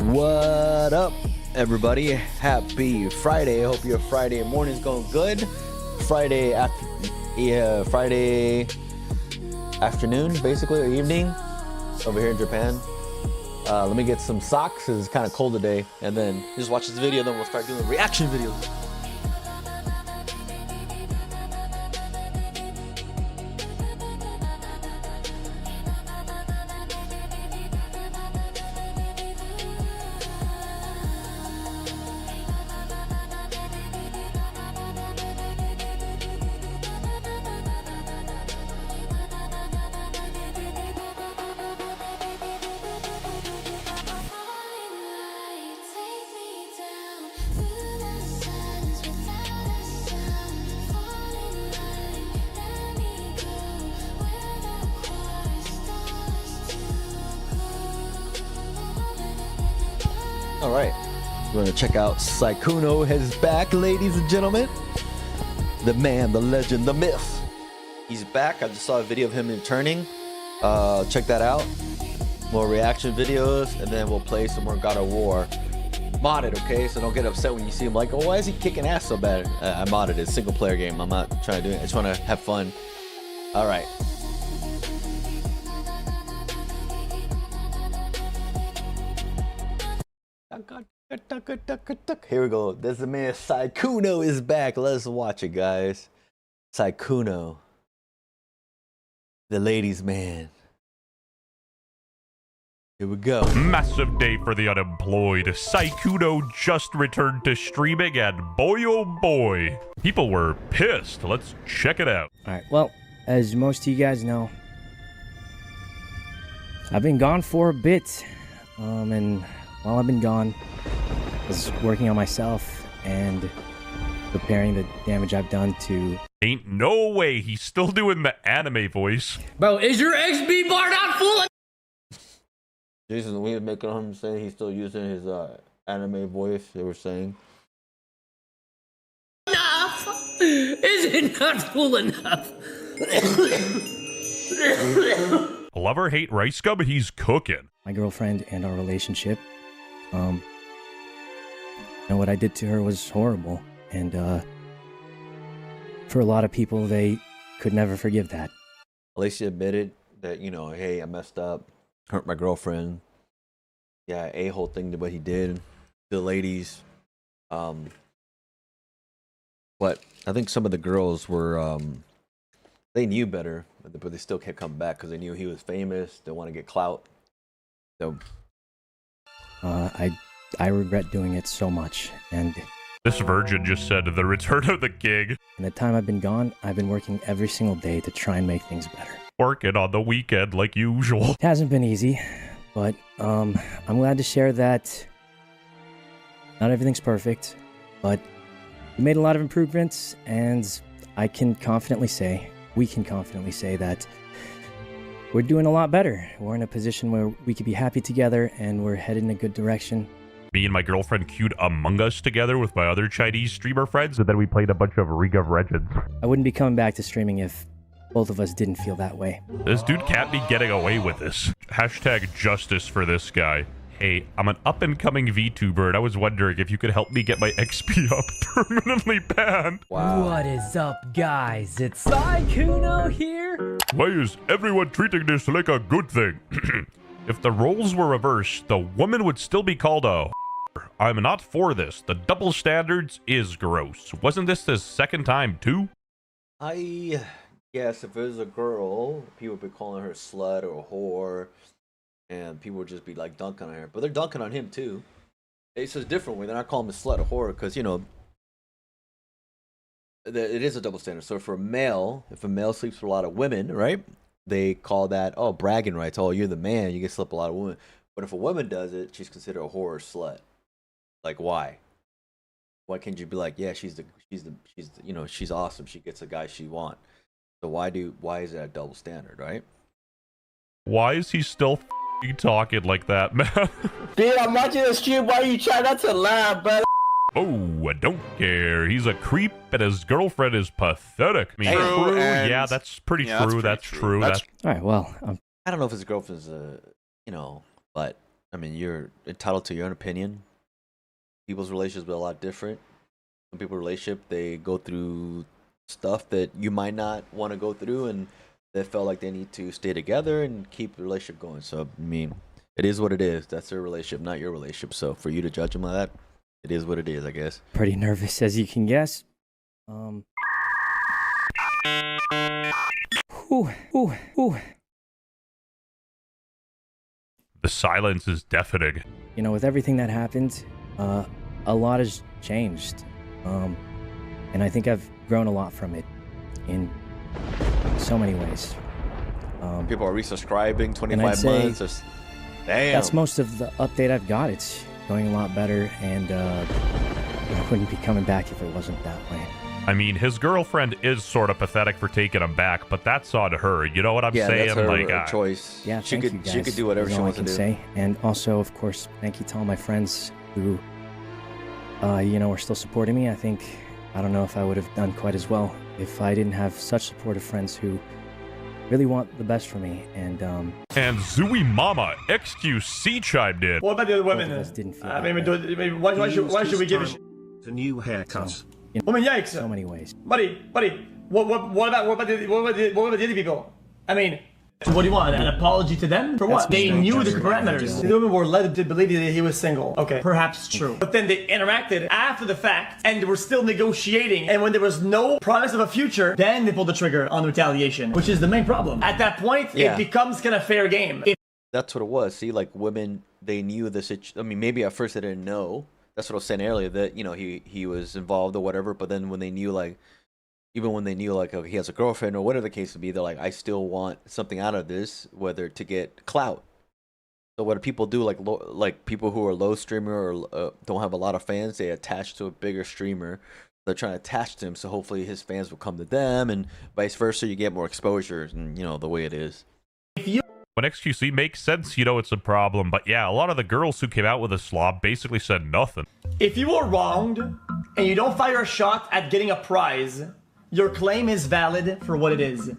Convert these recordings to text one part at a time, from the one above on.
What up, everybody? Happy Friday. I hope your Friday morning's going good. Friday afternoon, basically, or evening over here in Japan. Let me get some socks because it's kind of cold today, and then just watch this video, then we'll start doing reaction videos. All right, we're gonna check out Sykkuno is back, ladies and gentlemen. The man, the legend, the myth. He's back. I just saw a video of him returning. Check that out. More reaction videos, and then we'll play some more God of War. Modded, okay? So don't get upset when you see him like, oh, why is he kicking ass so bad? I modded it. Single player game. I'm not trying to do it. I just want to have fun. All right. Here we go. There's the man Sykkuno is back. Let's watch it, guys. Sykkuno, the ladies' man. Here we go. Massive day for the unemployed. Sykkuno just returned to streaming, and boy oh boy, people were pissed. Let's check it out. Alright, well, as most of you guys know, I've been gone for a bit. And while I've been gone, I was working on myself and repairing the damage I've done to... Ain't no way he's still doing the anime voice. Bro, is your XB bar not full? Jason, we were making him say he's still using his anime voice. They were saying, Enough? Is it not full enough? Love or hate Rice Gum, he's cooking. my girlfriend and our relationship. And what I did to her was horrible. And for a lot of people, they could never forgive that. at least he admitted that, you know, hey, I messed up, hurt my girlfriend. Yeah, a-hole thing to what he did to the ladies. But I think some of the girls were, they knew better, but they still kept coming back because they knew he was famous. They want to get clout. So I regret doing it so much. And This virgin just said the return of the king. in the time I've been gone, I've been working every single day to try and make things better. Working on the weekend like usual. It hasn't been easy, but I'm glad to share that not everything's perfect, but we made a lot of improvements, and I can confidently say, we can confidently say that we're doing a lot better. We're in a position where we could be happy together, and we're headed in a good direction. Me and my girlfriend queued Among Us together with my other Chinese streamer friends, and then we played a bunch of League of Legends. I wouldn't be coming back to streaming if both of us didn't feel that way. This dude can't be getting away with this. Hashtag justice for this guy. Hey, I'm an up-and-coming VTuber, and I was wondering if you could help me get my XP up permanently banned. wow. What is up, guys? It's Sykkuno here. Why is everyone treating this like a good thing? If the roles were reversed, the woman would still be called a I'm not for this. The double standards is gross. Wasn't this the second time, too? I guess if it was a girl, people would be calling her a slut or a whore, and people would just be like dunking on her. But they're dunking on him too. It's a different way. They're not calling him a slut or whore because, you know, it is a double standard. So for a male, if a male sleeps with a lot of women, right, they call that, oh, bragging rights. Oh, you're the man. You can slip a lot of women. But if a woman does it, she's considered a whore or slut. Like, why? Why can't you be like, yeah, she's the, you know, she's awesome. She gets the guy she wants. So why is that a double standard, right? Why is he still f***ing talking like that, man? Dude, I'm watching the stream. Why you try not to laugh, bro? Oh, I don't care. He's a creep, and his girlfriend is pathetic. I mean, True, yeah, that's pretty true. That's true. All right, well, I don't know if his girlfriend's you know, but I mean, you're entitled to your own opinion. People's relationships are a lot different. Some people's relationship, they go through stuff that you might not want to go through, and they felt like they need to stay together and keep the relationship going. So, I mean, it is what it is. That's their relationship, not your relationship. So, for you to judge them like that, it is what it is, I guess. Pretty nervous, as you can guess. Ooh. The silence is deafening. You know, with everything that happened, a lot has changed. And I think I've grown a lot from it in so many ways. People are resubscribing, 25 I'd say months. Damn. that's most of the update I've got. It's going a lot better, and I wouldn't be coming back if it wasn't that way. I mean, his girlfriend is sort of pathetic for taking him back, but that's on her. You know what I'm Yeah, saying? that's her Like, choice. Yeah, she thank could you guys. she could do whatever That's she all wants I to can do. say. And also, of course, thank you to all my friends who, are still supporting me. I don't know if I would have done quite as well if I didn't have such supportive friends who really want the best for me. And Zooey Mama XQC chimed in. What about the other women? both of us didn't feel I that mean, way. why should we give a shit? The new haircut. So, I mean, yikes. so many ways. Buddy, what about the other people? I mean, so what do you want? An apology to them? For what? That's They strange. knew the parameters. The women were led to believe that he was single. Okay, perhaps true. But then they interacted after the fact, and they were still negotiating. And when there was no promise of a future, then they pulled the trigger on retaliation, which is the main problem. At that point, Yeah. it becomes kind of fair game. That's what it was. See, like women, they knew the situation. I mean, maybe at first they didn't know. That's what I was saying earlier, that he was involved or whatever. But then when they knew, like, even when they knew, like, okay, he has a girlfriend or whatever the case would be, they're like, I still want something out of this, whether to get clout. So what do people do? Like people who are low streamer or don't have a lot of fans, they attach to a bigger streamer. They're trying to attach to him, so hopefully his fans will come to them, and vice versa. You get more exposure, and the way it is. When XQC makes sense, it's a problem. But yeah, a lot of the girls who came out with a slob basically said nothing. If you were wronged and you don't fire a shot at getting a prize, your claim is valid for what it is.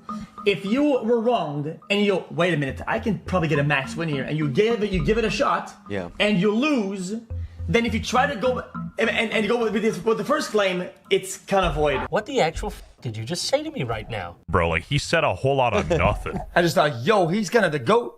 If you were wronged and you go, wait a minute, I can probably get a max win here, and you give it a shot, Yeah. and you lose, then if you try to go and go with the first claim, it's kind of void. What the actual f did you just say to me right now? Bro, like, he said a whole lot of nothing. I just thought, yo, he's kind of the GOAT.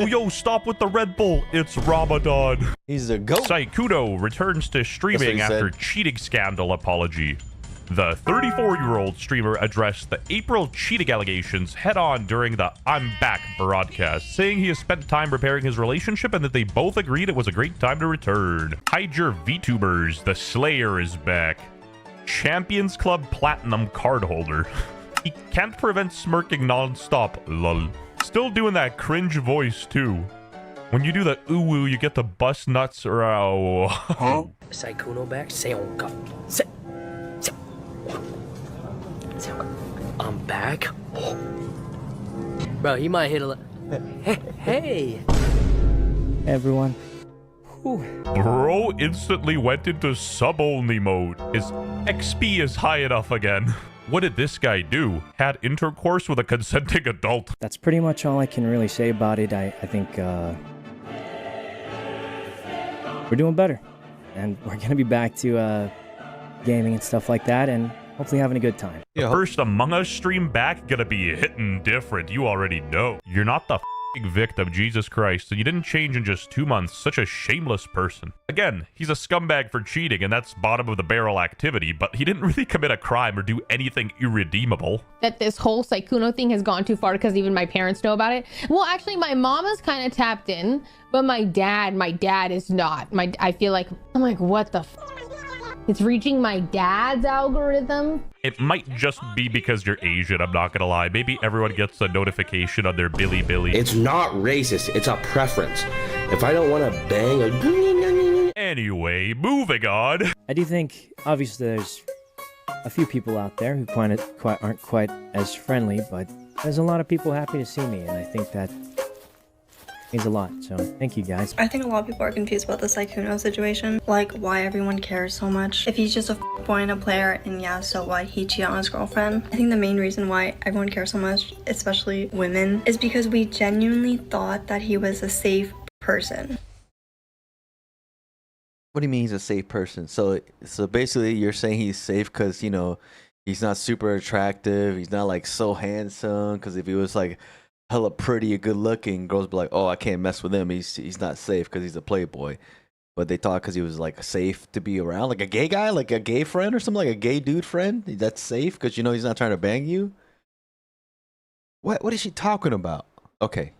Yo, stop with the Red Bull. It's Ramadan. He's a goat. Saikuno returns to streaming he after said. cheating scandal apology. The 34-year-old streamer addressed the April cheating allegations head-on during the I'm Back broadcast, saying he has spent time repairing his relationship and that they both agreed it was a great time to return. Hide your VTubers, the Slayer is back. Champions Club Platinum card holder. He can't prevent smirking non-stop, lol. Still doing that cringe voice, too. When you do the ooh-woo, you get the bust nuts or Saikuno back? Seonka. I'm back? Bro, he might hit a... Hey! Everyone. Bro instantly went into sub-only mode. His XP is high enough again. What did this guy do? Had intercourse with a consenting adult. That's pretty much all I can really say about it. I think we're doing better. And we're going to be back to gaming and stuff like that, and hopefully having a good time. The first Among Us stream back gonna be hitting different. You already know. You're not the f***ing victim, Jesus Christ, and you didn't change in just 2 months. Such a shameless person. Again, he's a scumbag for cheating, and that's bottom of the barrel activity, but he didn't really commit a crime or do anything irredeemable. That this whole Saikuno thing has gone too far because even my parents know about it. Well, actually, my mom is kind of tapped in, but my dad is not. I feel like, I'm like, what the f***? It's reaching my dad's algorithm. It might just be because you're Asian, I'm not gonna lie. Maybe everyone gets a notification on their Billy. It's not racist, it's a preference. If I don't want to bang a... Anyway, moving on. I do think, obviously, there's a few people out there who aren't quite as friendly, but there's a lot of people happy to see me, and I think that means a lot, so thank you guys. I think a lot of people are confused about the Saikuno situation, like why everyone cares so much. If he's just a boy and a player, and yeah, so what, he cheated on his girlfriend. I think the main reason why everyone cares so much, especially women, is because we genuinely thought that he was a safe person. What do you mean he's a safe person? So basically you're saying he's safe because, you know, he's not super attractive. He's not like so handsome. Because if he was like hella pretty or good looking, girls be like, oh, I can't mess with him. He's not safe because he's a playboy. But they thought because he was like safe to be around, like a gay guy, like a gay friend or something, like a gay dude friend. That's safe because you know he's not trying to bang you. What is she talking about? Okay.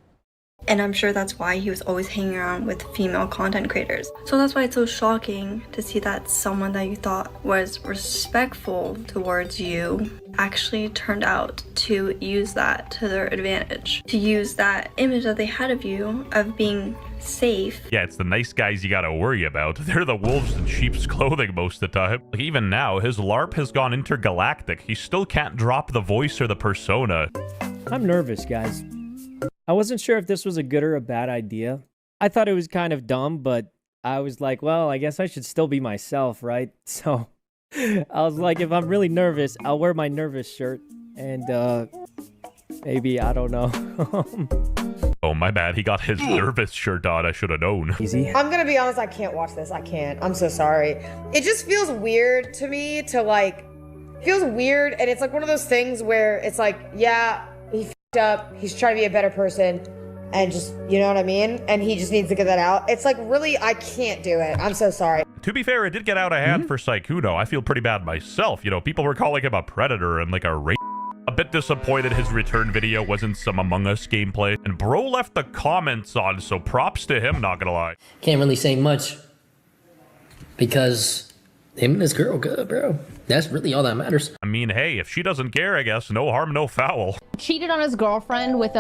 And I'm sure that's why he was always hanging around with female content creators. So that's why it's so shocking to see that someone that you thought was respectful towards you actually turned out to use that to their advantage. To use that image that they had of you, of being safe. Yeah, it's the nice guys you gotta worry about. They're the wolves in sheep's clothing most of the time. Like, even now, his LARP has gone intergalactic. He still can't drop the voice or the persona. I'm nervous, guys. I wasn't sure if this was a good or a bad idea. I thought it was kind of dumb, but I was like, well, I guess I should still be myself, right? So I was like, if I'm really nervous, I'll wear my nervous shirt. And maybe, I don't know. Oh, my bad. He got his nervous shirt on. I should have known. Easy. I'm gonna be honest, I can't watch this. I can't. I'm so sorry. It just feels weird to me to like, feels weird. And it's like one of those things where it's like, yeah, he f***ed up. He's trying to be a better person. And just, you know what I mean? And he just needs to get that out. It's like, really, I can't do it. I'm so sorry. To be fair, it did get out of hand for Sykkuno. I feel pretty bad myself. You know, people were calling him a predator and like a rape. A bit disappointed his return video wasn't some Among Us gameplay. And bro left the comments on, so props to him, not gonna lie. Can't really say much because him and his girl good, bro. That's really all that matters. I mean, hey, if she doesn't care, I guess, no harm, no foul. Cheated on his girlfriend with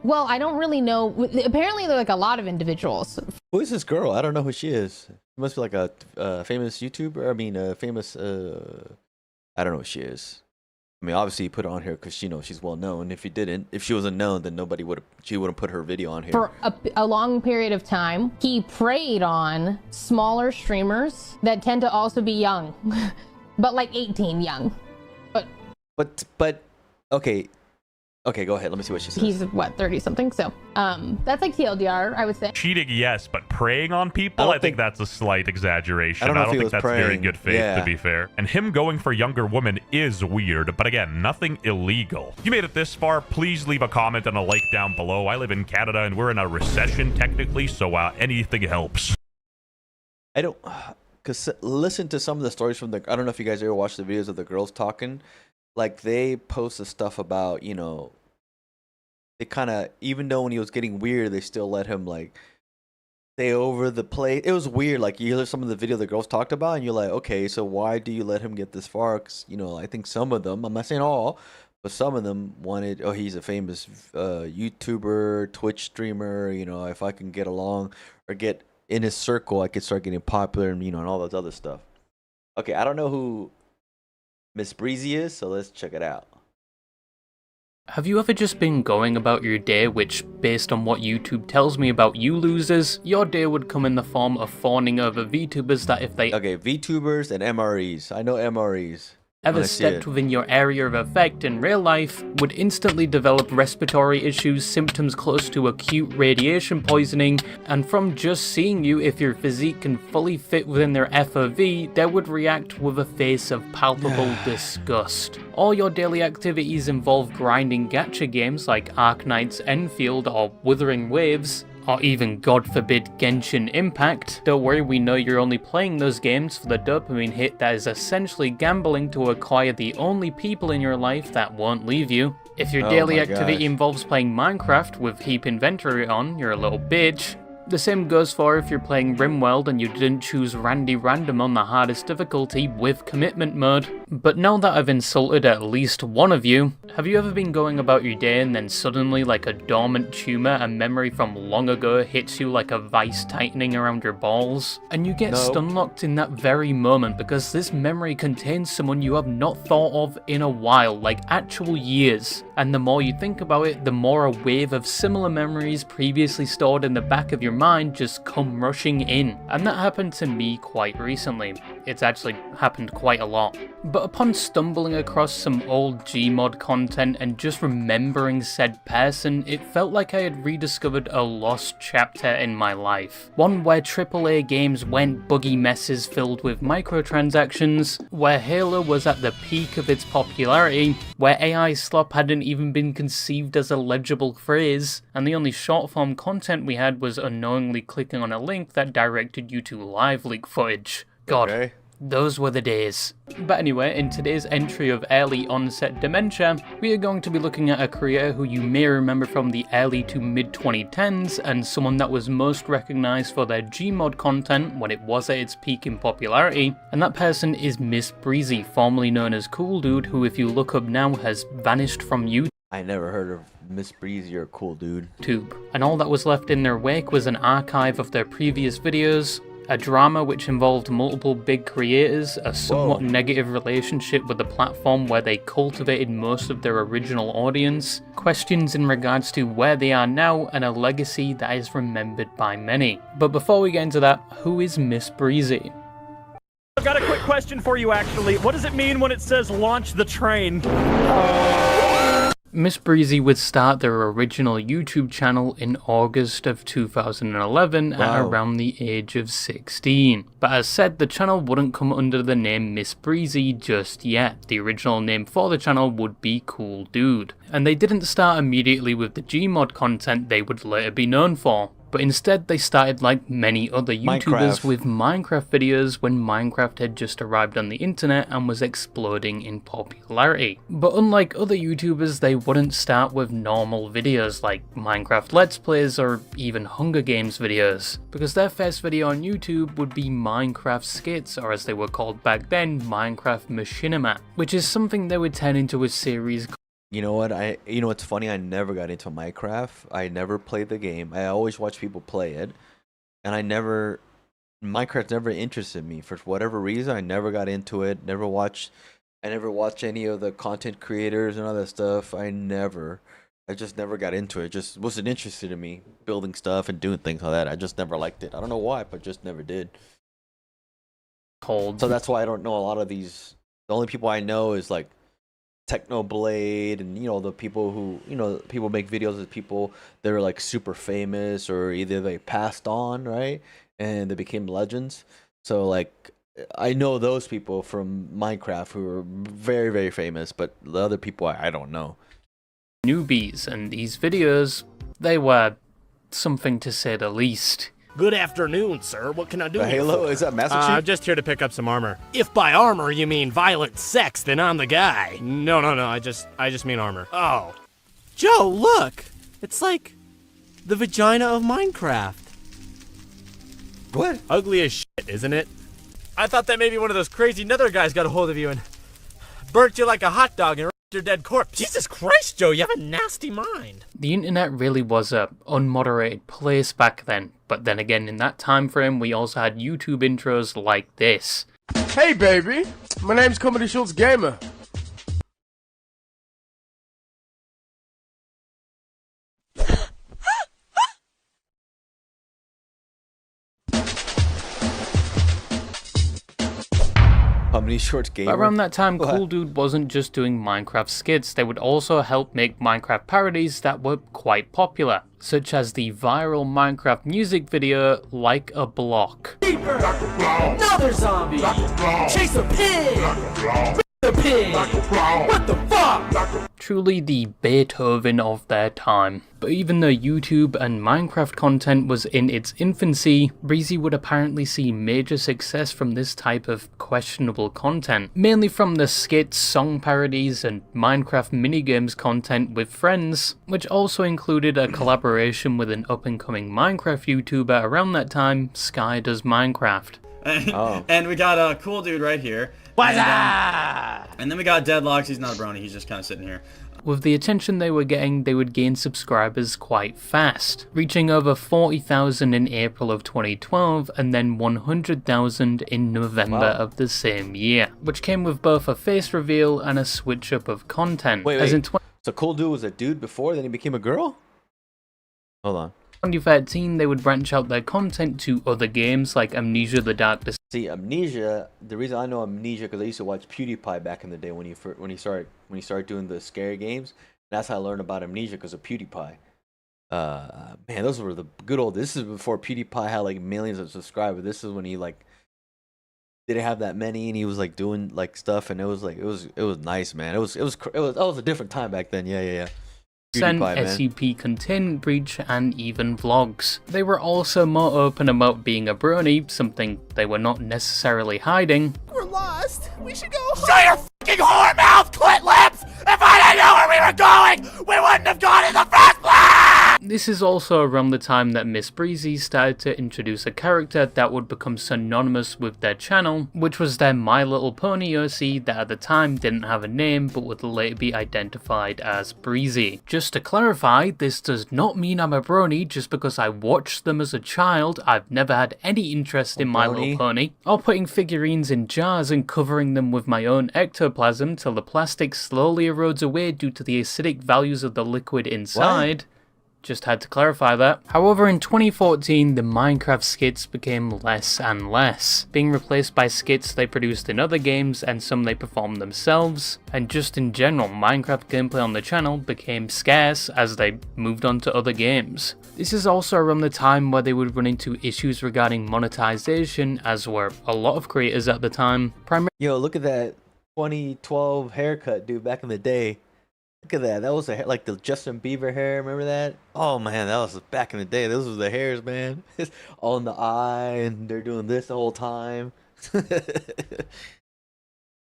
well, I don't really know. Apparently, there are like a lot of individuals. Who is this girl? I don't know who she is. She must be like a famous YouTuber. I mean, a famous. I don't know who she is. I mean, obviously, you put it on here because you know she's well known. If she wasn't known, then she wouldn't put her video on here. For a long period of time, he preyed on smaller streamers that tend to also be young, but like 18 young. But okay. Okay, go ahead. Let me see what she says. He's what, 30 something? So, that's like TLDR, I would say. Cheating, yes, but preying on people, I think that's a slight exaggeration. I don't think that's very good faith, to be fair. And him going for younger women is weird, but again, nothing illegal. If you made it this far, please leave a comment and a like down below. I live in Canada and we're in a recession technically, so anything helps. I don't, because listen to some of the stories from I don't know if you guys ever watched the videos of the girls talking. Like, they post the stuff about, you know, they kind of, even though when he was getting weird, they still let him, like, stay over the place. It was weird. Like, you hear some of the video the girls talked about, and you're like, okay, so why do you let him get this far? Because, you know, I think some of them, I'm not saying all, but some of them wanted, oh, he's a famous YouTuber, Twitch streamer, you know, if I can get along or get in his circle, I could start getting popular, and, you know, and all that other stuff. Okay, I don't know who Miss Breezy is, so let's check it out. Have you ever just been going about your day, which, based on what YouTube tells me about you losers, your day would come in the form of fawning over VTubers that if they... Okay, VTubers and MREs. I know MREs. Ever stepped within your area of effect in real life, would instantly develop respiratory issues, symptoms close to acute radiation poisoning, and from just seeing you, if your physique can fully fit within their FOV, they would react with a face of palpable disgust. All your daily activities involve grinding gacha games like Arknight's Enfield or Wuthering Waves, or even, God forbid, Genshin Impact. Don't worry, we know you're only playing those games for the dopamine hit that is essentially gambling to acquire the only people in your life that won't leave you. If your daily activity involves playing Minecraft with heap inventory on, you're a little bitch. The same goes for if you're playing RimWorld and you didn't choose Randy Random on the hardest difficulty with commitment mode. But now that I've insulted at least one of you, have you ever been going about your day and then suddenly, like a dormant tumor, a memory from long ago hits you like a vice tightening around your balls? And you get stunlocked in that very moment because this memory contains someone you have not thought of in a while, like actual years. And the more you think about it, the more a wave of similar memories previously stored in the back of your mind just come rushing in. And that happened to me quite recently. it's actually happened quite a lot. But upon stumbling across some old Gmod content and just remembering said person, it felt like I had rediscovered a lost chapter in my life. One where AAA games went buggy messes filled with microtransactions, where Halo was at the peak of its popularity, where AI slop hadn't even been conceived as a legible phrase, and the only short form content we had was unknowingly clicking on a link that directed you to live leak footage. God. Okay. Those were the days. But anyway, in today's entry of early onset dementia, we are going to be looking at a creator who you may remember from the early to mid 2010s, and someone that was most recognised for their Gmod content when it was at its peak in popularity, and that person is Miss Breezy, formerly known as Cool Dude, who if you look up now has vanished from YouTube. I never heard of Miss Breezy or Cool Dude. And all that was left in their wake was an archive of their previous videos, a drama which involved multiple big creators, a somewhat negative relationship with the platform where they cultivated most of their original audience, questions in regards to where they are now, and a legacy that is remembered by many. But before we get into that, who is Miss Breezy? I've got a quick question for you actually. What does it mean when it says launch the train? Miss Breezy would start their original YouTube channel in August of 2011 at around the age of 16. But as said, the channel wouldn't come under the name Miss Breezy just yet. The original name for the channel would be Cool Dude. And they didn't start immediately with the Gmod content they would later be known for. But instead they started like many other YouTubers with Minecraft videos when Minecraft had just arrived on the internet and was exploding in popularity. But unlike other YouTubers, they wouldn't start with normal videos like Minecraft Let's Plays or even Hunger Games videos, because their first video on YouTube would be Minecraft Skits, or as they were called back then, Minecraft Machinima, which is something they would turn into a series. You know what? You know what's funny? I never got into Minecraft. I never played the game. I always watch people play it, and Minecraft never interested me for whatever reason. I never got into it. I never watched any of the content creators and all that stuff. I just never got into it. It just wasn't interested in me building stuff and doing things like that. I just never liked it. I don't know why, but just never did. So that's why I don't know a lot of these. The only people I know is like Technoblade, and the people who people make videos of people that are like super famous, or either they passed on, right, and they became legends. So like I know those people from Minecraft who are very, very famous, but the other people I don't know. Newbies, and these videos, they were something to say the least. Good afternoon, sir. What can I do? Halo, is that Master Chief? I'm just here to pick up some armor. If by armor you mean violent sex, then I'm the guy. No. I just mean armor. Oh, Joe, look! It's like the vagina of Minecraft. What? Ugly as shit, isn't it? I thought that maybe one of those crazy nether guys got a hold of you and burnt you like a hot dog and your dead corpse. Jesus Christ, Joe, you have a nasty mind. The internet really was a unmoderated place back then, but then again in that time frame we also had YouTube intros like this. Hey baby, my name's Comedy Schultz Gamer. Comedy Shorts Gamer. But around that time, Cool Dude wasn't just doing Minecraft skits, they would also help make Minecraft parodies that were quite popular, such as the viral Minecraft music video, Like a Block. Another zombie! Chase a pig! The pig! What the fuck? Truly the Beethoven of their time. But even though YouTube and Minecraft content was in its infancy, Breezy would apparently see major success from this type of questionable content, mainly from the skits, song parodies, and Minecraft minigames content with friends, which also included a collaboration with an up-and-coming Minecraft YouTuber around that time, Sky Does Minecraft. And we got a Cool Dude right here. And then we got Deadlocks. He's not a brony, he's just kind of sitting here. With the attention they were getting, they would gain subscribers quite fast, reaching over 40,000 in April of 2012 and then 100,000 in November of the same year, which came with both a face reveal and a switch up of content. Wait. So Cool Dude was a dude before, then he became a girl? Hold on. 2013, they would branch out their content to other games like Amnesia: The Dark Descent. See, Amnesia. The reason I know Amnesia because I used to watch PewDiePie back in the day when he started doing the scary games. That's how I learned about Amnesia because of PewDiePie. Man, those were the good old. This is before PewDiePie had like millions of subscribers. This is when he like didn't have that many, and he was like doing like stuff, and it was nice, man. It was a different time back then. Yeah. SCP content breach, and even vlogs. They were also more open about being a brony, something they were not necessarily hiding. We're lost. We should go home. Shut your fucking whore mouth, clit lips! If I didn't know where we were going, we wouldn't have gone in the first place! This is also around the time that Miss Breezy started to introduce a character that would become synonymous with their channel, which was their My Little Pony OC that at the time didn't have a name but would later be identified as Breezy. Just to clarify, this does not mean I'm a brony just because I watched them as a child. I've never had any interest in My Little Pony, or putting figurines in jars and covering them with my own ectoplasm till the plastic slowly erodes away due to the acidic values of the liquid inside. What? Just had to clarify that. However, in 2014, the Minecraft skits became less and less, being replaced by skits they produced in other games and some they performed themselves, and just in general, Minecraft gameplay on the channel became scarce as they moved on to other games. This is also around the time where they would run into issues regarding monetization, as were a lot of creators at the time. Yo, look at that 2012 haircut, dude, back in the day. Look at that. That was like the Justin Bieber hair. Remember that? Oh man, that was back in the day. Those were the hairs, man. It's all in the eye, and they're doing this the whole time.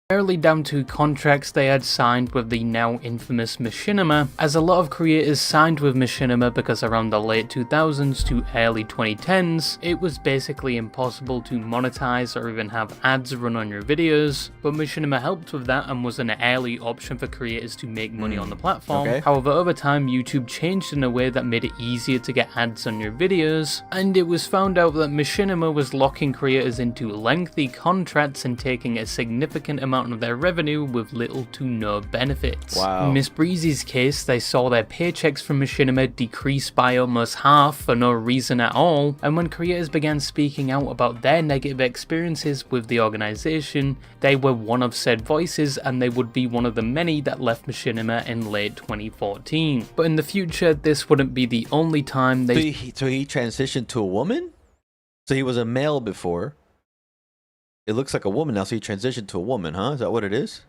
Primarily down to contracts they had signed with the now infamous Machinima, as a lot of creators signed with Machinima because around the late 2000s to early 2010s, it was basically impossible to monetize or even have ads run on your videos, but Machinima helped with that and was an early option for creators to make money on the platform. Okay. However, over time, YouTube changed in a way that made it easier to get ads on your videos, and it was found out that Machinima was locking creators into lengthy contracts and taking a significant amount of their revenue with little to no benefits. Wow. In Miss Breezy's case, they saw their paychecks from Machinima decrease by almost half for no reason at all, and when creators began speaking out about their negative experiences with the organization, they were one of said voices, and they would be one of the many that left Machinima in late 2014. But in the future, this wouldn't be the only time they... So he transitioned to a woman? So he was a male before. It looks like a woman now, so he transitioned to a woman, huh? Is that what it is?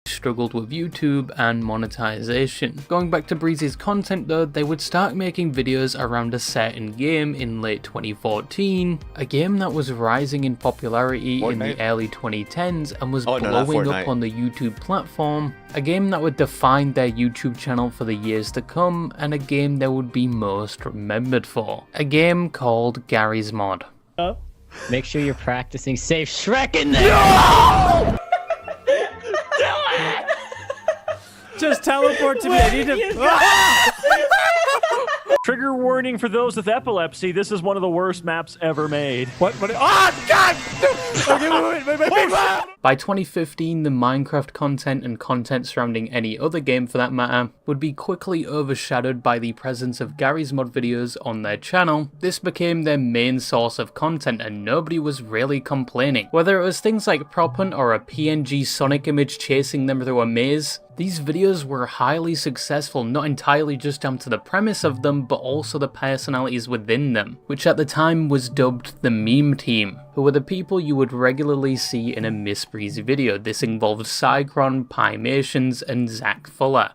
Struggled with YouTube and monetization. Going back to Breezy's content though, they would start making videos around a certain game in late 2014, a game that was rising in popularity in the early 2010s and was blowing up on the YouTube platform, a game that would define their YouTube channel for the years to come, and a game they would be most remembered for. A game called Garry's Mod. Make sure you're practicing safe Shrek in there! No! Do it! Just teleport to me. I need to... Trigger warning for those with epilepsy. This is one of the worst maps ever made. What? Oh, God! Okay, By 2015, the Minecraft content and content surrounding any other game for that matter would be quickly overshadowed by the presence of Garry's Mod videos on their channel. This became their main source of content and nobody was really complaining. Whether it was things like Prop Hunt or a PNG Sonic image chasing them through a maze, these videos were highly successful, not entirely just down to the premise of them, but also the personalities within them, which at the time was dubbed the Meme Team, who were the people you would regularly see in a Miss Breezy video. This involved Cycron, Pymations, and Zach Fuller.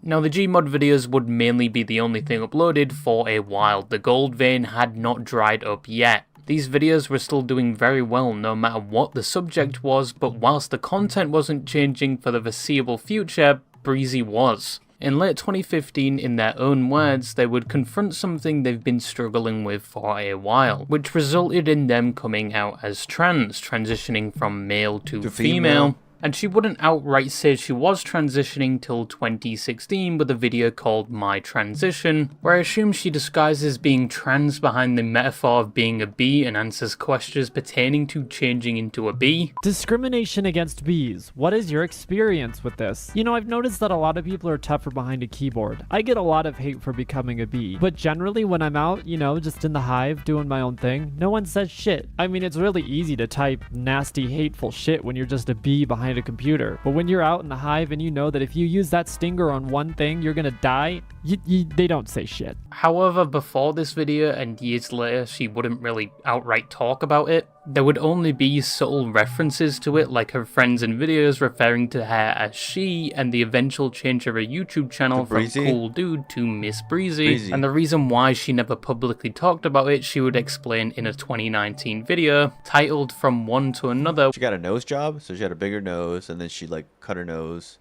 Now the Gmod videos would mainly be the only thing uploaded for a while. The gold vein had not dried up yet. These videos were still doing very well no matter what the subject was, but whilst the content wasn't changing for the foreseeable future, Breezy was. In late 2015, in their own words, they would confront something they've been struggling with for a while, which resulted in them coming out as trans, transitioning from male to female. and she wouldn't outright say she was transitioning till 2016 with a video called My Transition, where I assume she disguises being trans behind the metaphor of being a bee and answers questions pertaining to changing into a bee. Discrimination against bees. What is your experience with this? You know, I've noticed that a lot of people are tougher behind a keyboard. I get a lot of hate for becoming a bee, but generally when I'm out, you know, just in the hive doing my own thing, no one says shit. I mean, it's really easy to type nasty, hateful shit when you're just a bee behind a computer, but when you're out in the hive and you know that if you use that stinger on one thing, you're gonna die, they don't say shit. However, before this video and years later, she wouldn't really outright talk about it. There would only be subtle references to it, like her friends in videos referring to her as she, and the eventual change of her YouTube channel from Cool Dude to Miss Breezy. And the reason why she never publicly talked about it, she would explain in a 2019 video titled From One to Another. She got a nose job, so she had a bigger nose, and then she like cut her nose.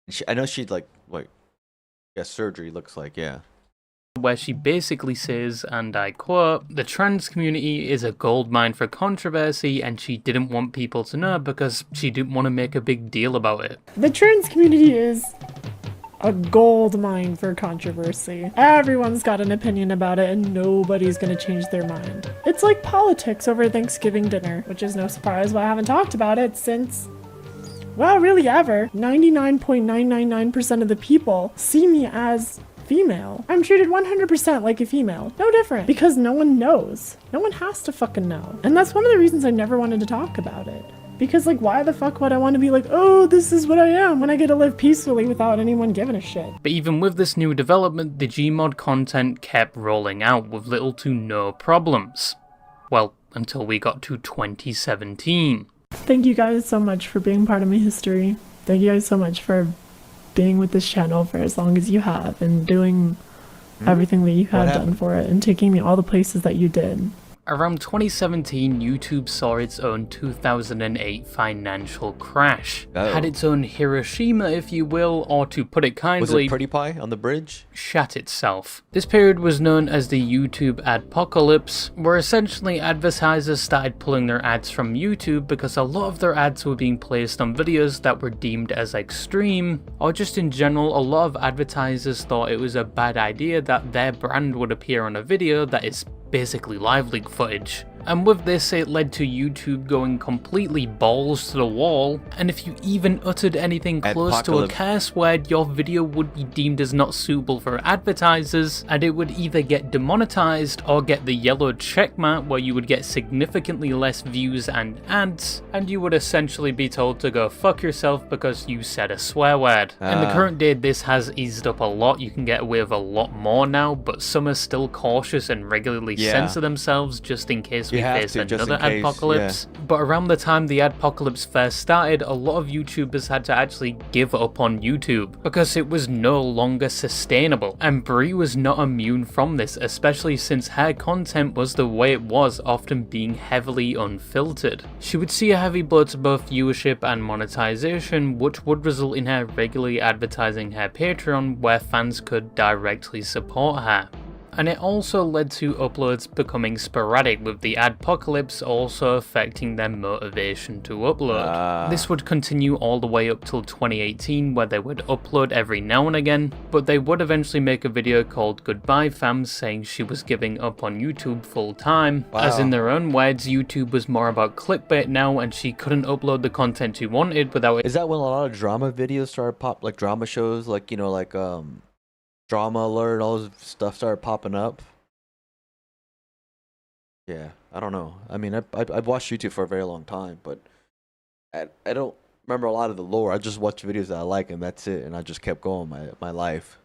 And I know she'd like surgery, looks like, yeah. Where she basically says, and I quote, "The trans community is a goldmine for controversy and she didn't want people to know because she didn't want to make a big deal about it." The trans community is a gold mine for controversy. Everyone's got an opinion about it and nobody's gonna change their mind. It's like politics over Thanksgiving dinner, which is no surprise why I haven't talked about it since, well, really ever. 99.999% of the people see me as female. I'm treated 100% like a female. No different. Because no one knows. No one has to fucking know. And that's one of the reasons I never wanted to talk about it. Because, like, why the fuck would I want to be like, oh, this is what I am, when I get to live peacefully without anyone giving a shit? But even with this new development, the Gmod content kept rolling out with little to no problems. Well, until we got to 2017. Thank you guys so much for being part of my history. Thank you guys so much for being with this channel for as long as you have and doing everything that you have done for it and taking me all the places that you did. Around 2017, YouTube saw its own 2008 financial crash. Had its own Hiroshima, if you will, or to put it kindly, was it Pretty Pie on the bridge? Shat itself. This period was known as the YouTube adpocalypse, where essentially advertisers started pulling their ads from YouTube because a lot of their ads were being placed on videos that were deemed as extreme, or just in general, a lot of advertisers thought it was a bad idea that their brand would appear on a video that is basically live leak footage. And with this, it led to YouTube going completely balls to the wall, and if you even uttered anything close to a curse word, your video would be deemed as not suitable for advertisers, and it would either get demonetized or get the yellow checkmark where you would get significantly less views and ads, and you would essentially be told to go fuck yourself because you said a swear word. In the current day, this has eased up a lot. You can get away with a lot more now, but some are still cautious and regularly censor themselves just in case we face another adpocalypse. But around the time the adpocalypse first started, a lot of YouTubers had to actually give up on YouTube because it was no longer sustainable. And Brie was not immune from this, especially since her content was the way it was, often being heavily unfiltered. She would see a heavy blow to both viewership and monetization, which would result in her regularly advertising her Patreon where fans could directly support her. And it also led to uploads becoming sporadic, with the adpocalypse also affecting their motivation to upload. This would continue all the way up till 2018, where they would upload every now and again, but they would eventually make a video called Goodbye Fam, saying she was giving up on YouTube full time. As in their own words, YouTube was more about clickbait now, and she couldn't upload the content she wanted without it. Is that when a lot of drama videos started like drama shows, like, you know, like Drama Alert, all this stuff started popping up? Yeah, I don't know. I mean, I've watched YouTube for a very long time, but I don't remember a lot of the lore. I just watch videos that I like, and that's it. And I just kept going my life.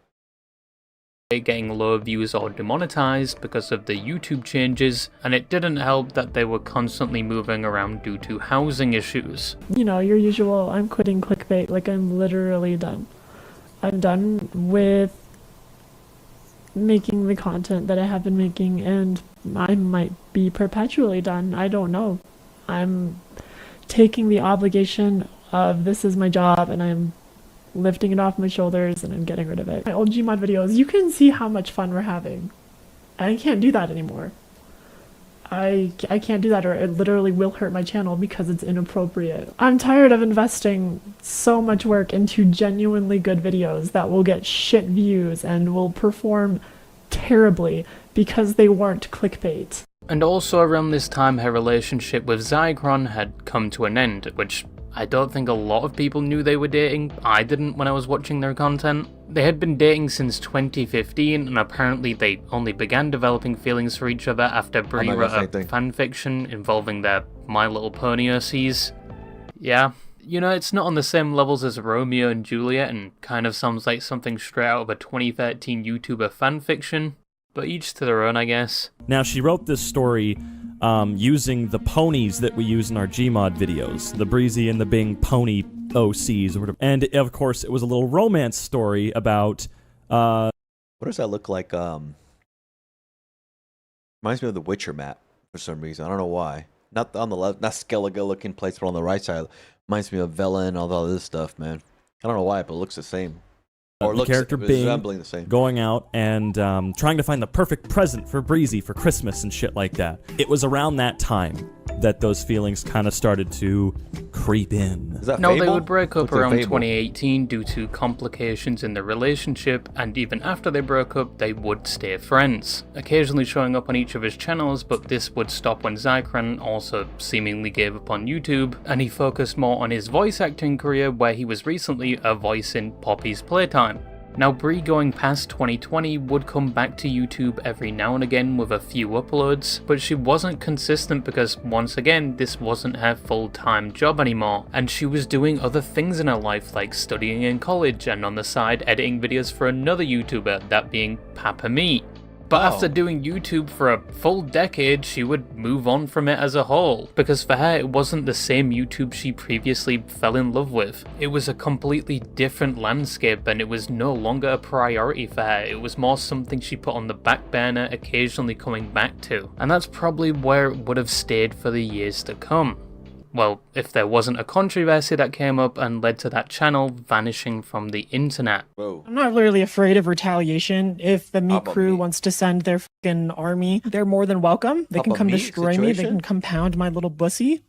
Getting low views or demonetized because of the YouTube changes, and it didn't help that they were constantly moving around due to housing issues. You know, your usual, I'm quitting clickbait, like I'm literally done. I'm done with making the content that I have been making, and I might be perpetually done. I don't know. I'm taking the obligation of this is my job, and I'm lifting it off my shoulders, and I'm getting rid of it. My old Gmod videos, you can see how much fun we're having. I can't do that anymore. I can't do that, or it literally will hurt my channel because it's inappropriate. I'm tired of investing so much work into genuinely good videos that will get shit views and will perform terribly because they weren't clickbait. And also around this time, her relationship with Zychron had come to an end, which I don't think a lot of people knew they were dating. I didn't when I was watching their content. They had been dating since 2015, and apparently they only began developing feelings for each other after Brie wrote a fanfiction involving their My Little Pony OCs. Yeah, you know, it's not on the same levels as Romeo and Juliet, and kind of sounds like something straight out of a 2013 YouTuber fanfiction, but each to their own, I guess. Now, she wrote this story using the ponies that we use in our Gmod videos, the Breezy and the Bing pony OCs or whatever. And of course, it was a little romance story about what does that look like? Reminds me of the Witcher map for some reason. I don't know why. Not on the left, not Skellige looking place, but on the right side. Reminds me of Vela and all this stuff, man. I don't know why, but it looks the same. Or the looks character resembling the same. going out and trying to find the perfect present for Breezy for Christmas and shit like that. It was around that time that those feelings kind of started to creep in. No, they would break up around 2018 due to complications in the relationship, and even after they broke up, they would stay friends, occasionally showing up on each of his channels, but this would stop when Zychron also seemingly gave up on YouTube, and he focused more on his voice acting career, where he was recently a voice in Poppy's Playtime. Now, Brie going past 2020 would come back to YouTube every now and again with a few uploads, but she wasn't consistent because, once again, this wasn't her full-time job anymore, and she was doing other things in her life like studying in college and on the side editing videos for another YouTuber, that being Papa Meat. But after doing YouTube for a full decade, she would move on from it as a whole, because for her it wasn't the same YouTube she previously fell in love with. It was a completely different landscape and it was no longer a priority for her. It was more something she put on the back burner, occasionally coming back to. And that's probably where it would have stayed for the years to come. Well, if there wasn't a controversy that came up and led to that channel vanishing from the internet. Whoa. I'm not really afraid of retaliation. If the meat crew wants to send their fucking army, they're more than welcome. They can come destroy me. They can come pound my little bussy.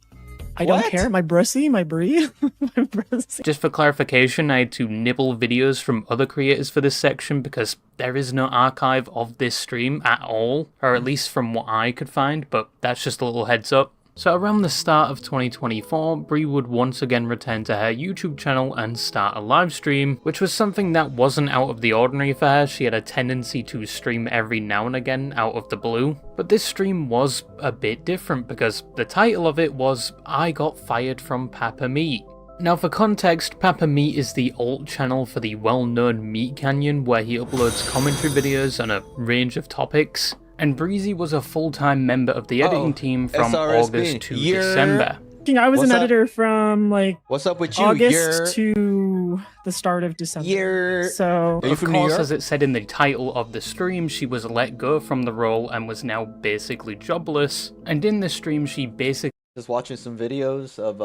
I don't care. My brussy, my brie. My brussy. Just for clarification, I had to nibble videos from other creators for this section because there is no archive of this stream at all, or at least from what I could find, but that's just a little heads up. So around the start of 2024, Brie would once again return to her YouTube channel and start a live stream, which was something that wasn't out of the ordinary for her. She had a tendency to stream every now and again out of the blue. But this stream was a bit different because the title of it was I Got Fired from Papa Meat. Now for context, Papa Meat is the alt channel for the well-known Meat Canyon, where he uploads commentary videos on a range of topics. And Breezy was a full-time member of the editing team from August to December. I was an editor from like what's up with you? August to the start of December. So of course, as it said in the title of the stream, she was let go from the role and was now basically jobless. And in the stream, she basically just watching some videos of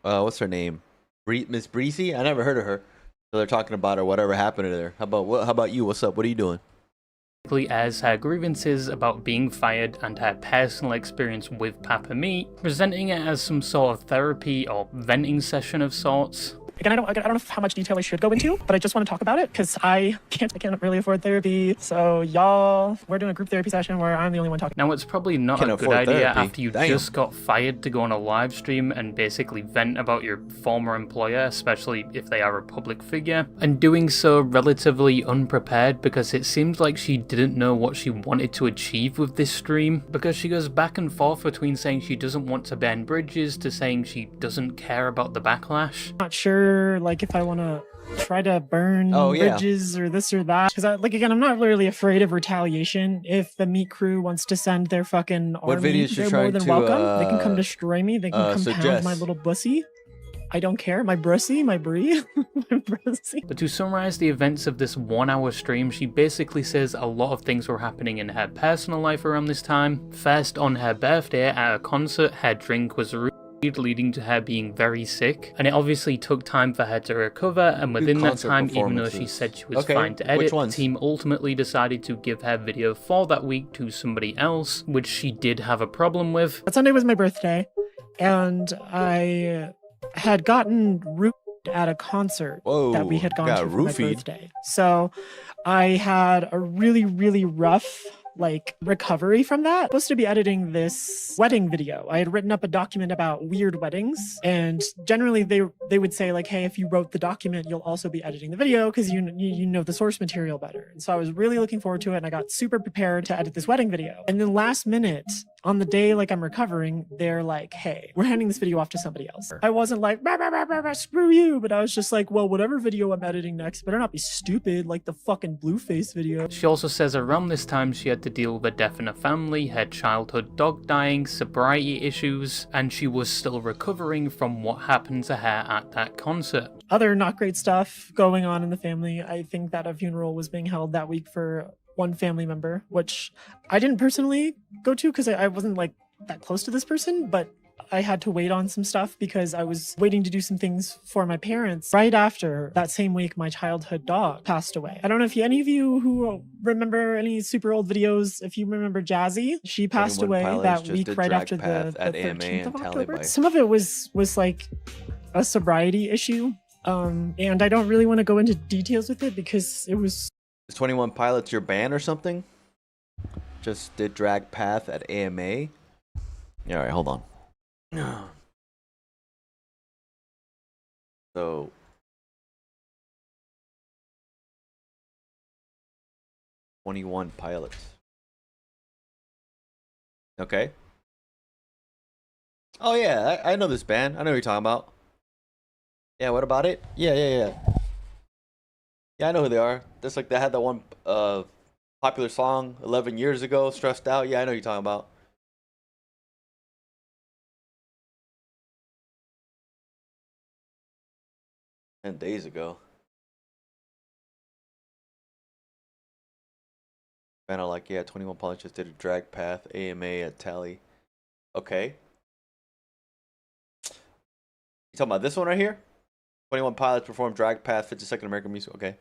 what's her name? Miss Breezy? I never heard of her. So they're talking about her, whatever happened to her. How about you? What's up? What are you doing? As her grievances about being fired and her personal experience with Papa Meat, presenting it as some sort of therapy or venting session of sorts. Again, I don't know how much detail I should go into, but I just want to talk about it because I can't really afford therapy. So y'all, we're doing a group therapy session where I'm the only one talking. Now it's probably not a good idea after you just got fired to go on a live stream and basically vent about your former employer, especially if they are a public figure, and doing so relatively unprepared because it seems like she didn't know what she wanted to achieve with this stream, because she goes back and forth between saying she doesn't want to burn bridges to saying she doesn't care about the backlash. Not sure like if I want to try to burn bridges or this or that, because again, I'm not really afraid of retaliation. If the meat crew wants to send their fucking army, they're more than welcome. They can come destroy me. They can come pound my little bussy. I don't care. My brussy, my brie. My brussy. But to summarize the events of this 1 hour stream, she basically says a lot of things were happening in her personal life around this time. First, on her birthday at a concert, her drink was ruined leading to her being very sick, and it obviously took time for her to recover, and within that time, even though she said she was fine to edit, the team ultimately decided to give her video for that week to somebody else, which she did have a problem with. That Sunday was my birthday, and I had gotten roofied at a concert that we had gone to for my birthday. So I had a really, really rough recovery from that. I'm supposed to be editing this wedding video. I had written up a document about weird weddings, and generally they would say like, hey, if you wrote the document, you'll also be editing the video because you know the source material better. And so I was really looking forward to it, and I got super prepared to edit this wedding video. And then last minute, on the day like I'm recovering, they're like, hey, we're handing this video off to somebody else. I wasn't like, bah, bah, bah, bah, bah, screw you, but I was just like, well, whatever video I'm editing next better not be stupid like the fucking Blueface video. She also says around this time she had to deal with a death in her family, her childhood dog dying, sobriety issues, and she was still recovering from what happened to her at that concert. Other not great stuff going on in the family. I think that a funeral was being held that week for one family member, which I didn't personally go to because I wasn't like that close to this person, but I had to wait on some stuff because I was waiting to do some things for my parents. Right after that same week, my childhood dog passed away. I don't know if any of you who remember any super old videos, if you remember Jazzy, she passed away that week right after the 13th of October. Some of it was like a sobriety issue. And I don't really want to go into details with it because it was... Is 21 Pilots your band or something? Just did drag path at AMA? Yeah, alright, hold on. So... "21 Pilots." Okay. Oh yeah, I know this band. I know what you're talking about. Yeah, what about it? Yeah, I know who they are. That's like they had that one popular song 11 years ago, Stressed Out. Yeah, I know what you're talking about. And days ago. Kind of like, yeah, 21 Pilots just did a drag path, AMA at Tally. Okay. You talking about this one right here? 21 Pilots performed drag path 52nd American Music. Okay.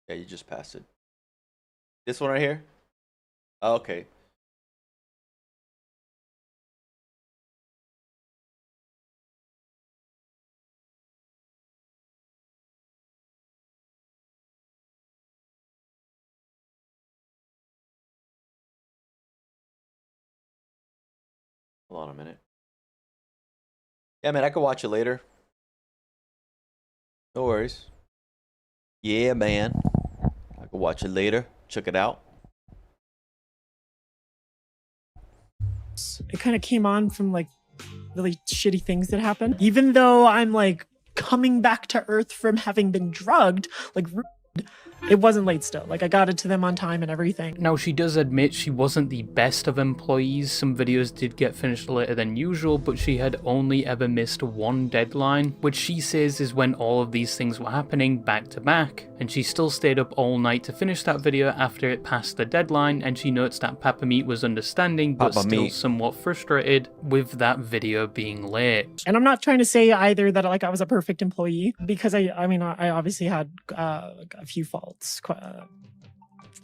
Yeah, you just passed it. This one right here? Oh, okay. Hold on a minute. Yeah, man, I could watch it later. No worries. Yeah, man. I could watch it later. Check it out. It kind of came on from like really shitty things that happened. Even though I'm like coming back to Earth from having been drugged, like it wasn't late still. Like I got it to them on time and everything. Now she does admit she wasn't the best of employees. Some videos did get finished later than usual, but she had only ever missed one deadline, which she says is when all of these things were happening back to back. And she still stayed up all night to finish that video after it passed the deadline, and she notes that Papa Meat was understanding but still somewhat frustrated with that video being late. And I'm not trying to say either that like I was a perfect employee, because I mean I obviously had a few faults,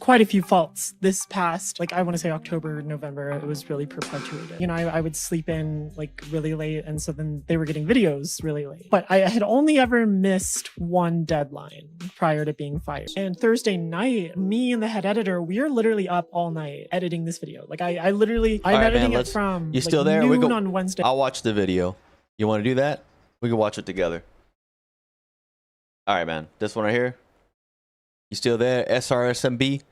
quite a few faults this past, like I want to say October, November. It was really perpetuated. You know, I would sleep in like really late, and so then they were getting videos really late. But I had only ever missed one deadline prior to being fired. And Thursday night, me and the head editor, we are literally up all night editing this video. Like I'm editing it from You still there? noon on Wednesday. I'll watch the video. You want to do that? We can watch it together. All right, man. This one right here. You still there? SRSMB?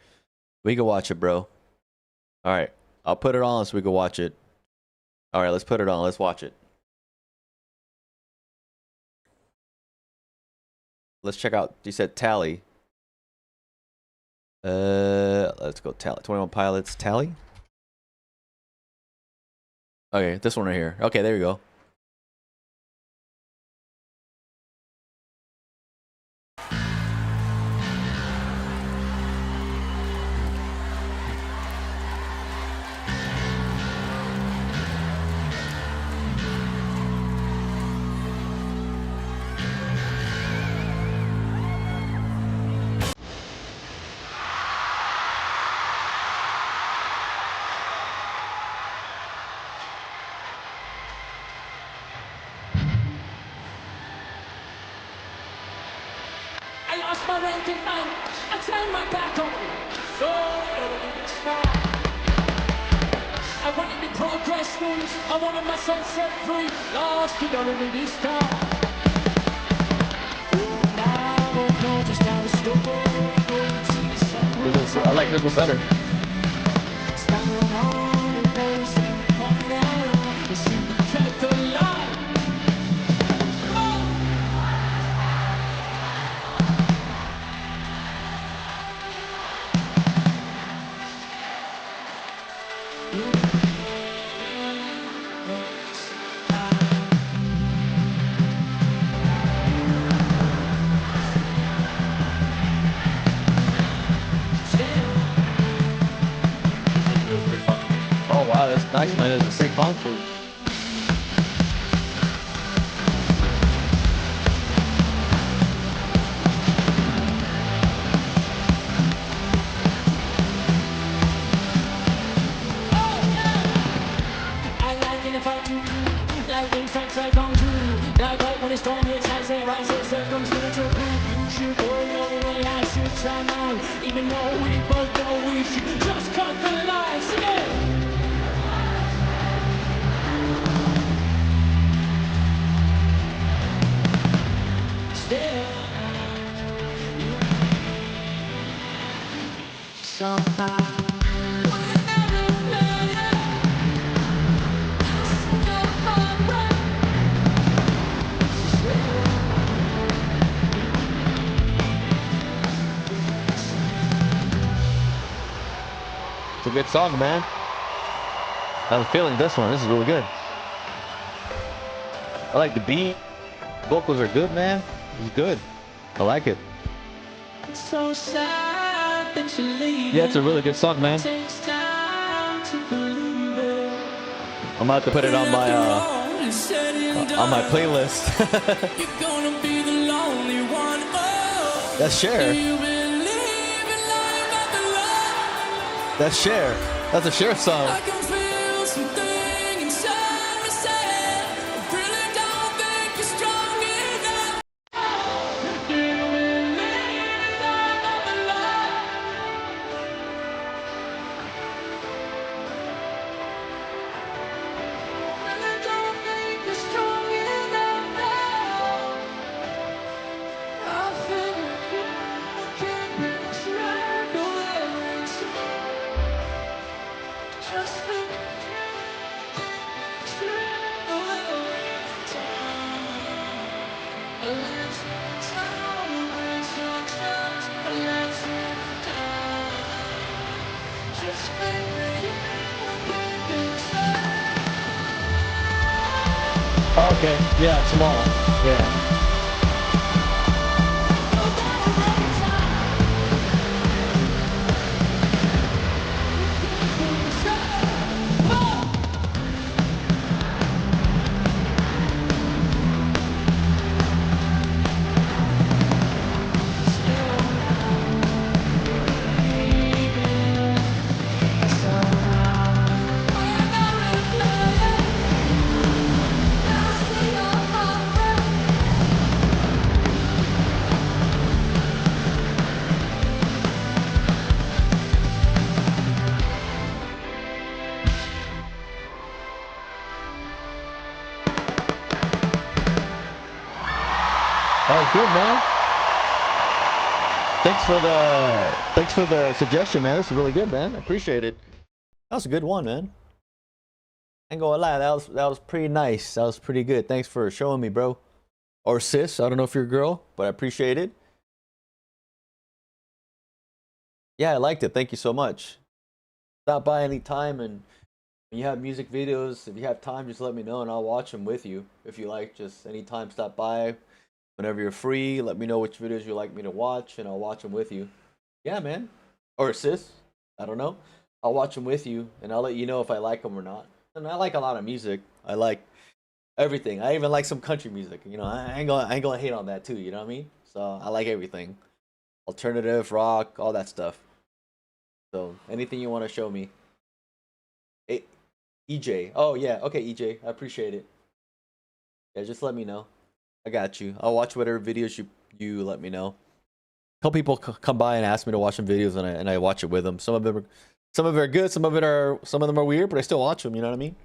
We can watch it, bro. All right. I'll put it on so we can watch it. All right, let's put it on. Let's watch it. Let's check out. You said Tally. Let's go Tally. 21 Pilots, Tally. Okay, this one right here. Okay, there you go. my ranking man. I turn my back on you. So I want to progress moves. I wanted myself set free. Lost it all in this town. Now I know just how the story goes. I like this one better. Oh wow, that's nice, man. It's a great concert. I like it if I do. Like insects I come true. Like right when it's storm hits, I say rise, say circumstance or proof. You should go your way, I should try mine. Even though we both know we should just cut the lines. Yeah. Still, somehow. It's a good song, man. I'm feeling this one. This is really good. I like the beat. Vocals are good, man. It's good. I like it. So sad that you leave. Yeah, it's a really good song, man. Takes time to believe it. I'm about to put it on my playlist. You're gonna be the lonely one. Oh, That's Cher. you believe in life after love. That's Cher. That's a Cher song. I can feel something inside me saying, I really don't think you're strong enough. Do you believe in life after love? Really don't think you're strong enough now. I figured you can't be trapped away. Just think straight away. A little time breaks your trust, a lesson down. Just think you think inside. Okay, yeah, tomorrow. Yeah. That was good, man. Thanks for the suggestion, man. This is really good, man. I appreciate it. That was a good one, man. Ain't gonna lie, that was pretty nice. That was pretty good. Thanks for showing me, bro. Or sis. I don't know if you're a girl, but I appreciate it. Yeah, I liked it. Thank you so much. Stop by anytime, and when you have music videos, if you have time, just let me know and I'll watch them with you. If you like, just anytime stop by. Whenever you're free, let me know which videos you'd like me to watch and I'll watch them with you. Yeah, man. Or sis. I don't know. I'll watch them with you and I'll let you know if I like them or not. And I like a lot of music. I like everything. I even like some country music. You know, I ain't gonna hate on that too, you know what I mean? So I like everything. Alternative, rock, all that stuff. So anything you want to show me. Hey, EJ. Oh yeah, okay, EJ. I appreciate it. Yeah, just let me know. I got you. I'll watch whatever videos you let me know. couple people come by and ask me to watch some videos, and I watch it with them. Some of them are good, some of them are weird, but I still watch them. You know what I mean?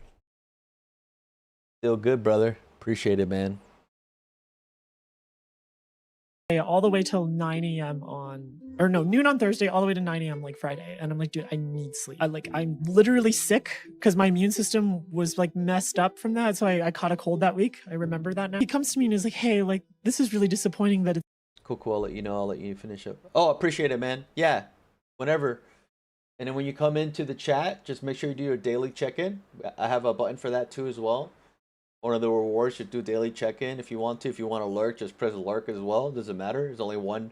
Still good, brother. Appreciate it, man. All the way till 9 a.m. noon on Thursday, all the way to 9 a.m. like Friday. And I'm like, dude, I need sleep. I'm literally sick because my immune system was like messed up from that. So I caught a cold that week. I remember that now. He comes to me and he's like, hey, like, this is really disappointing that it's Cool. I'll let you know. I'll let you finish up. Oh, appreciate it, man. Yeah, whenever. And then when you come into the chat, just make sure you do your daily check-in. I have a button for that too as well. One of the rewards should do daily check-in if you want to. If you want to lurk, just press lurk as well. Doesn't matter. There's only one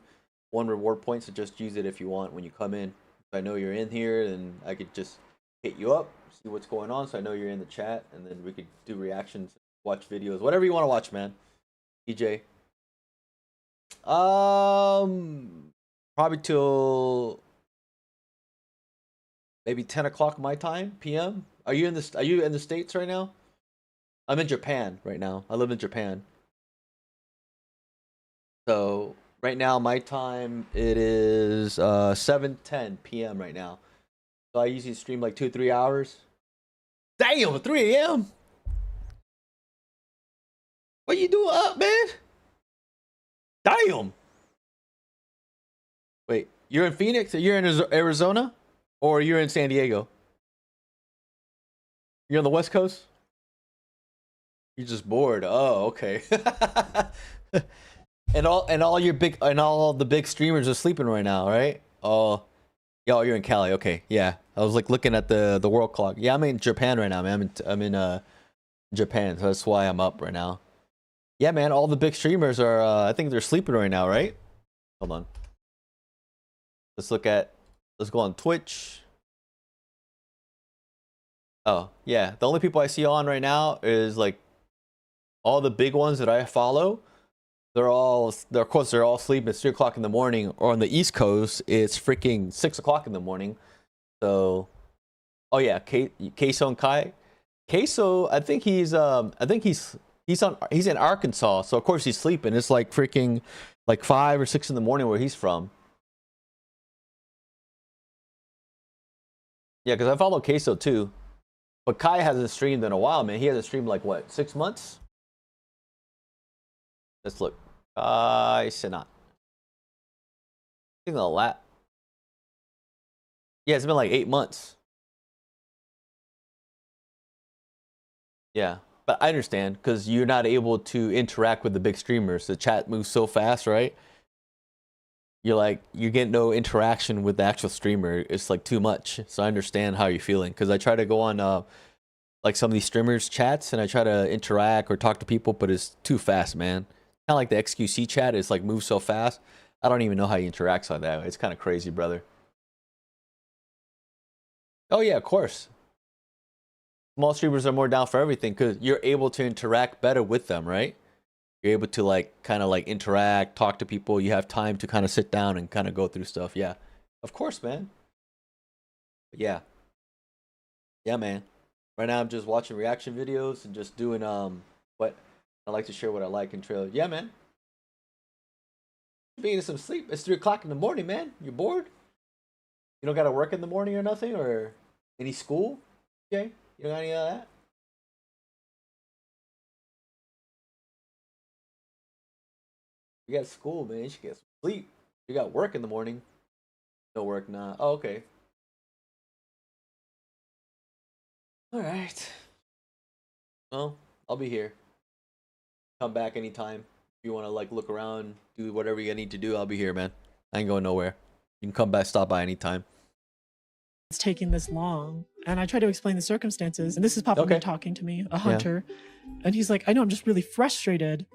reward point, so just use it if you want when you come in. If I know you're in here, then I could just hit you up, see what's going on, so I know you're in the chat, and then we could do reactions, watch videos, whatever you want to watch, man. DJ. Probably till maybe 10 o'clock my time, PM. Are you in the States right now? I'm in Japan right now. I live in Japan. So right now my time, it is 7:10 PM right now. So I usually stream like 2-3 hours. Damn, 3 AM. What you doing up, man? Damn. Wait, you're in Phoenix? You're in Arizona? Or you're in San Diego? You're on the West Coast? You're just bored. Oh, okay. and all the big streamers are sleeping right now, right? Oh, yo, you're in Cali. Okay, yeah. I was like looking at the world clock. Yeah, I'm in Japan right now, man. I'm in Japan, so that's why I'm up right now. Yeah, man. All the big streamers are. I think they're sleeping right now, right? Hold on. Let's go on Twitch. Oh, yeah. The only people I see on right now is like all the big ones that I follow. Of course, they're all sleeping at 3 o'clock in the morning, or on the East Coast, it's freaking 6 o'clock in the morning. So, oh yeah, Queso and Kai. Queso, I think he's in Arkansas, so of course he's sleeping. It's like freaking like 5 or 6 in the morning where he's from. Yeah, because I follow Queso too. But Kai hasn't streamed in a while, man. He hasn't streamed like, what, 6 months? Let's look. Kai Senat. I think a lot. Yeah, it's been like 8 months. Yeah, but I understand because you're not able to interact with the big streamers. The chat moves so fast, right? You get no interaction with the actual streamer. It's like too much. So I understand how you're feeling because I try to go on like some of these streamers chats and I try to interact or talk to people, but it's too fast, man. Kind of like the XQC chat. It's like moves so fast. I don't even know how you interact like that. It's kind of crazy, brother. Oh yeah, of course. Small streamers are more down for everything because you're able to interact better with them, right? You're able to like kind of like interact, talk to people. You have time to kind of sit down and kind of go through stuff. Yeah, of course, man. Yeah, man. Right now I'm just watching reaction videos and just doing what I like to share, what I like and trail. Yeah, man. Being in some sleep. It's 3 o'clock in the morning, man. You're bored? You don't got to work in the morning or nothing, or any school? Okay, you don't got any of that? You got school, man. You should get some sleep. You got work in the morning. No work, nah. Oh, okay. All right. Well, I'll be here. Come back anytime. If you want to like look around, do whatever you need to do, I'll be here, man. I ain't going nowhere. You can come back, stop by anytime. it's taking this long. And I try to explain the circumstances. And this is Papa Me talking to me, a hunter. Yeah. And he's like, I know, I'm just really frustrated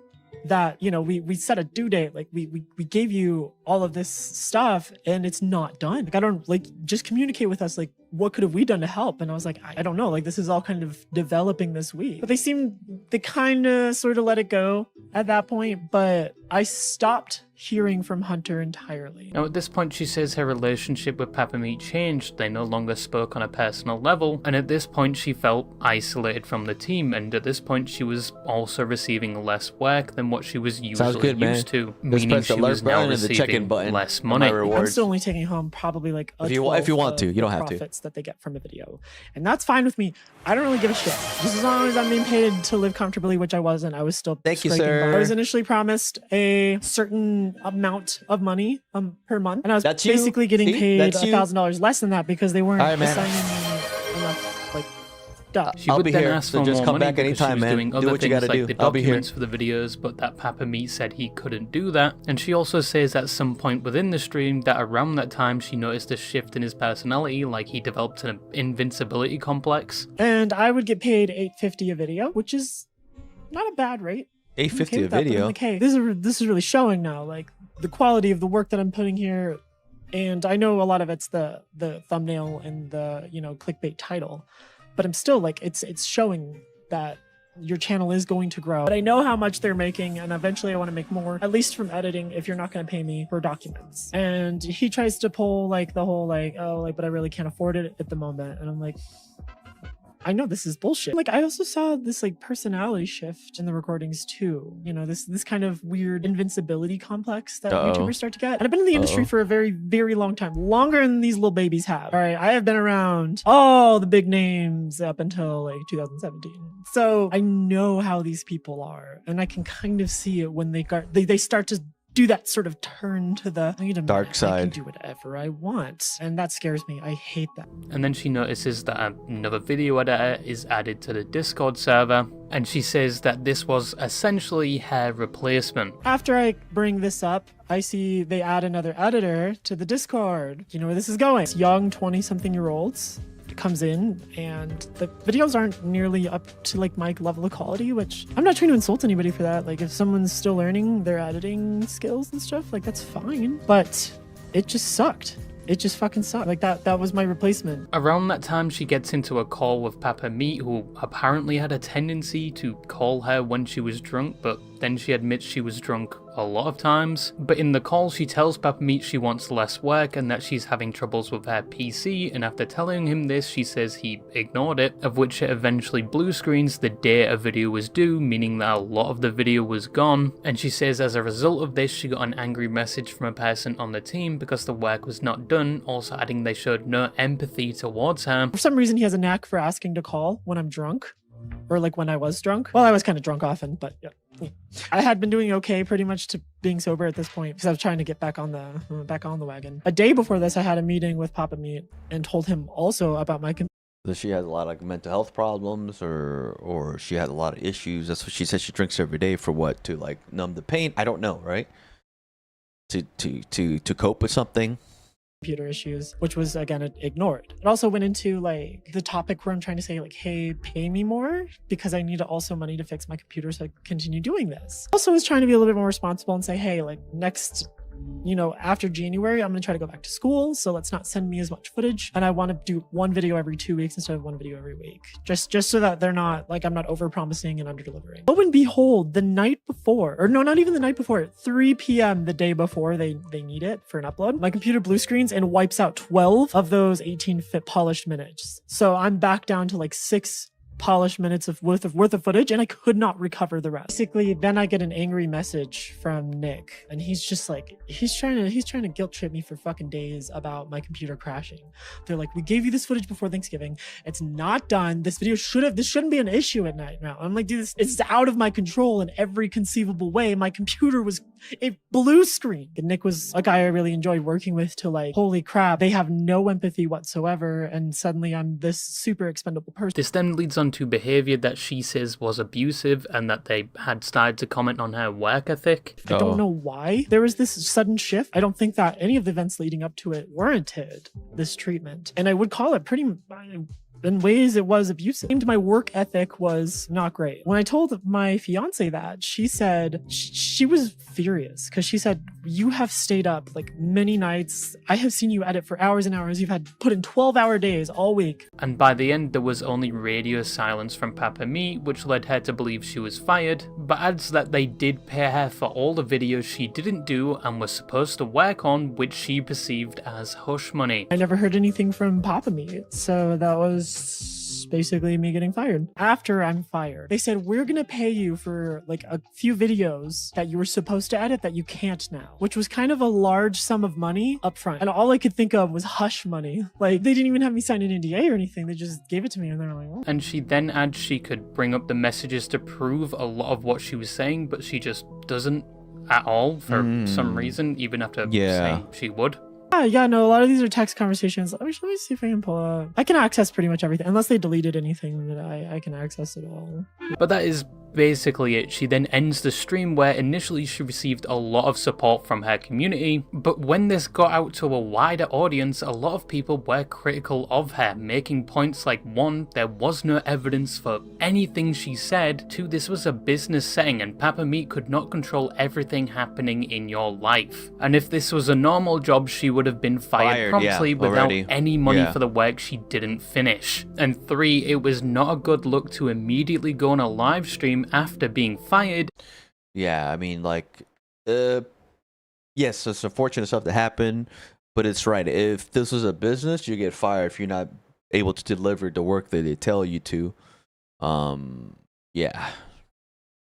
that, you know, we set a due date. Like we gave you all of this stuff and it's not done. Like, I don't, like, just communicate with us. Like, what could have we done to help? And I was like, I don't know. Like, this is all kind of developing this week. But they kind of sort of let it go at that point. But I stopped hearing from Hunter entirely. Now at this point she says her relationship with Papa Meat changed, they no longer spoke on a personal level, and at this point she felt isolated from the team, and at this point she was also receiving less work than what she was usually used to, meaning she was now receiving less money. I'm still only taking home probably like a if you want to, you don't have to. Profits that they get from a video, and that's fine with me. I don't really give a shit. Just as long as I'm being paid to live comfortably, which I wasn't. I was still Thank you, sir. I was initially promised a certain amount of money per month, and I was basically getting paid $1,000 less than that because they weren't assigning me enough like stuff. She would then ask for just more come money back because anytime, she was man. doing Do other what you things gotta like do. the I'll be here. documents for the videos, but that Papa Meat said he couldn't do that. And she also says at some point within the stream that around that time she noticed a shift in his personality, like he developed an invincibility complex. And I would get paid $8.50 a video, which is not a bad rate. $8.50 a video. Like, hey, this is really showing now, like the quality of the work that I'm putting here. And I know a lot of it's the thumbnail and the clickbait title, but I'm still like it's showing that your channel is going to grow. But I know how much they're making, and eventually I want to make more, at least from editing, if you're not going to pay me for documents. And he tries to pull like the whole like, oh, like, but I really can't afford it at the moment. And I'm like, I know this is bullshit. Like, I also saw this like personality shift in the recordings too. This kind of weird invincibility complex that YouTubers start to get. And I've been in the industry for a very, very long time, longer than these little babies have. All right, I have been around all the big names up until like 2017. So I know how these people are, and I can kind of see it when they start to do that sort of turn to the dark side. I can do whatever I want, and that scares me. I hate that. And then she notices that another video editor is added to the Discord server, and she says that this was essentially her replacement. After I bring this up, I see they add another editor to the Discord. You know where this is going. It's young 20-something-year-olds comes in, and the videos aren't nearly up to like my level of quality, which I'm not trying to insult anybody for that. Like, if someone's still learning their editing skills and stuff, like, that's fine. But it just sucked. It just fucking sucked. Like, that was my replacement. Around that time, she gets into a call with Papa Meat, who apparently had a tendency to call her when she was drunk, but then she admits she was drunk a lot of times. But in the call, she tells Papa Meat she wants less work and that she's having troubles with her PC, and after telling him this, she says he ignored it, of which it eventually blue screens the day a video was due, meaning that a lot of the video was gone. And she says as a result of this, she got an angry message from a person on the team because the work was not done, also adding they showed no empathy towards her. For some reason, he has a knack for asking to call when I'm drunk. Or like when I was drunk. Well, I was kind of drunk often, but yeah. I had been doing okay pretty much to being sober at this point because I was trying to get back on the wagon. A day before this, I had a meeting with Papa Meat and told him also about my So she has a lot of like mental health problems, or she has a lot of issues. That's what she said. She drinks every day for what? To like numb the pain? I don't know, right? To cope with something. Computer issues, which was again ignored. It also went into like the topic where I'm trying to say like, hey, pay me more because I need also money to fix my computer so I can continue doing this. Also was trying to be a little bit more responsible and say, hey, like next, after January, I'm going to try to go back to school. So let's not send me as much footage. And I want to do one video every 2 weeks instead of one video every week. Just so that they're not like, I'm not over promising and under delivering. Lo and behold, the night before, or no, not even the night before, 3 p.m. the day before they need it for an upload, my computer blue screens and wipes out 12 of those 18 polished minutes. So I'm back down to like 6 polished minutes of worth of footage, and I could not recover the rest. Basically, then I get an angry message from Nick, and he's just like, he's trying to guilt trip me for fucking days about my computer crashing. They're like, we gave you this footage before Thanksgiving. It's not done. This shouldn't be an issue at night now. I'm like, dude, it's out of my control in every conceivable way. My computer was a blue screen. And Nick was a guy I really enjoyed working with to like, holy crap, they have no empathy whatsoever, and suddenly I'm this super expendable person. This then leads on to behavior that she says was abusive and that they had started to comment on her work ethic. I don't know why there was this sudden shift. I don't think that any of the events leading up to it warranted this treatment. And I would call it pretty in ways it was abusive. My work ethic was not great. When I told my fiance that, she said she was furious because she said, you have stayed up like many nights. I have seen you edit for hours and hours. You've had put in 12-hour days all week. And by the end, there was only radio silence from Papa Me, which led her to believe she was fired, but adds that they did pay her for all the videos she didn't do and was supposed to work on, which she perceived as hush money. I never heard anything from Papa Me, so that was basically me getting fired. After I'm fired, they said, we're gonna pay you for like a few videos that you were supposed to edit that you can't now, which was kind of a large sum of money up front. And all I could think of was hush money. Like, they didn't even have me sign an NDA or anything. They just gave it to me and they're like, oh. And she then adds she could bring up the messages to prove a lot of what she was saying, but she just doesn't at all for some reason, even after saying she would. Yeah, no, a lot of these are text conversations. Let me see if I can pull up. I can access pretty much everything, unless they deleted anything that I can access it all. But that is basically it. She then ends the stream where initially she received a lot of support from her community, but when this got out to a wider audience, a lot of people were critical of her, making points like 1, there was no evidence for anything she said, 2, this was a business setting and Papa Meat could not control everything happening in your life. And if this was a normal job, she would have been fired promptly without any money for the work she didn't finish. And 3, it was not a good look to immediately go on a live stream after being fired. Yeah, I mean, like, yes, it's unfortunate stuff to happen, but it's right. If this was a business, you get fired if you're not able to deliver the work that they tell you to. Yeah.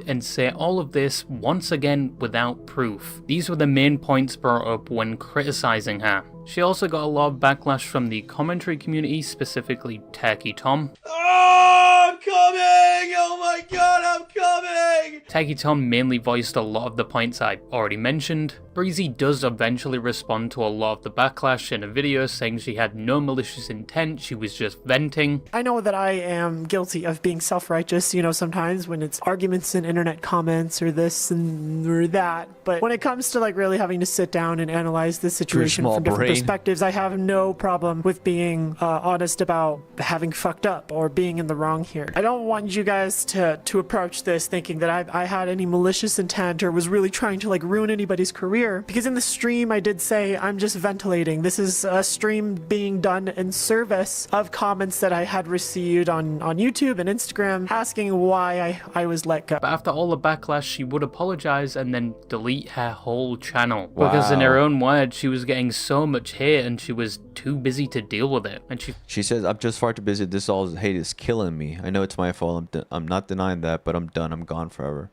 And say all of this once again without proof. These were the main points brought up when criticizing her. She also got a lot of backlash from the commentary community, specifically Turkey Tom. Oh, I'm coming! Oh my god, I'm coming! Turkey Tom mainly voiced a lot of the points I already mentioned. Breezy does eventually respond to a lot of the backlash in a video saying she had no malicious intent, she was just venting. I know that I am guilty of being self-righteous, you know, sometimes when it's arguments in internet comments or this and or that, but when it comes to like really having to sit down and analyze the situation from different perspectives, I have no problem with being honest about having fucked up or being in the wrong here. I don't want you guys to approach this thinking that I had any malicious intent or was really trying to like ruin anybody's career, because in the stream I did say I'm just ventilating. This is a stream being done in service of comments that I had received on YouTube and Instagram asking why I was let go. But after all the backlash, she would apologize and then delete her whole channel. Wow. Because in her own words, she was getting so much hate and she was too busy to deal with it. And she says, I'm just far too busy. This all hate is killing me. I know it's my fault. I'm not denying that, but I'm done. I'm gone forever.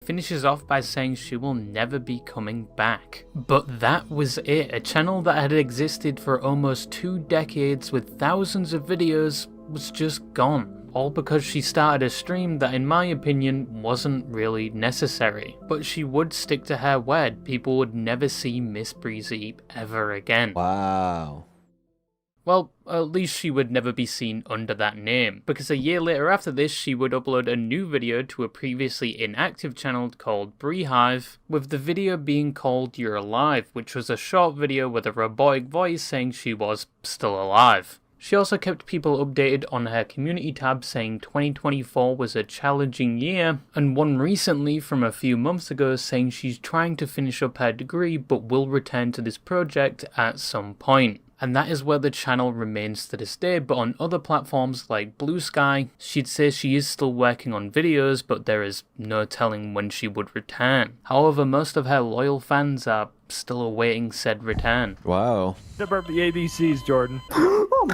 Finishes off by saying she will never be coming back. But that was it. A channel that had existed for almost 2 decades with thousands of videos was just gone. All because she started a stream that in my opinion wasn't really necessary. But she would stick to her word. People would never see Miss Breezy ever again. Wow. Well, at least she would never be seen under that name, because a year later after this, she would upload a new video to a previously inactive channel called Breehive, with the video being called You're Alive, which was a short video with a robotic voice saying she was still alive. She also kept people updated on her community tab saying 2024 was a challenging year, and one recently from a few months ago saying she's trying to finish up her degree but will return to this project at some point. And that is where the channel remains to this day, but on other platforms like Blue Sky, she'd say she is still working on videos, but there is no telling when she would return. However, most of her loyal fans are still awaiting said return. Wow. Number the ABCs, Jordan. Oh,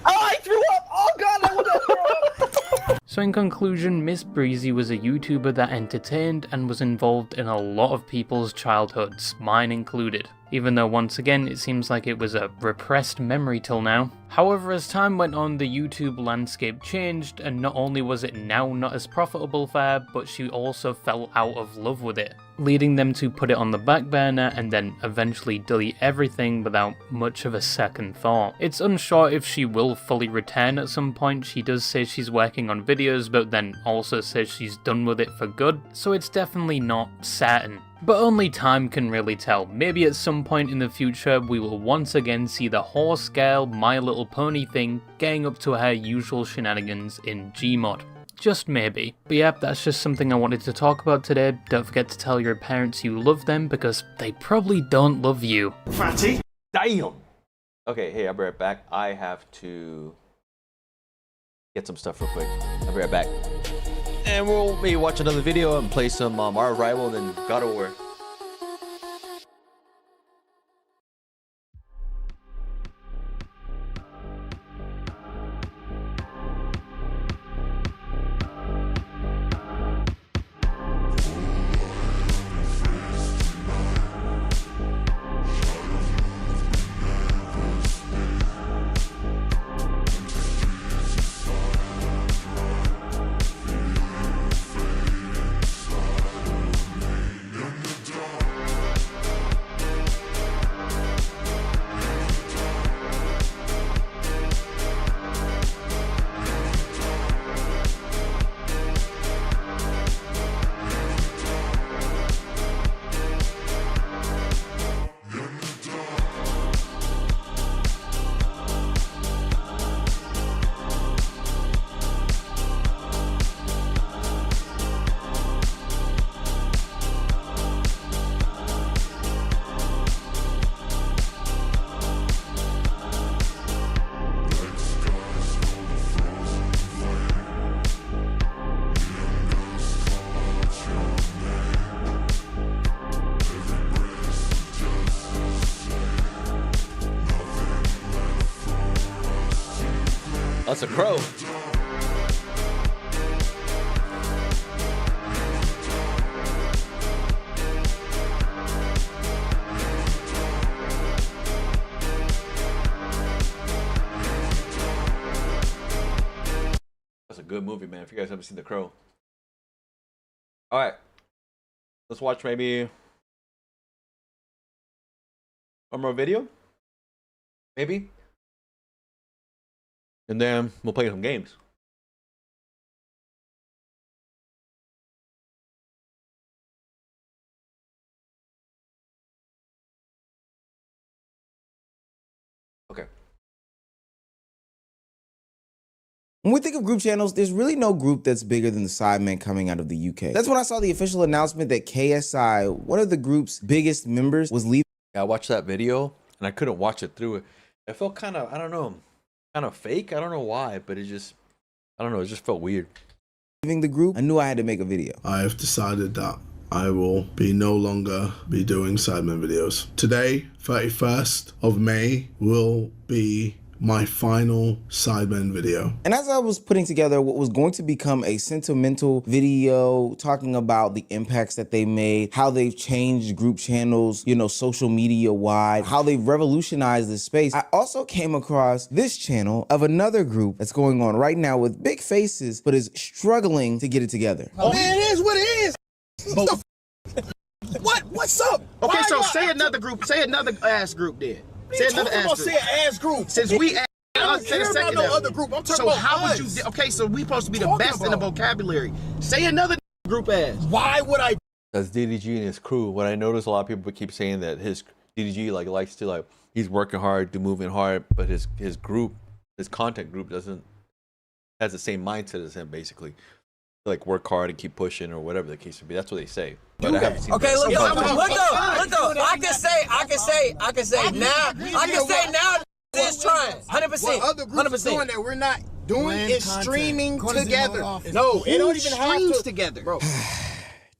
I threw up! Oh god, I want to throw up! So in conclusion, Miss Breezy was a YouTuber that entertained and was involved in a lot of people's childhoods, mine included. Even though once again it seems like it was a repressed memory till now. However, as time went on, the YouTube landscape changed, and not only was it now not as profitable for her, but she also fell out of love with it, leading them to put it on the back burner and then eventually delete everything without much of a second thought. It's unsure if she will fully return at some point. She does say she's working on videos, but then also says she's done with it for good, so it's definitely not certain. But only time can really tell. Maybe at some point in the future we will once again see the horse girl My Little Pony thing getting up to her usual shenanigans in Gmod. Just maybe. But yeah, that's just something I wanted to talk about today. Don't forget to tell your parents you love them, because they probably don't love you. Fatty. Damn. Okay, hey, I'll be right back. I have to get some stuff real quick. I'll be right back. And we'll maybe watch another video and play some Our Rival and then God of War. That's a crow. That's a good movie, man. If you guys haven't seen The Crow. All right. Let's watch maybe one more video. Maybe. And then we'll play some games. Okay. When we think of group channels, there's really no group that's bigger than the Sidemen coming out of the UK. That's when I saw the official announcement that KSI, one of the group's biggest members, was leaving. Yeah, I watched that video and I couldn't watch it through it. It felt kind of, I don't know, kind of fake. I don't know why, but it just, I don't know, it just felt weird. Leaving the group, I knew I had to make a video. I have decided that I will no longer be doing Sidemen videos. Today, 31st of May, will be my final Sidemen video. And as I was putting together what was going to become a sentimental video talking about the impacts that they made, how they've changed group channels, you know, social media wide, how they've revolutionized this space, I also came across this channel of another group that's going on right now with big faces, but is struggling to get it together. Oh, man, it is what it is. What's up? Okay, so say another group, say another ass group then. Say another ass group. Say ass group. Since we I don't care about no other group. I'm talking about how would you? Okay, so we supposed to be the best in the vocabulary. Say another group ass. Why would I? That's DDG and his crew. What I notice a lot of people keep saying that his DDG likes to he's working hard, moving hard, but his group, his content group has the same mindset as him basically. Like work hard and keep pushing or whatever the case would be. That's what they say. But I haven't seen okay, look though. I can say now is trying. 100%. What other groups doing that we're not doing is streaming together. No, it don't even have to together, bro.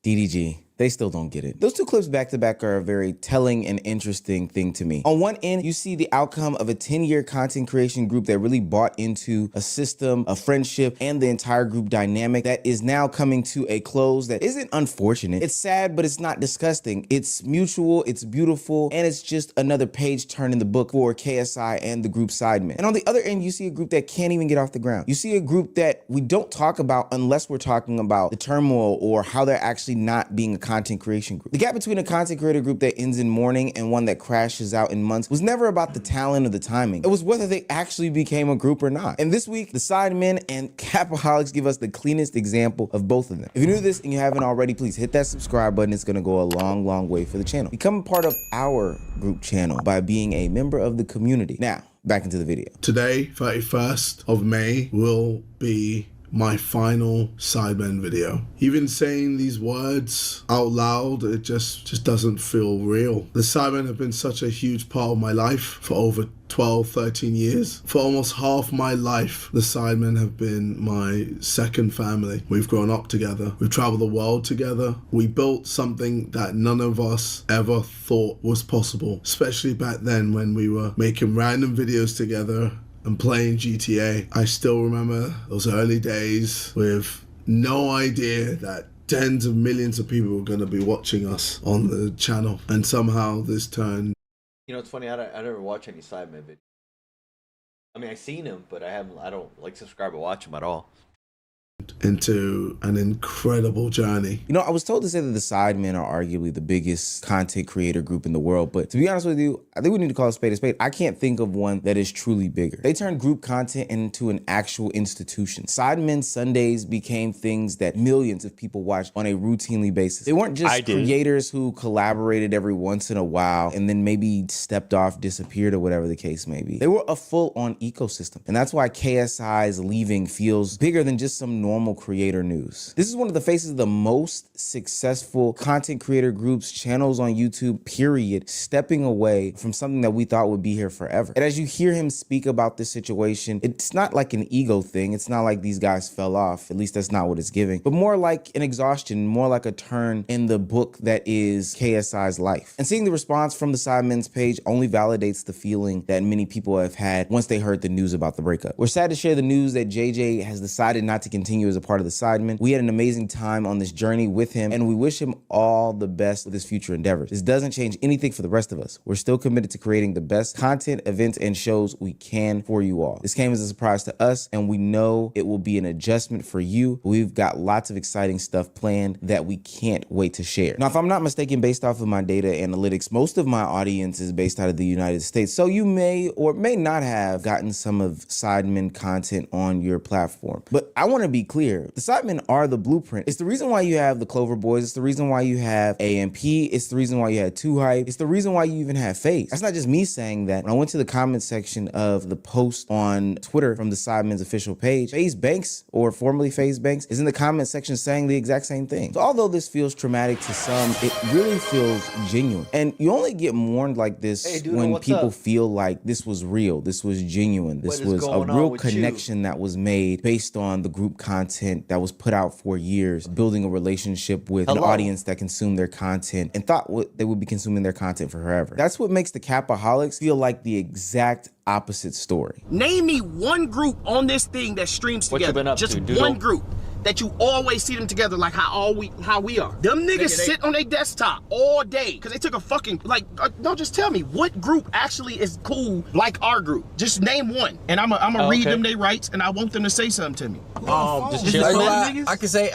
DDG. They still don't get it. Those two clips back to back are a very telling and interesting thing to me. On one end, you see the outcome of a 10-year content creation group that really bought into a system, a friendship, and the entire group dynamic that is now coming to a close that isn't unfortunate. It's sad, but it's not disgusting. It's mutual, it's beautiful, and it's just another page turn in the book for KSI and the group Sidemen. And on the other end, you see a group that can't even get off the ground. You see a group that we don't talk about unless we're talking about the turmoil or how they're actually not being content creation group. The gap between a content creator group that ends in mourning and one that crashes out in months was never about the talent or the timing. It was whether they actually became a group or not. And this week, the Sidemen and Capaholics give us the cleanest example of both of them. If you're new to this and you haven't already, please hit that subscribe button. It's gonna go a long, long way for the channel. Become a part of our group channel by being a member of the community. Now, back into the video. Today, 31st of May, will be my final Sidemen video. Even saying these words out loud, it just doesn't feel real. The Sidemen have been such a huge part of my life for over 12, 13 years. For almost half my life, the Sidemen have been my second family. We've grown up together. We've traveled the world together. We built something that none of us ever thought was possible, especially back then when we were making random videos together and playing GTA. I still remember those early days with no idea that tens of millions of people were going to be watching us on the channel, and somehow this turned. You know, it's funny. I never watch any Sidemen videos. I mean, I've seen them, but I don't like subscribe or watch them at all. Into an incredible journey. You know, I was told to say that the Sidemen are arguably the biggest content creator group in the world, but to be honest with you, I think we need to call a spade a spade. I can't think of one that is truly bigger. They turned group content into an actual institution. Sidemen Sundays became things that millions of people watched on a routinely basis. They weren't just creators who collaborated every once in a while and then maybe stepped off, disappeared, or whatever the case may be. They were a full-on ecosystem, and that's why KSI's leaving feels bigger than just some normal creator news. This is one of the faces of the most successful content creator groups, channels on YouTube, period, stepping away from something that we thought would be here forever. And as you hear him speak about this situation, it's not like an ego thing. It's not like these guys fell off. At least that's not what it's giving, but more like an exhaustion, more like a turn in the book that is KSI's life. And seeing the response from the Sidemen's page only validates the feeling that many people have had once they heard the news about the breakup. We're sad to share the news that JJ has decided not to continue as a part of the Sidemen. We had an amazing time on this journey with him, and we wish him all the best with his future endeavors. This doesn't change anything for the rest of us. We're still committed to creating the best content, events, and shows we can for you all. This came as a surprise to us, and we know it will be an adjustment for you. We've got lots of exciting stuff planned that we can't wait to share. Now, if I'm not mistaken, based off of my data analytics, most of my audience is based out of the United States, so you may or may not have gotten some of Sidemen content on your platform. But I want to be clear. The Sidemen are the blueprint. It's the reason why you have the Clover Boys. It's the reason why you have AMP. It's the reason why you had 2Hype. It's the reason why you even have FaZe. That's not just me saying that. When I went to the comment section of the post on Twitter from the Sidemen's official page, FaZe Banks, or formerly FaZe Banks, is in the comment section saying the exact same thing. So although this feels traumatic to some, it really feels genuine. And you only get mourned like this when people feel like this was real, this was genuine, this was a real connection that was made based on the group content that was put out for years, building a relationship with an audience that consumed their content and thought they would be consuming their content for forever. That's what makes the Capaholics feel like the exact opposite story. Name me one group on this thing that streams together. Just one group that you always see them together, like how we are. Them niggas sit on their desktop all day because they took a fucking no. Just tell me what group actually is cool like our group. Just name one, and I'm gonna read them their rights, and I want them to say something to me. I can say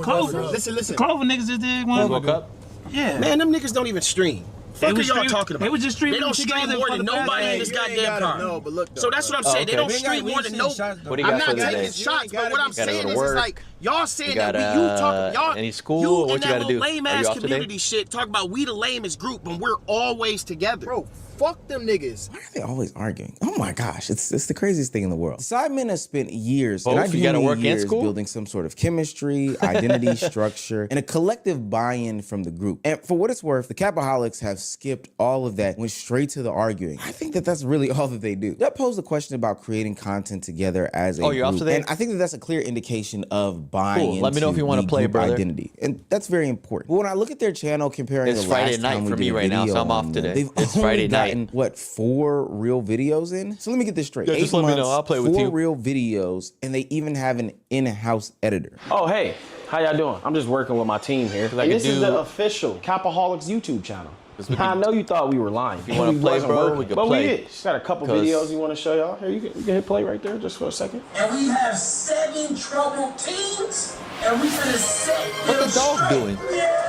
Clover. Listen. Clover niggas just did one. Woke up. Yeah. Man, them niggas don't even stream. Fuck are y'all talking about? They was just streaming. They don't stream more than nobody in this goddamn car. No, but look, so that's what I'm saying. They don't stream more than nobody. I'm not taking shots, but what I'm saying is, it's like y'all saying that you talk, y'all, any school, what you gotta do? Lame ass community shit. Talk about we the lamest group, and we're always together. Bro, fuck them niggas. Why are they always arguing? Oh my gosh, it's the craziest thing in the world. Sidemen have spent years, and I do mean years, building some sort of chemistry, identity, structure, and a collective buy-in from the group. And for what it's worth, the Capaholics have skipped all of that, went straight to the arguing. I think that that's really all that they do. That posed a question about creating content together as a group, and I think that that's a clear indication of buying into Let me know if you want to play, brother. Identity, and that's very important. But when I look at their channel, comparing it's the Friday last night time for me right now, so I'm off today. It's Friday night. What, 4 real videos in? So let me get this straight. Yeah, just let me know. I'll play with you. 4 real videos, and they even have an in-house editor. Oh, hey, how y'all doing? I'm just working with my team here. And this is the official Capaholics YouTube channel. I know you thought we were lying. If you want to play, bro, we can but play. We did. Just got a couple videos we want to show y'all. Here, you can hit play right there just for a second. And we have 7 troubled teams, and we finna set what the dog doing? Yeah.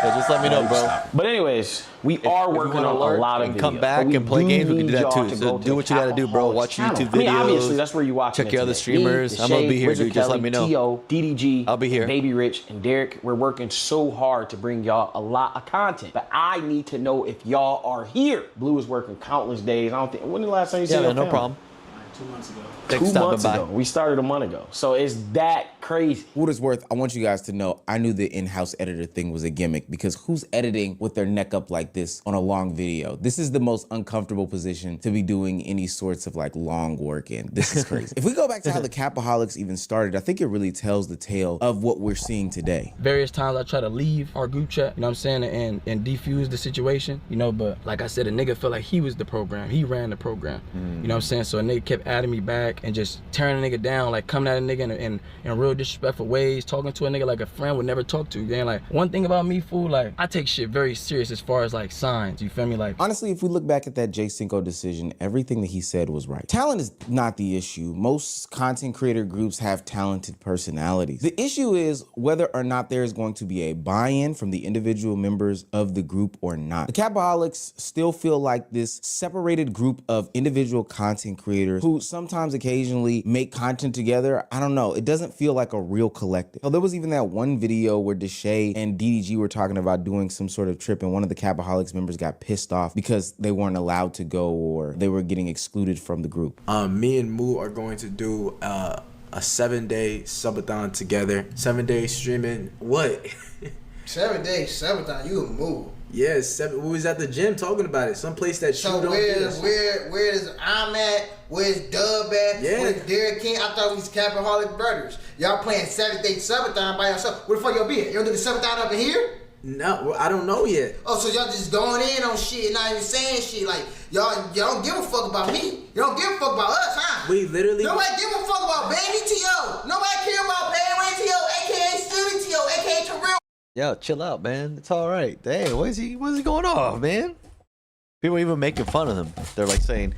Yeah, just let me know, bro. But anyways, we are working on a lot of videos. Come back and play games. We can do that too. So do what you gotta do, bro. Watch YouTube videos. I mean, obviously, that's where you watch. Check your other streamers. I'm gonna be here, dude. Just let me know. T.O., DDG, I'll be here. Baby Rich, and Derek. We're working so hard to bring y'all a lot of content. But I need to know if y'all are here. Blue is working countless days. I don't think. When the last time you seen your no family? problem. 2 months ago. 2 months ago. We started a month ago. So it's that crazy. For what it's worth, I want you guys to know I knew the in-house editor thing was a gimmick because who's editing with their neck up like this on a long video? This is the most uncomfortable position to be doing any sorts of like long work in. This is crazy. If we go back to how the Capaholics even started, I think it really tells the tale of what we're seeing today. Various times I try to leave our group chat, you know what I'm saying, and defuse the situation, you know, but like I said, a nigga felt like he was the program. He ran the program. You know what I'm saying? So a nigga kept adding me back and just tearing a nigga down, like coming at a nigga in real disrespectful ways, talking to a nigga like a friend would never talk to. Then like one thing about me, fool, like I take shit very serious as far as like signs, you feel me? Like honestly, if we look back at that Jay Cinco decision, everything that he said was right. Talent is not the issue. Most content creator groups have talented personalities. The issue is whether or not there is going to be a buy-in from the individual members of the group or not. The Capaholics still feel like this separated group of individual content creators who sometimes occasionally make content together. I don't know. It doesn't feel like a real collective. So there was even that one video where Deshae and DDG were talking about doing some sort of trip and one of the Capaholics members got pissed off because they weren't allowed to go or they were getting excluded from the group. Me and Moo are going to do a 7-day subathon together. 7 days streaming. What? 7 days subathon, you a move. Yeah, 7. We was at the gym talking about it. Someplace that so where is I'm at? Where's Dub at? Yeah. Where's Derek King? I thought we was Capaholic brothers. Y'all playing 7-day subathon by yourself. Where the fuck y'all be at? You don't do the subathon up in here? No, well, I don't know yet. Oh, so y'all just going in on shit and not even saying shit. Like, y'all don't give a fuck about me. You don't give a fuck about us, huh? We literally... Nobody give a fuck about Baby T.O. Nobody care about Baby T.O., a.k.a. Student T.O., a.k.a. Terrell. Yo, chill out, man. It's all right. Dang, what is he going off, man? People even making fun of him. They're like saying,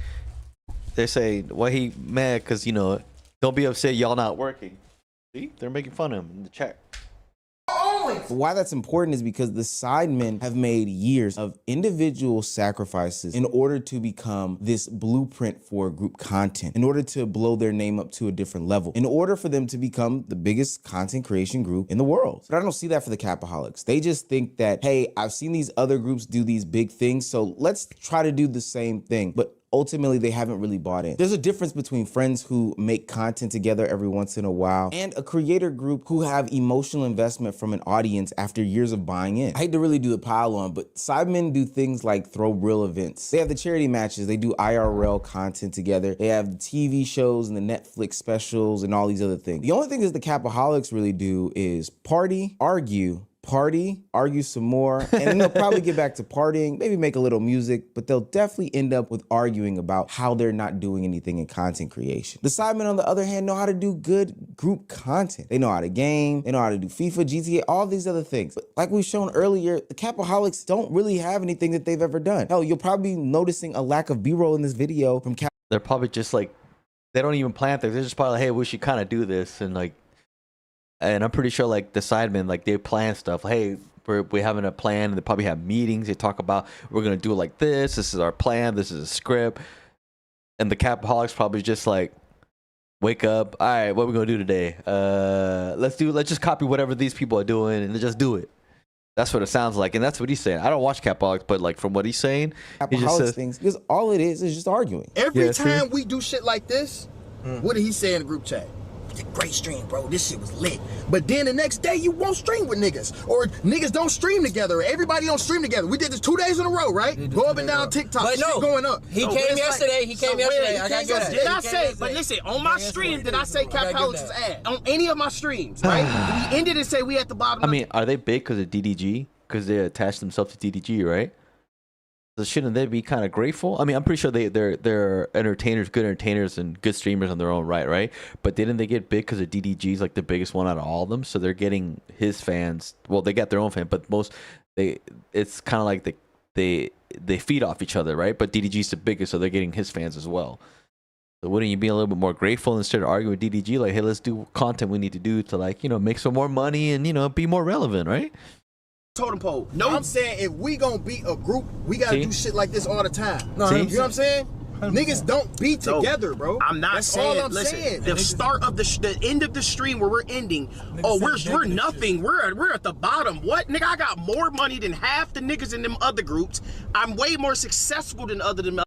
why he mad? Cause you know, don't be upset. Y'all not working. See, they're making fun of him in the chat. Why that's important is because the Sidemen have made years of individual sacrifices in order to become this blueprint for group content, in order to blow their name up to a different level, in order for them to become the biggest content creation group in the world. But I don't see that for the Capaholics. They just think that, hey, I've seen these other groups do these big things, so let's try to do the same thing. But ultimately, they haven't really bought in. There's a difference between friends who make content together every once in a while and a creator group who have emotional investment from an audience after years of buying in. I hate to really do the pile on, but Sidemen do things like throw real events. They have the charity matches. They do IRL content together. They have the TV shows and the Netflix specials and all these other things. The only thing that the Capaholics really do is party, argue some more, and then they'll probably get back to partying, maybe make a little music, but they'll definitely end up with arguing about how they're not doing anything in content creation. The Sidemen, on the other hand, know how to do good group content. They know how to game, they know how to do FIFA, GTA, all these other things. But like we've shown earlier, the Capaholics don't really have anything that they've ever done. Hell, you'll probably be noticing a lack of B-roll in this video from They're probably just like, they don't even plan things. They're just probably like, hey, we should kind of do this, and like, and I'm pretty sure like the Sidemen, like they plan stuff. Hey, we're having a plan, and they probably have meetings. They talk about, we're gonna do it like this. This is our plan. This is a script. And the Capaholics probably just like wake up. All right, what are we gonna do today? Let's just copy whatever these people are doing and just do it. That's what it sounds like, and that's what he's saying. I don't watch Capaholics, but like from what he's saying, he just says things because all it is just arguing. Every time we do shit like this, what did he say in the group chat? It's a great stream, bro. This shit was lit. But then the next day, you won't stream with niggas. Or niggas don't stream together. Everybody don't stream together. We did this 2 days in a row, right? Go up and down TikTok. But no, going up. He came yesterday. He came yesterday. I got that. Did I say, but listen, on my stream, did I say Capaholics was ad? On any of my streams, right? We ended and say we at the bottom. I mean, are they big because of DDG? Because they attached themselves to DDG, right? So shouldn't they be kind of grateful? I mean, I'm pretty sure they're entertainers, good entertainers, and good streamers on their own right? But didn't they get big because of DDG's like the biggest one out of all of them? So they're getting his fans. Well, they got their own fan, but it's kind of like they feed off each other, right? But DDG's the biggest, so they're getting his fans as well. So wouldn't you be a little bit more grateful instead of arguing with DDG? Like, hey, let's do content we need to do to like, you know, make some more money and, you know, be more relevant, right? totem pole. No, I'm saying if we gonna be a group, we gotta do shit like this all the time. You know what I'm saying? Niggas don't be together, bro. I'm not That's saying. All I'm saying. The start of the end of the stream where we're ending. We're nothing. We're at the bottom. What, nigga? I got more money than half the niggas in them other groups. I'm way more successful than them.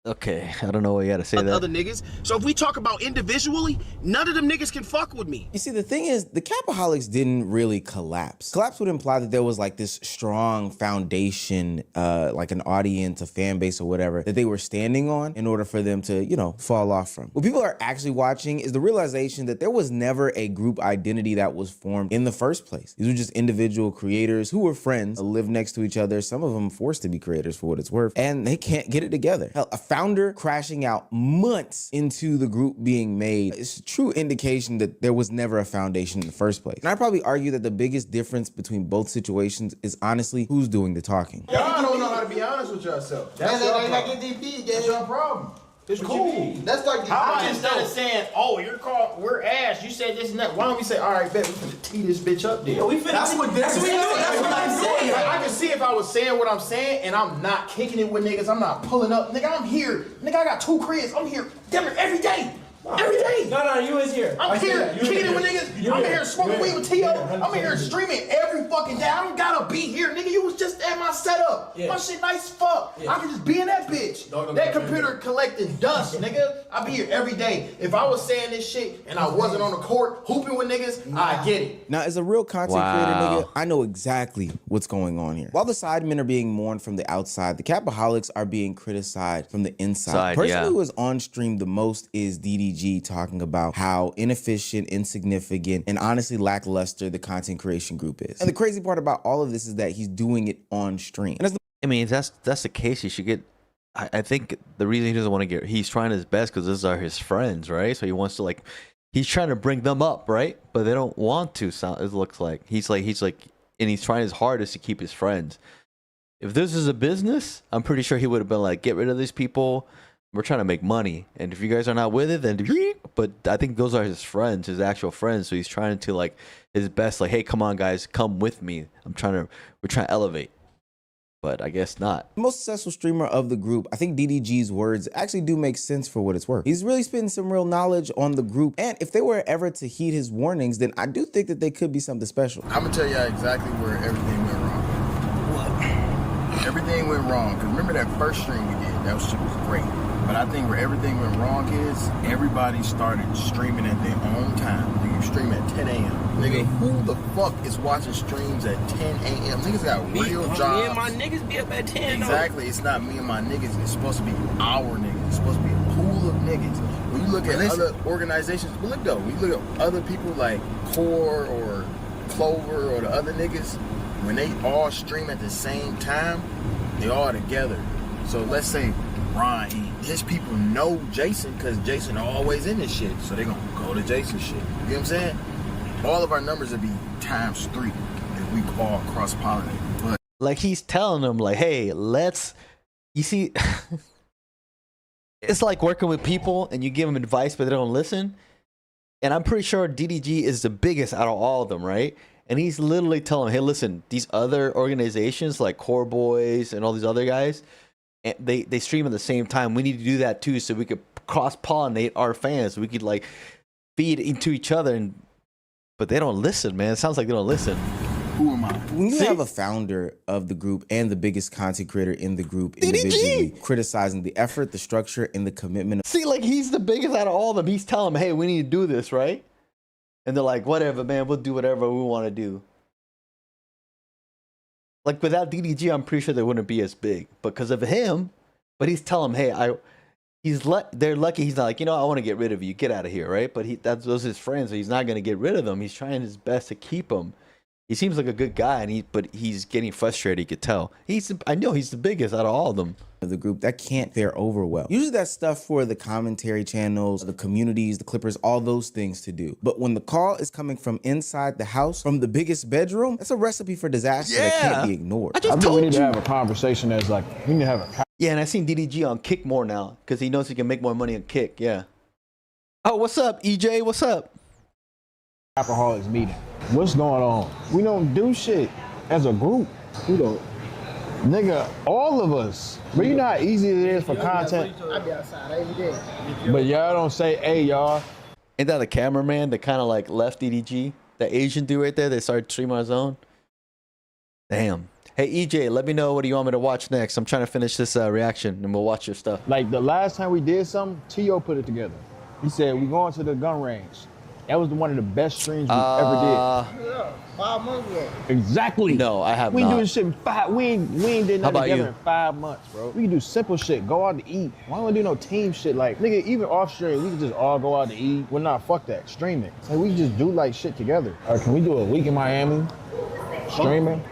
Okay, I don't know what you gotta say that. Other niggas. So if we talk about individually, none of them niggas can fuck with me. You see, the thing is, the Capaholics didn't really collapse. Collapse would imply that there was like this strong foundation, like an audience, a fan base or whatever, that they were standing on in order for them to, you know, fall off from. What people are actually watching is the realization that there was never a group identity that was formed in the first place. These were just individual creators who were friends, lived next to each other, some of them forced to be creators for what it's worth, and they can't get it together. Hell, a founder crashing out months into the group being made is a true indication that there was never a foundation in the first place. And I'd probably argue that the biggest difference between both situations is honestly who's doing the talking. Y'all don't know how to be honest with yourself. That's your problem. It's cool. That's like how about instead of saying, "Oh, we're ass," you said this and that. Why don't we say, "All right, bet we finna tee this bitch up there." Yeah, we finna. That's what I'm saying. Like, I can see if I was saying what I'm saying and I'm not kicking it with niggas. I'm not pulling up, nigga. I'm here, nigga. I got 2 cribs. I'm here, damn it, every day. Every day. No, you was here. I'm here kicking it with niggas. I'm here smoking weed with T.O. I'm here streaming every fucking day. I don't gotta be here, nigga. You was just at my setup. My shit nice as fuck. I can just be in that bitch. That computer collecting dust, nigga. I be here every day. If I was saying this shit and I wasn't on the court hooping with niggas, I get it. Now, as a real content creator, nigga, I know exactly what's going on here. While the sidemen are being mourned from the outside, the Capaholics are being criticized from the inside. The person who is on stream the most is DDG, talking about how inefficient, insignificant, and honestly lackluster the content creation group is. And the crazy part about all of this is that he's doing it on stream. And I mean, if that's the case, he should get. I think the reason he doesn't want to get, he's trying his best because these are his friends, right? So he wants to he's trying to bring them up, right? But they don't want to. It looks like he's like, and he's trying his hardest to keep his friends. If this is a business, I'm pretty sure he would have been like, get rid of these people. We're trying to make money, and if you guys are not with it, then. But I think those are his friends, his actual friends. So he's trying to his best, hey, come on, guys, come with me. We're trying to elevate. But I guess not. The most successful streamer of the group, I think DDG's words actually do make sense for what it's worth. He's really spitting some real knowledge on the group, and if they were ever to heed his warnings, then I do think that they could be something special. I'm gonna tell you exactly where everything went wrong. What? Everything went wrong, because remember that first stream we did? That shit was great. But I think where everything went wrong is everybody started streaming at their own time. Nigga, you stream at 10 a.m. Nigga, who the fuck is watching streams at 10 a.m.? Niggas got real jobs. Me and my niggas be up at 10. Exactly. It's not me and my niggas. It's supposed to be our niggas. It's supposed to be a pool of niggas. When you look at other organizations, but look though, when you look at other people like Core or Clover or the other niggas, when they all stream at the same time, they all together. So let's say Ron, his people know Jason because Jason always in this shit. So they're going to go to Jason's shit. You know what I'm saying? All of our numbers would be times 3 if we all cross-pollinate. But he's telling them, hey, you see, it's like working with people and you give them advice, but they don't listen. And I'm pretty sure DDG is the biggest out of all of them, right? And he's literally telling them, hey, listen, these other organizations like Core Boys and all these other guys, and they stream at the same time. We need to do that too, so we could cross-pollinate our fans. We could feed into each other. But they don't listen, man. It sounds like they don't listen. Who am I? When you have a founder of the group and the biggest content creator in the group individually criticizing the effort, the structure, and the commitment. See, he's the biggest out of all of them. He's telling them, hey, we need to do this, right? And they're like, whatever, man. We'll do whatever we want to do. Without DDG, I'm pretty sure they wouldn't be as big because of him. But he's telling them, hey, they're lucky. He's not I want to get rid of you. Get out of here, right? But those are his friends, so he's not going to get rid of them. He's trying his best to keep them. He seems like a good guy, but he's getting frustrated. You could tell. I know he's the biggest out of all of them. The group that can't fare over well. Usually that's stuff for the commentary channels, the communities, the Clippers, all those things to do. But when the call is coming from inside the house, from the biggest bedroom, that's a recipe for disaster that can't be ignored. I think we need to have a conversation that's we need to have a. Yeah, and I've seen DDG on Kick more now because he knows he can make more money on Kick. Yeah. Oh, what's up, EJ? What's up? alcoholics meeting. What's going on? We don't do shit as a group. We don't. Nigga, all of us. But you know how easy it is for content. I be outside every day. But y'all don't say, hey, y'all. Ain't that the cameraman that kind of like left EDG? The Asian dude right there that started streaming on his own? Damn. Hey, EJ, let me know what do you want me to watch next. I'm trying to finish this reaction and we'll watch your stuff. Like the last time we did something, T.O. put it together. He said, we going to the gun range. That was one of the best streams we ever did. Yeah, 5 months ago. Exactly. No, I have we not. We doing shit in we ain't did How nothing about together you? in 5 months, bro. We can do simple shit. Go out to eat. Why don't we do no team shit? Like, nigga, even off stream, we can just all go out to eat. Well, nah, fuck that. Stream it. Like, we can just do like shit together. Or can we do a week in Miami? Streaming?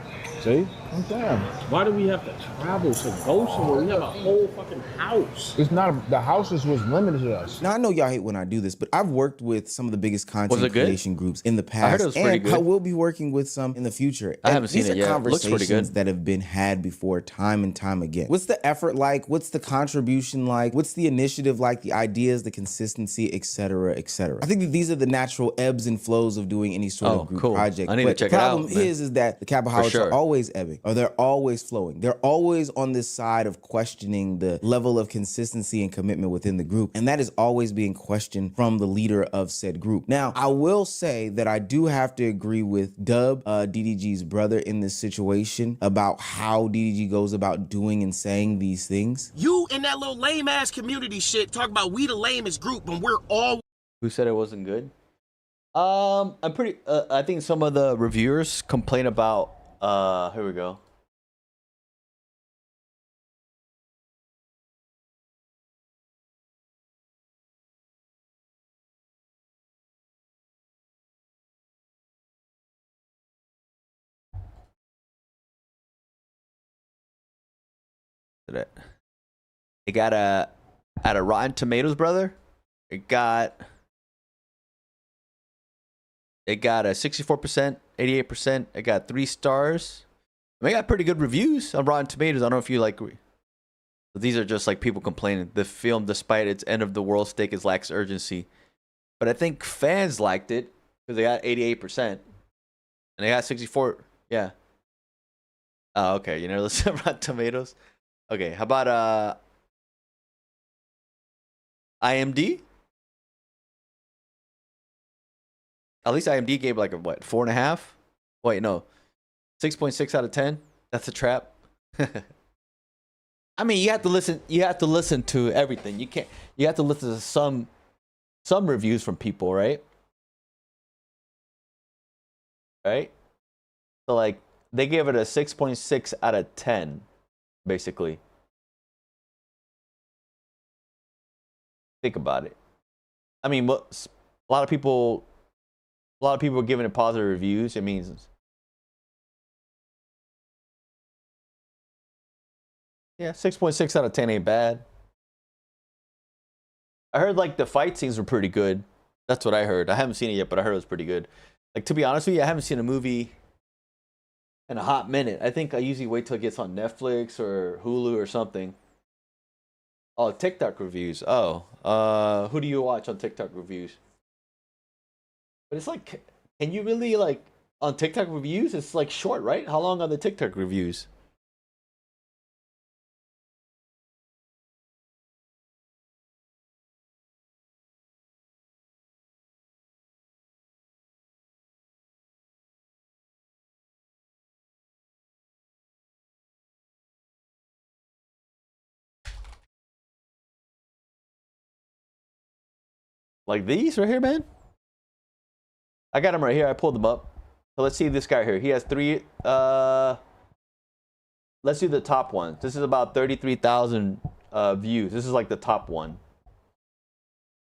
See? I'm saying. Why do we have to travel to go somewhere? We have a whole fucking house. It's not, the houses was limited to us. Now, I know y'all hate when I do this, but I've worked with some of the biggest Was content it good? creation groups in the past. I heard it was pretty and good. I will be working with some in the future. I And haven't seen these it are yet. It looks pretty conversations good. that have been had before time and time again. What's the effort like? What's the contribution like? What's the initiative like? The ideas, the consistency, et cetera, et cetera. I think that these are the natural ebbs and flows of doing any sort of group project. I need to check the it out, problem man. is that the Capaholics sure. are always ebbing, or they're always flowing. They're always on this side of questioning the level of consistency and commitment within the group, and that is always being questioned from the leader of said group. Now, I will say that I do have to agree with Dub, DDG's brother, in this situation about how DDG goes about doing and saying these things. You and that little lame ass community shit talk about we the lamest group when we're all. Who said it wasn't good? I'm pretty. I think some of the reviewers complain about. Here we go. It got a Rotten Tomatoes, brother. It got a 64%, 88%. It got 3 stars. I mean, it got pretty good reviews on Rotten Tomatoes. I don't know if you like. But these are just like people complaining. The film, despite its end of the world stake, lacks urgency. But I think fans liked it because they got 88%, and they got 64. Yeah. Oh, okay. You know, let's Rotten Tomatoes. Okay, how about IMD? At least IMD gave like a what, 4.5? Wait, no, 6.6 out of 10. That's a trap. I mean, you have to listen. You have to listen to everything. You can't. You have to listen to some reviews from people, right? Right. So like they gave it a 6.6 out of 10. Basically, think about it. I mean, a lot of people are giving it positive reviews. It means, yeah, 6.6 out of 10 ain't bad. I heard like the fight scenes were pretty good. That's what I heard. I haven't seen it yet, but I heard it was pretty good. Like, to be honest with you, I haven't seen a movie in a hot minute. I think I usually wait till it gets on Netflix or Hulu or something. Oh, TikTok reviews. Oh, who do you watch on TikTok reviews? But it's like, can you really like on TikTok reviews? It's like short, right? How long are the TikTok reviews? Like these right here, man. I got them right here. I pulled them up. So let's see this guy here. He has 3. Let's do the top one. This is about 33,000 views. This is like the top one.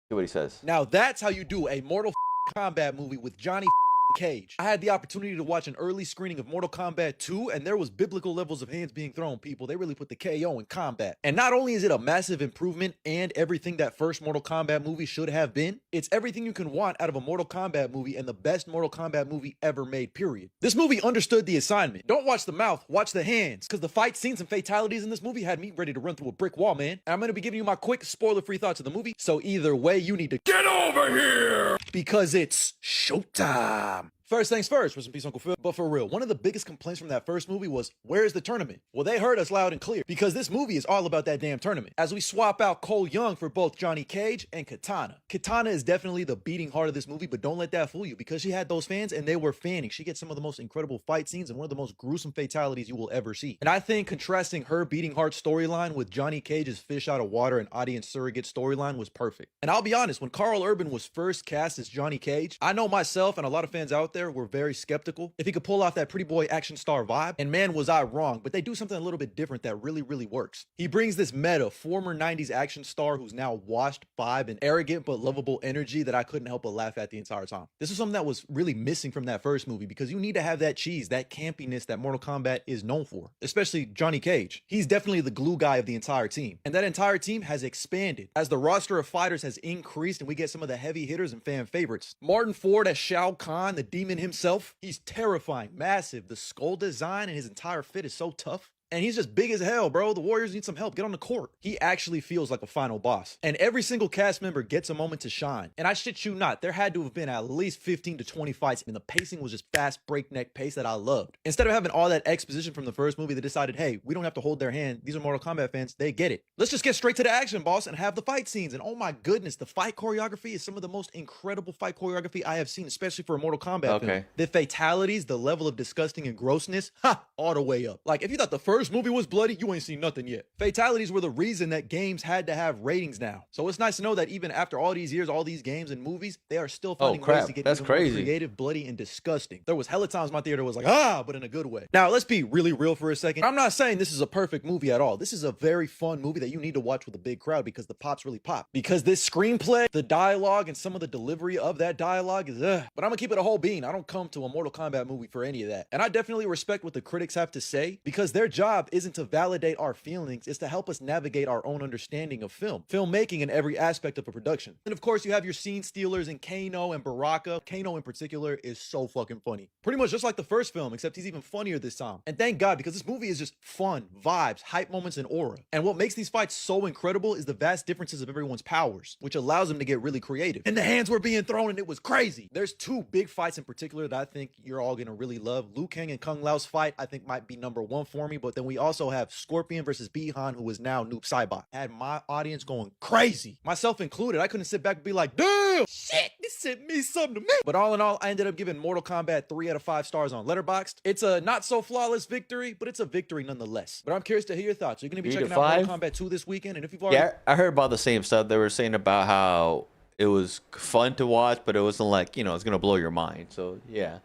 See what he says. Now that's how you do a Mortal Kombat movie with Johnny Cage. I had the opportunity to watch an early screening of Mortal Kombat 2, and there was biblical levels of hands being thrown, people. They really put the KO in combat. And not only is it a massive improvement and everything that first Mortal Kombat movie should have been, it's everything you can want out of a Mortal Kombat movie and the best Mortal Kombat movie ever made, period. This movie understood the assignment. Don't watch the mouth, watch the hands, because the fight scenes and fatalities in this movie had me ready to run through a brick wall, man. And I'm going to be giving you my quick spoiler-free thoughts of the movie, so either way, you need to get over here, because it's showtime. First things first, rest in peace, Uncle Phil. But for real, one of the biggest complaints from that first movie was, where's the tournament? Well, they heard us loud and clear, because this movie is all about that damn tournament. As we swap out Cole Young for both Johnny Cage and Katana. Katana is definitely the beating heart of this movie, but don't let that fool you, because she had those fans and they were fanning. She gets some of the most incredible fight scenes and one of the most gruesome fatalities you will ever see. And I think contrasting her beating heart storyline with Johnny Cage's fish out of water and audience surrogate storyline was perfect. And I'll be honest, when Carl Urban was first cast as Johnny Cage, I know myself and a lot of fans out there were very skeptical if he could pull off that pretty boy action star vibe, and man was I wrong, but they do something a little bit different that really works. He brings this meta former 90s action star who's now washed vibe and arrogant but lovable energy that I couldn't help but laugh at the entire time. This is something that was really missing from that first movie, because you need to have that cheese, that campiness that Mortal Kombat is known for, especially Johnny Cage. He's definitely the glue guy of the entire team, and that entire team has expanded as the roster of fighters has increased and we get some of the heavy hitters and fan favorites. Martin Ford as Shao Kahn, the demon himself. He's terrifying, massive. The skull design and his entire fit is so tough. And he's just big as hell, bro. The Warriors need some help. Get on the court. He actually feels like a final boss. And every single cast member gets a moment to shine. And I shit you not, there had to have been at least 15 to 20 fights, and the pacing was just fast breakneck pace that I loved. Instead of having all that exposition from the first movie, they decided, hey, we don't have to hold their hand. These are Mortal Kombat fans. They get it. Let's just get straight to the action, boss, and have the fight scenes. And oh my goodness, the fight choreography is some of the most incredible fight choreography I have seen, especially for a Mortal Kombat film. The fatalities, the level of disgusting and grossness, all the way up. Like, if you thought the first movie was bloody, you ain't seen nothing yet. Fatalities were the reason that games had to have ratings now. So it's nice to know that even after all these years, all these games and movies, they are still finding ways to get even more creative, bloody, and disgusting. There was hella times my theater was like, but in a good way. Now, let's be really real for a second. I'm not saying this is a perfect movie at all. This is a very fun movie that you need to watch with a big crowd, because the pops really pop. Because this screenplay, the dialogue, and some of the delivery of that dialogue is But I'm gonna keep it a whole bean. I don't come to a Mortal Kombat movie for any of that. And I definitely respect what the critics have to say, because their job isn't to validate our feelings, it's to help us navigate our own understanding of filmmaking in every aspect of a production. And of course, you have your scene stealers in Kano and Baraka. Kano in particular is so fucking funny. Pretty much just like the first film, except he's even funnier this time. And thank God, because this movie is just fun, vibes, hype moments, and aura. And what makes these fights so incredible is the vast differences of everyone's powers, which allows them to get really creative. And the hands were being thrown and it was crazy. There's two big fights in particular that I think you're all gonna really love. Liu Kang and Kung Lao's fight, I think, might be #1 for me, but then we also have Scorpion versus Bihan, who is now Noob Saibot. Had my audience going crazy, myself included. I couldn't sit back and be like, damn, shit, this sent me something to me. But all in all, I ended up giving Mortal Kombat 3 out of 5 stars on Letterboxd. It's a not so flawless victory, but it's a victory nonetheless. But I'm curious to hear your thoughts. Are you gonna be checking out Mortal Kombat 2 this weekend? And if you've already... Yeah, I heard about the same stuff. They were saying about how it was fun to watch, but it wasn't like, it's gonna blow your mind. So yeah,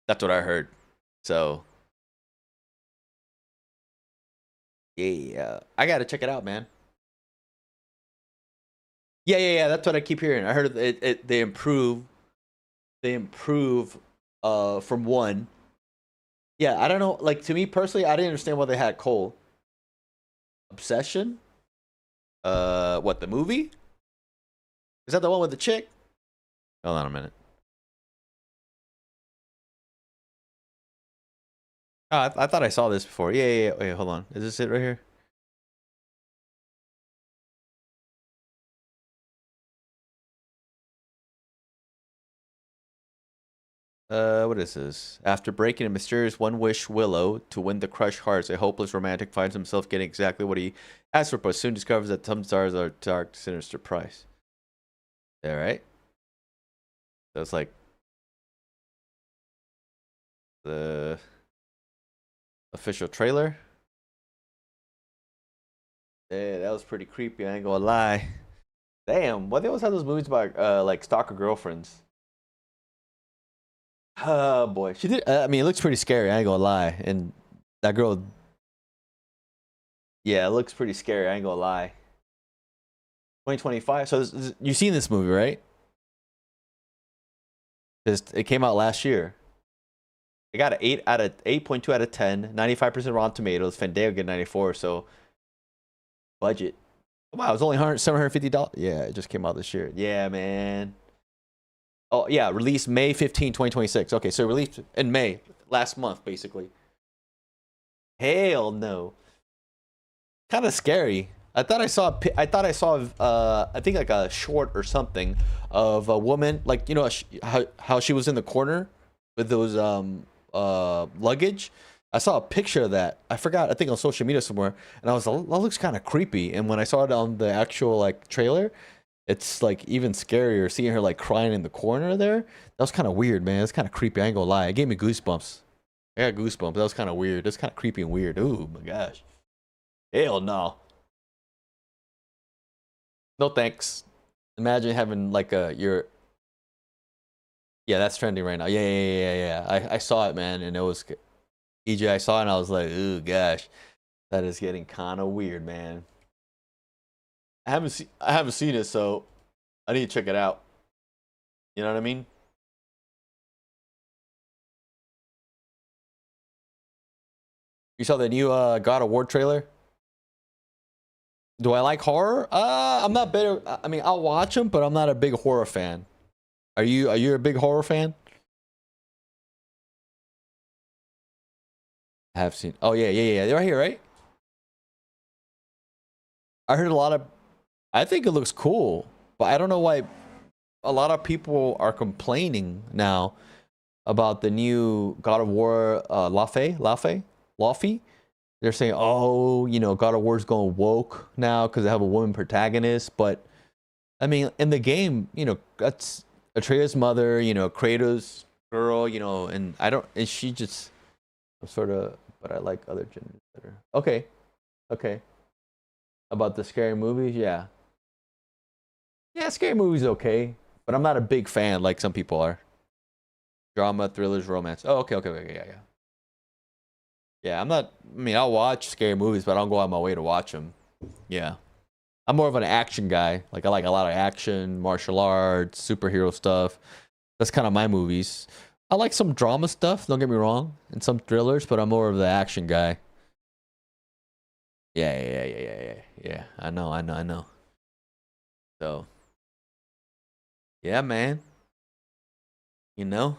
that's what I heard. So yeah, I gotta check it out, man. Yeah. That's what I keep hearing. I heard they improve from 1. Yeah, I don't know. Like, to me personally, I didn't understand why they had Cole. Obsession? What, the movie? Is that the one with the chick? Hold on a minute. Oh, I thought I saw this before. Yeah. Wait, hold on. Is this it right here? What is this? After breaking a mysterious one-wish willow to win the crushed hearts, a hopeless romantic finds himself getting exactly what he asked for, but soon discovers that some stars are dark, sinister price. Yeah, right? So it's like the official trailer. Yeah, that was pretty creepy, I ain't gonna lie. Damn, why they always have those movies about like stalker girlfriends? Oh boy, she did. I mean, it looks pretty scary. I ain't gonna lie. And that girl, yeah, it looks pretty scary. I ain't gonna lie. 2025. So you've seen this movie, right? Just it came out last year. It got an 8.2 out of 10, 95% Rotten Tomatoes. Fandango get 94. So budget. Wow, it was only $750. Yeah, it just came out this year. Yeah, man. Oh yeah, released May 15, 2026. Okay, so released in May, last month, basically. Hell no. Kind of scary. I think I think like a short or something of a woman, like, you know, how she was in the corner with those luggage. I saw a picture of that. I forgot. I think on social media somewhere, and I was like, that looks kind of creepy. And when I saw it on the actual like trailer, it's like even scarier seeing her like crying in the corner there. That was kind of weird, man. It's kind of creepy. I ain't gonna lie. It gave me goosebumps. I got goosebumps. That was kind of weird. That's kind of creepy and weird. Oh my gosh. Hell no. No thanks. Imagine having like yeah, that's trending right now. Yeah. I saw it, man, and it was EJ. I saw it and I was like, oh gosh, that is getting kind of weird, man. I haven't seen it, so I need to check it out. You know what I mean? You saw the new God of War trailer? Do I like horror? I'm not better. I mean, I'll watch them, but I'm not a big horror fan. Are you a big horror fan? I have seen. Oh yeah. They're right here, right? I heard a lot of. I think it looks cool, but I don't know why a lot of people are complaining now about the new God of War Laufey. They're saying, oh, you know, God of War's going woke now because they have a woman protagonist. But I mean, in the game, you know, that's Atreus' mother, you know, Kratos' girl, you know, and she just sort of, but I like other genders better. Okay. About the scary movies, yeah. Yeah, scary movies okay, but I'm not a big fan like some people are. Drama, thrillers, romance. Oh, okay, yeah. Yeah, I'm not. I mean, I'll watch scary movies, but I don't go out of my way to watch them. Yeah, I'm more of an action guy. Like I like a lot of action, martial arts, superhero stuff. That's kind of my movies. I like some drama stuff. Don't get me wrong, and some thrillers, but I'm more of the action guy. Yeah. I know. So, yeah, man. You know.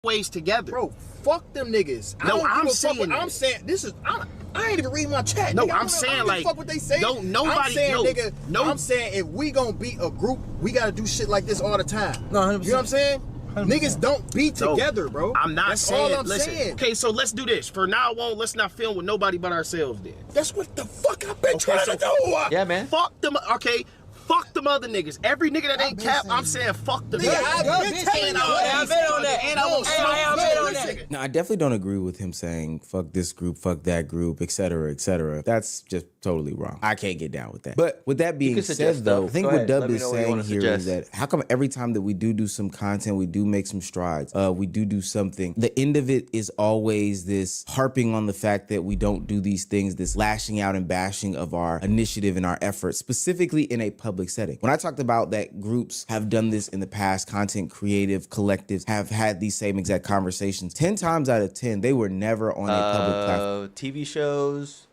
Ways together. Bro, fuck them niggas. No, I'm saying I ain't even reading my chat. No, nigga. I'm saying like fuck what they say. Don't nobody I'm saying, no, nigga, no. I'm saying if we gonna beat a group, we gotta do shit like this all the time. No, 100%. You know what I'm saying? 100%. Niggas don't be together, bro. I'm not That's saying. all I'm listen, saying. okay, so let's do this. For now on, let's not film with nobody but ourselves. Then that's what the fuck I've been trying to do. Yeah, man. Fuck them. Okay. Fuck them other niggas. Every nigga that ain't cap, I'm saying fuck them. I've been telling y'all. I've been on that. And I won't smoke. No, I definitely don't agree with him saying fuck this group, fuck that group, etc., etc. That's just totally wrong. I can't get down with that. But with that being said, though, I think what Dub is saying here is that how come every time that we do some content, we do make some strides, we do something, the end of it is always this harping on the fact that we don't do these things, this lashing out and bashing of our initiative and our efforts, specifically in a public setting. When I talked about that groups have done this in the past, content creative collectives have had these same exact conversations, 10 times out of 10, they were never on a public platform. TV shows.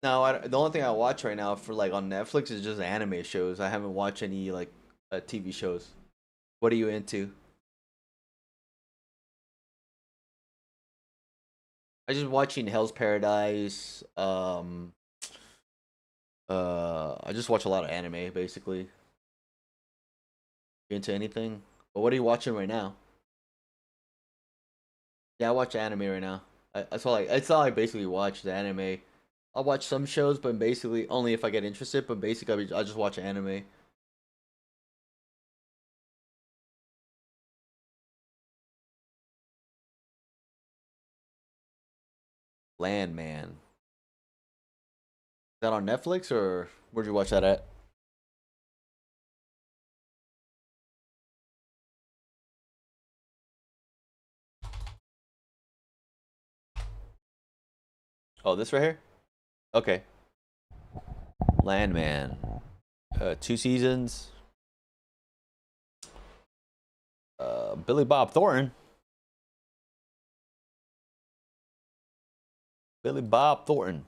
No, the only thing I watch right now for like on Netflix is just anime shows. I haven't watched any like TV shows. What are you into? I just watching Hell's Paradise. I just watch a lot of anime, basically. You into anything? But what are you watching right now? Yeah, I watch anime right now. That's all I basically watch the anime. I'll watch some shows, but basically only if I get interested. But basically, I just watch anime. Landman. Is that on Netflix or where'd you watch that at? Oh, this right here? Okay. Landman. 2 seasons. Billy Bob Thornton. Billy Bob Thornton.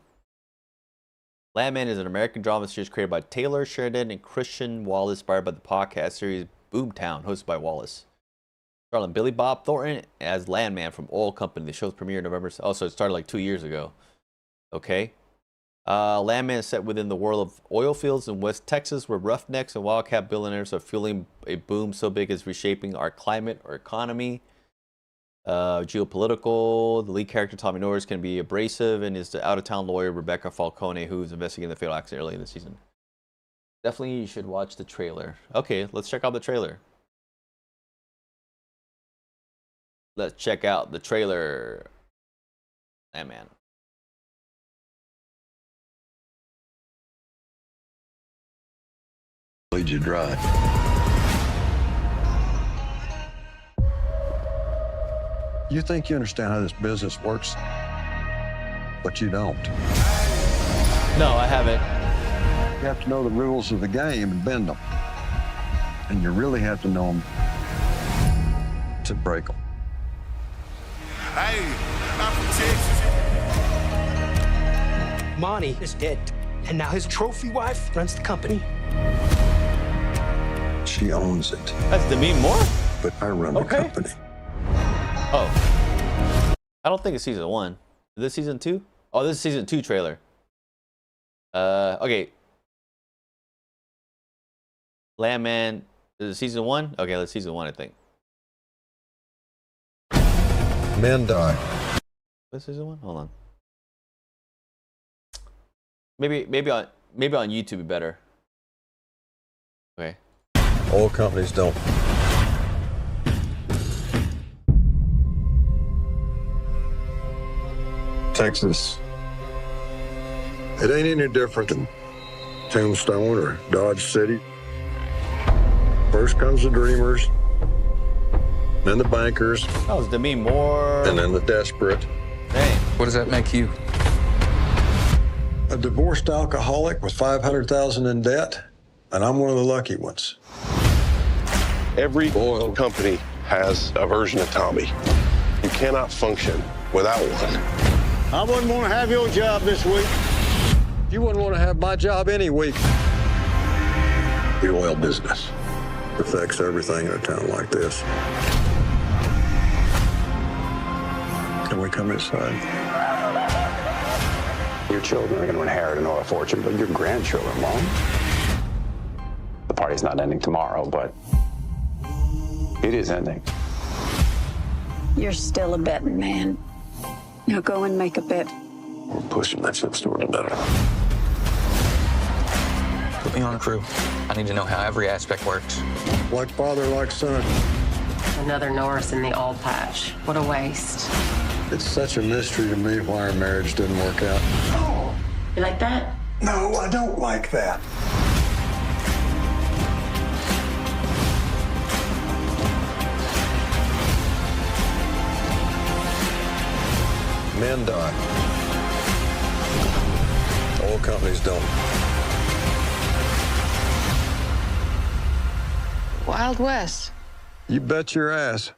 Landman is an American drama series created by Taylor Sheridan and Christian Wallace, inspired by the podcast series Boomtown, hosted by Wallace. Starring Billy Bob Thornton as Landman from Oil Company. The show's premiere in November. Oh, so it started like 2 years ago. Okay. Landman is set within the world of oil fields in West Texas, where roughnecks and wildcat billionaires are fueling a boom so big it's reshaping our climate or economy. Geopolitical. The lead character, Tommy Norris, can be abrasive, and is the out-of-town lawyer, Rebecca Falcone, who's investigating the fatal accident early in the season. Definitely you should watch the trailer. Okay, let's check out the trailer. Let's check out the trailer. Landman. Lead you dry. You think you understand how this business works, but you don't. No, I haven't. You have to know the rules of the game and bend them. And you really have to know them to break them. Hey, I'm from Texas. Monty is dead, and now his trophy wife runs the company. She owns it. That's Demi Moore? But I run the company. Oh. I don't think it's season 1. Is this season 2? Oh, this is season 2 trailer. Okay. Landman, is it season 1? Okay, that's season 1, I think. Men die. This season 1? Hold on. Maybe on YouTube be better. Okay. Oil companies don't. Texas. It ain't any different than Tombstone or Dodge City. First comes the dreamers, then the bankers. That was Demi Moore. And then the desperate. Dang. What does that make you? A divorced alcoholic with $500,000 in debt, and I'm one of the lucky ones. Every oil company has a version of Tommy. You cannot function without one. I wouldn't want to have your job this week. You wouldn't want to have my job any week. The oil business affects everything in a town like this. Can we come inside? Your children are going to inherit an oil fortune, but your grandchildren won't. The party's not ending tomorrow, but it is ending. You're still a betting man. Now go and make a bet. We're pushing that ship toward the better. Put me on the crew. I need to know how every aspect works. Like father, like son. Another Norris in the old patch. What a waste. It's such a mystery to me why our marriage didn't work out. Oh, you like that? No, I don't like that. Men die. Oil companies don't. Wild West. You bet your ass.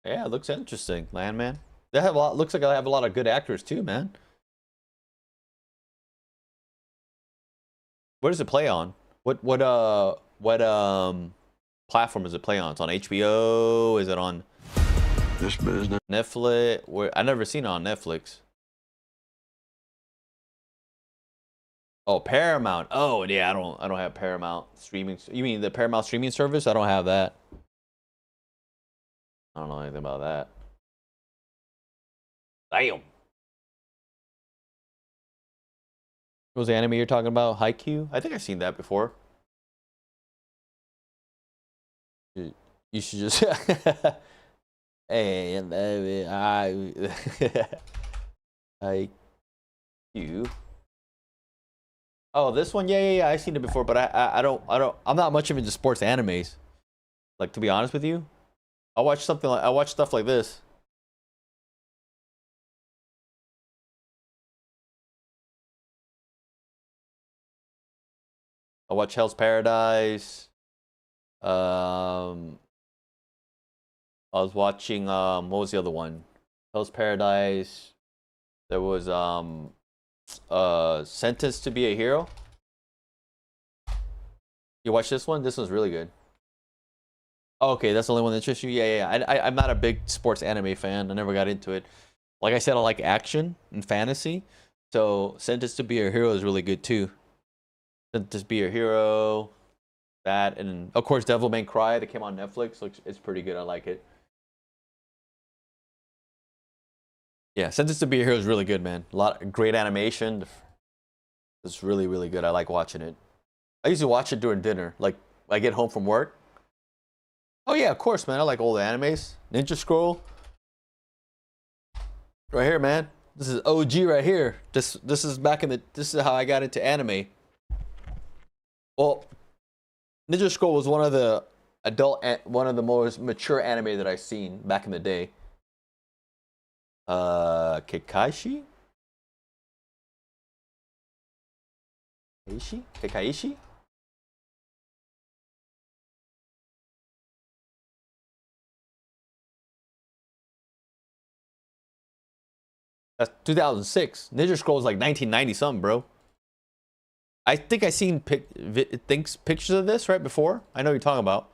Yeah, it looks interesting, Landman. They have a lot. Looks like they have a lot of good actors too, man. Where does it play on? What platform does it play on? It's on HBO. Is it on this business? Netflix? I never seen it on Netflix. Oh, Paramount. Oh, yeah. I don't have Paramount streaming. You mean the Paramount streaming service? I don't have that. I don't know anything about that. Damn. What was the anime you're talking about? Haikyuu? I think I've seen that before. You should just... Hey, baby, Haikyuu. Oh, this one? Yeah. I've seen it before, but I'm not much into sports animes. Like, to be honest with you. I watch stuff like this. I watched Hell's Paradise. I was watching what was the other one? Hell's Paradise. There was Sentenced to Be a Hero. You watch this one? This one's really good. Oh, okay, that's the only one that interests you? Yeah. I'm not a big sports anime fan. I never got into it. Like I said, I like action and fantasy. So Sentenced to Be a Hero is really good too. Sentenced to Be a Hero. That, and of course Devil May Cry that came on Netflix. It's pretty good. I like it. Yeah, Sentenced to Be a Hero is really good, man. A lot of great animation. It's really, really good. I like watching it. I usually watch it during dinner. Like, I get home from work. Oh yeah, of course, man. I like old animes. Ninja Scroll. Right here, man. This is OG right here. This is back in the. This is how I got into anime. Well, Ninja Scroll was one of the one of the most mature anime that I've seen back in the day. Kekaishi? Kekaishi? That's 2006. Ninja Scroll is like 1990 something, bro. I think I seen pictures of this right before. I know what you're talking about.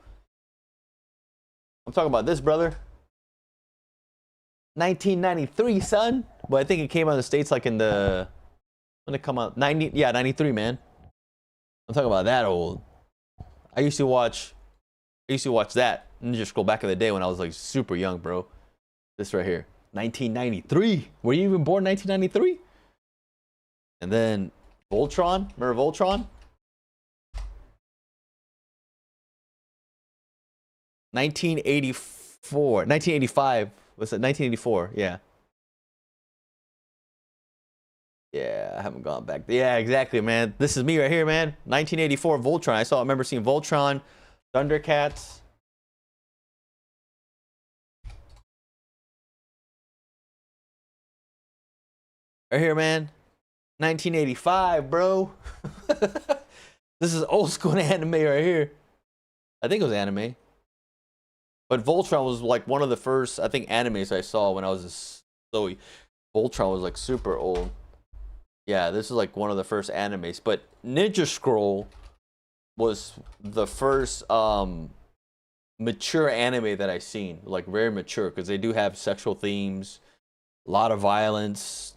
I'm talking about this, brother. 1993, son. But I think it came out of the States like in the, when it come out, 93, man. I'm talking about that old. I used to watch that Ninja Scroll back in the day when I was like super young, bro. This right here, 1993. Were you even born in 1993? And then Voltron, remember Voltron? 1985. What's it? 1984. Yeah. Yeah, I haven't gone back. Yeah, exactly, man. This is me right here, man. 1984 Voltron. I remember seeing Voltron, Thundercats. Right here, man. 1985, bro. This is old school anime right here. I think it was anime. But Voltron was like one of the first, I think, animes I saw when I was so. Voltron was like super old. Yeah, this is like one of the first animes. But Ninja Scroll was the first mature anime that I seen. Like very mature, because they do have sexual themes, a lot of violence,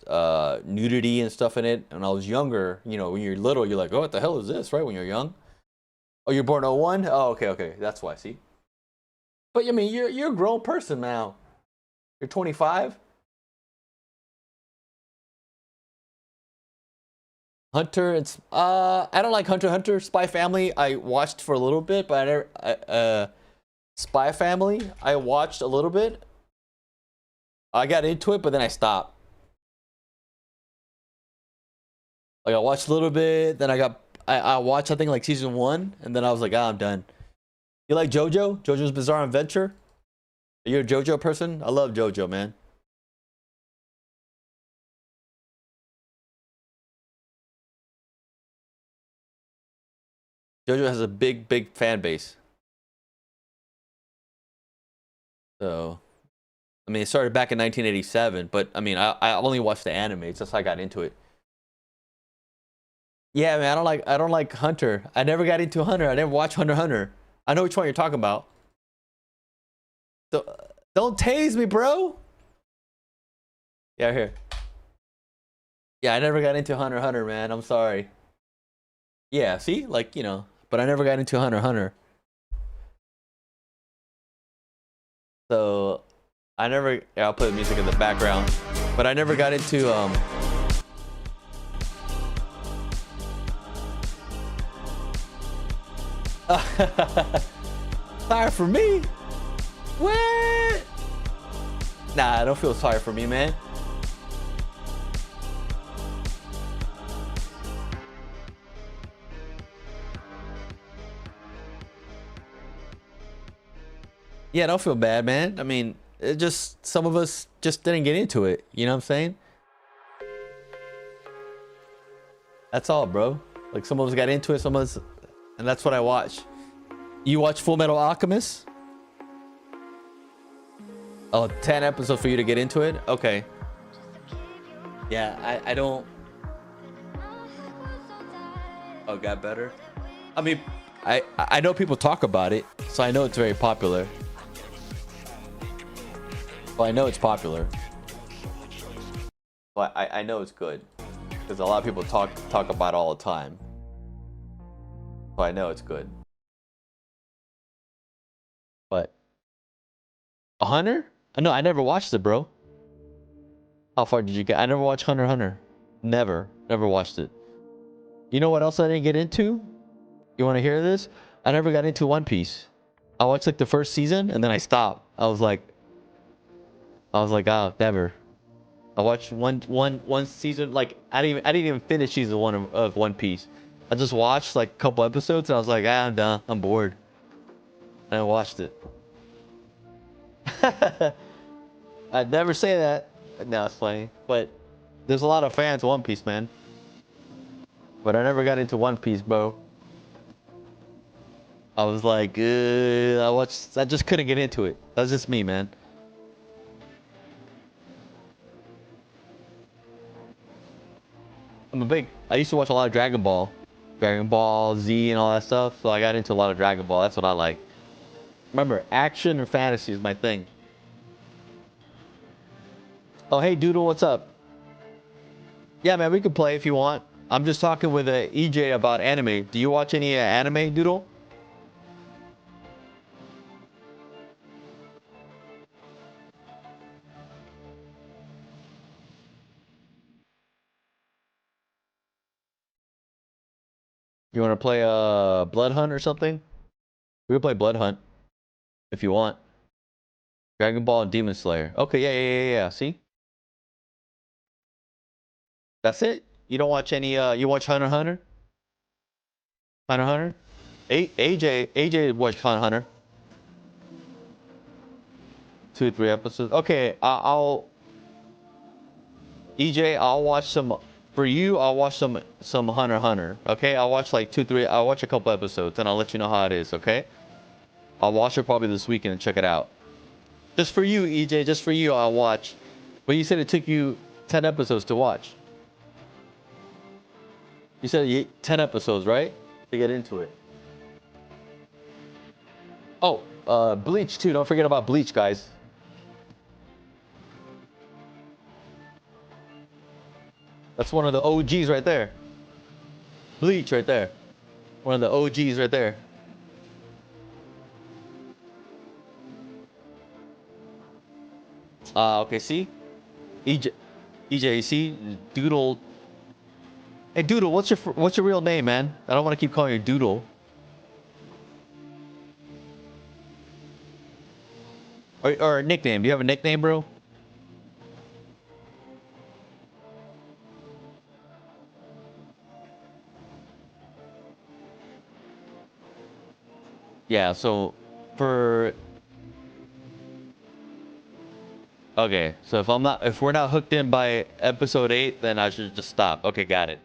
nudity and stuff in it. And I was younger, you know, when you're little, you're like, oh, what the hell is this, right? When you're young. Oh, you're born 01? Oh, okay. That's why, see? But I mean, you're a grown person now. You're 25. Hunter, it's I don't like Hunter x Hunter. Spy Family, I watched for a little bit, but I never. Spy Family, I watched a little bit. I got into it, but then I stopped. Like I watched a little bit, then I watched I think like season 1, and then I was like, I'm done. You like JoJo? JoJo's Bizarre Adventure? Are you a JoJo person? I love JoJo, man. JoJo has a big fan base. So, I mean, it started back in 1987, but I mean, I only watched the animes. That's how I got into it. Yeah, man, I don't like Hunter. I never got into Hunter. I never watched Hunter x Hunter. I know which one you're talking about. Don't tase me, bro. Yeah, here. Yeah, I never got into Hunter x Hunter, man. I'm sorry. Yeah, see? Like, you know, but I never got into Hunter x Hunter. So, I never, yeah, I'll put the music in the background. But I never got into, sorry for me? What? Nah, I don't feel sorry for me, man. Yeah, don't feel bad, man. I mean, it just, some of us just didn't get into it. You know what I'm saying? That's all, bro. Like, some of us got into it, some of us and that's what I watch. You watch Full Metal Alchemist? Oh, 10 episodes for you to get into it? Okay. Yeah, I don't... Oh, got better? I mean, I know people talk about it, so I know it's very popular. Well, I know it's popular. But I know it's good. Because a lot of people talk about it all the time. So I know it's good. But... Hunter? No, I never watched it, bro. How far did you get? I never watched Hunter x Hunter. Never watched it. You know what else I didn't get into? You want to hear this? I never got into One Piece. I watched like the first season and then I stopped. I was like, oh, never. I watched one season. Like I didn't even finish season 1 of One Piece. I just watched like a couple episodes and I was like, I'm done. I'm bored. And I watched it. I'd never say that. No, it's funny. But there's a lot of fans of One Piece, man. But I never got into One Piece, bro. I was like, I just couldn't get into it. That's just me, man. I used to watch a lot of Dragon Ball Z and all that stuff. So I got into a lot of Dragon Ball. That's what I like. Remember, action or fantasy is my thing. Oh, hey, Doodle, what's up? Yeah, man, we could play if you want. I'm just talking with EJ about anime. Do you watch any anime, Doodle? You want to play Blood Hunt or something? We can play Blood Hunt if you want. Dragon Ball and Demon Slayer. Okay, yeah. See? That's it? You don't watch any, you watch Hunter x Hunter? Hunter x Hunter? AJ watched Hunter x Hunter. 2 or 3 episodes. Okay, EJ, I'll watch some, for you, I'll watch some Hunter x Hunter. Okay, I'll watch like 2, 3, I'll watch a couple episodes and I'll let you know how it is, okay? I'll watch it probably this weekend and check it out. Just for you, EJ, just for you, I'll watch. But you said it took you 10 episodes to watch. You said 10 episodes, right? To get into it. Oh, Bleach too. Don't forget about Bleach, guys. That's one of the OGs right there. Bleach right there. One of the OGs right there. Okay, see? EJ, you see? Doodle. Hey, Doodle, what's your real name, man? I don't want to keep calling you Doodle. Or a nickname. Do you have a nickname, bro? Yeah, so for... Okay, so if we're not hooked in by episode 8, then I should just stop. Okay, got it.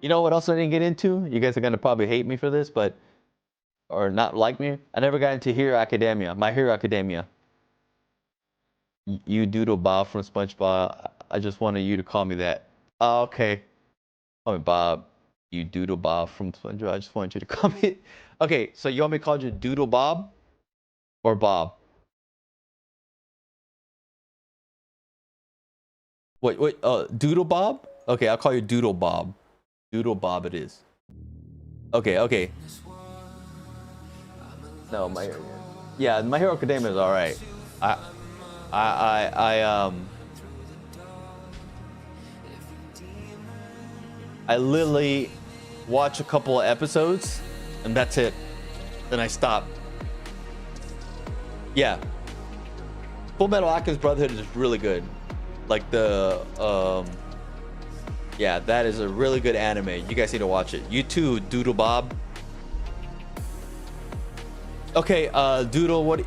You know what else I didn't get into? You guys are gonna probably hate me for this, but or not like me. I never got into Hero Academia. My Hero Academia. You Doodle Bob from SpongeBob. I just wanted you to call me that. Oh, okay. Call me Bob. You Doodle Bob from SpongeBob. I just wanted you to call me. Okay, so you want me to call you Doodle Bob or Bob? Wait, Doodle Bob? Okay, I'll call you Doodle Bob. Doodle Bob it is. Okay. No, My Hero Academia is alright. I literally watch a couple of episodes and that's it. Then I stop. Yeah. Full Metal Alchemist Brotherhood is really good. Like yeah, that is a really good anime. You guys need to watch it. You too, Doodle Bob. Okay, Doodle, what?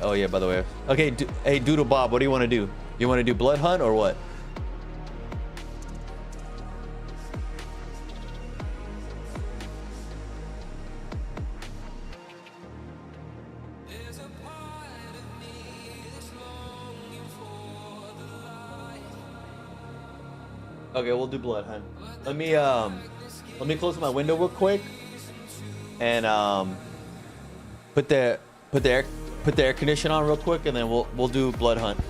Oh yeah, by the way. Okay, hey Doodle Bob, what do you want to do? You want to do Blood Hunt or what? Okay, we'll do blood hunt. Let me close my window real quick and put the air conditioner on real quick, and then we'll do blood hunt.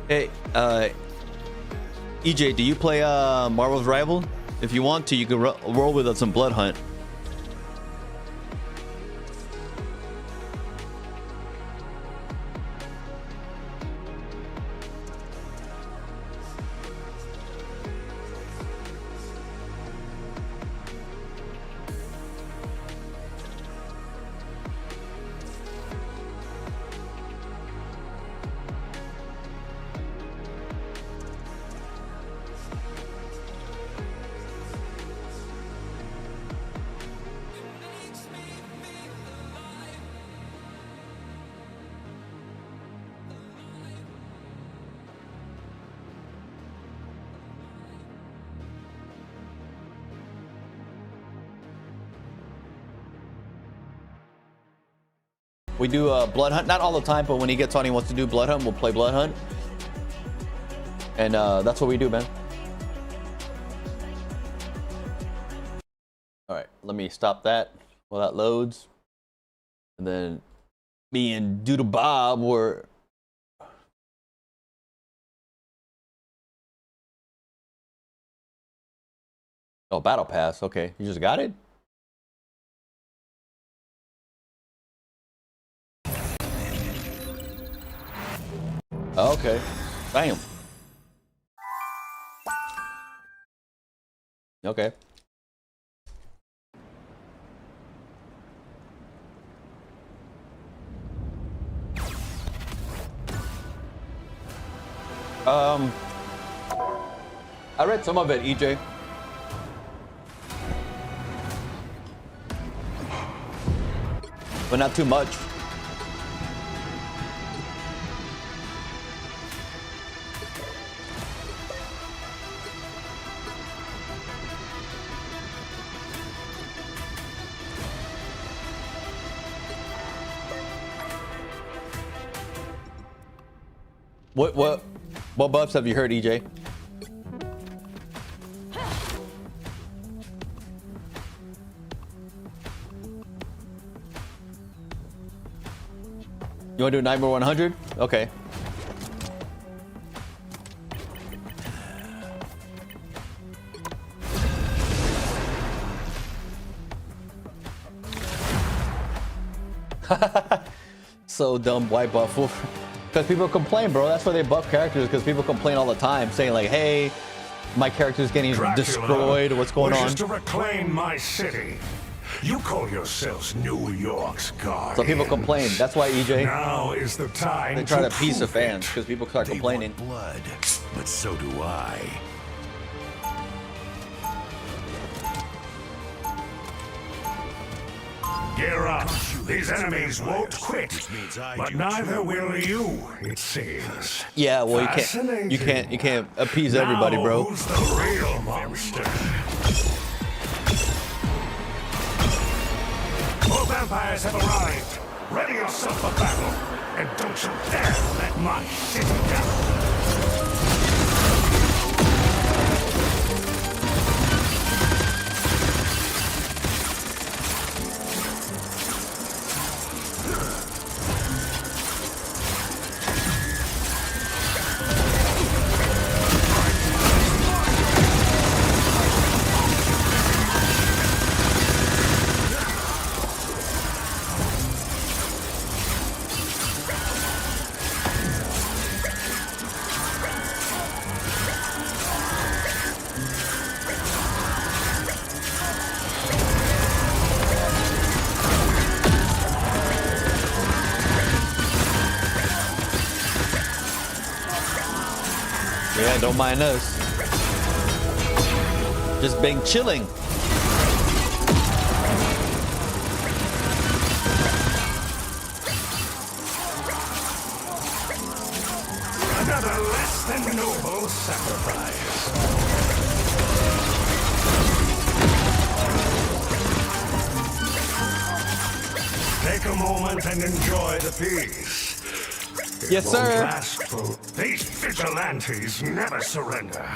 Hey, EJ, do you play Marvel's Rival? If you want to, you can roll with us some Blood Hunt. We do Blood Hunt, not all the time, but when he gets on, he wants to do Blood Hunt, we'll play Blood Hunt. And that's what we do, man. All right, let me stop that while that loads. And then me and Doodle Bob were... Oh, Battle Pass, okay. You just got it? Okay. Bam. Okay. I read some of it, EJ. But not too much. What buffs have you heard, EJ? You want to do Nightmare 100? Okay. So dumb, white buff. Because people complain, bro. That's why they buff characters, because people complain all the time, saying like, hey, my character's getting destroyed. What's going on? To reclaim my city. You call yourselves New York's guardians. So people complain. That's why, EJ. Now is the time they try to appease the fans, because people start complaining. Blood, but so do I. Gear up. These enemies won't quit, but neither will you, it seems. Yeah, well, you can't appease everybody, bro. Who's the real monster? All vampires have arrived. Ready yourself for battle, and don't you dare let my city down. Yeah, don't mind us. Just being chilling. Another less than noble sacrifice. Take a moment and enjoy the peace. Yes, sir. These vigilantes never surrender.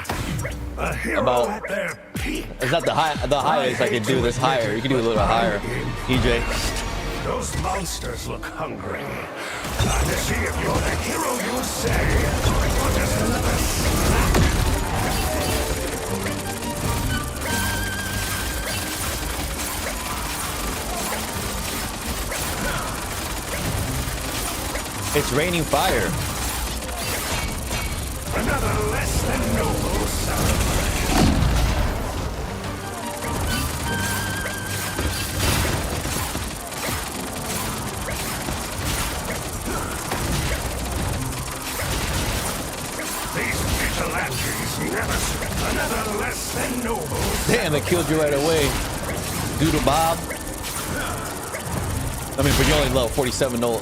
A hero at their peak. It's not the highest I can do this higher. You can do a little higher, EJ. Those monsters look hungry. Time to see if you're the hero you say, or just another snack. It's raining fire. Another less than noble sacrifice. These vigilantes never surrender. Another less than noble. Damn, they killed you right away. Doodle Bob. I mean, but you're only level 47. No.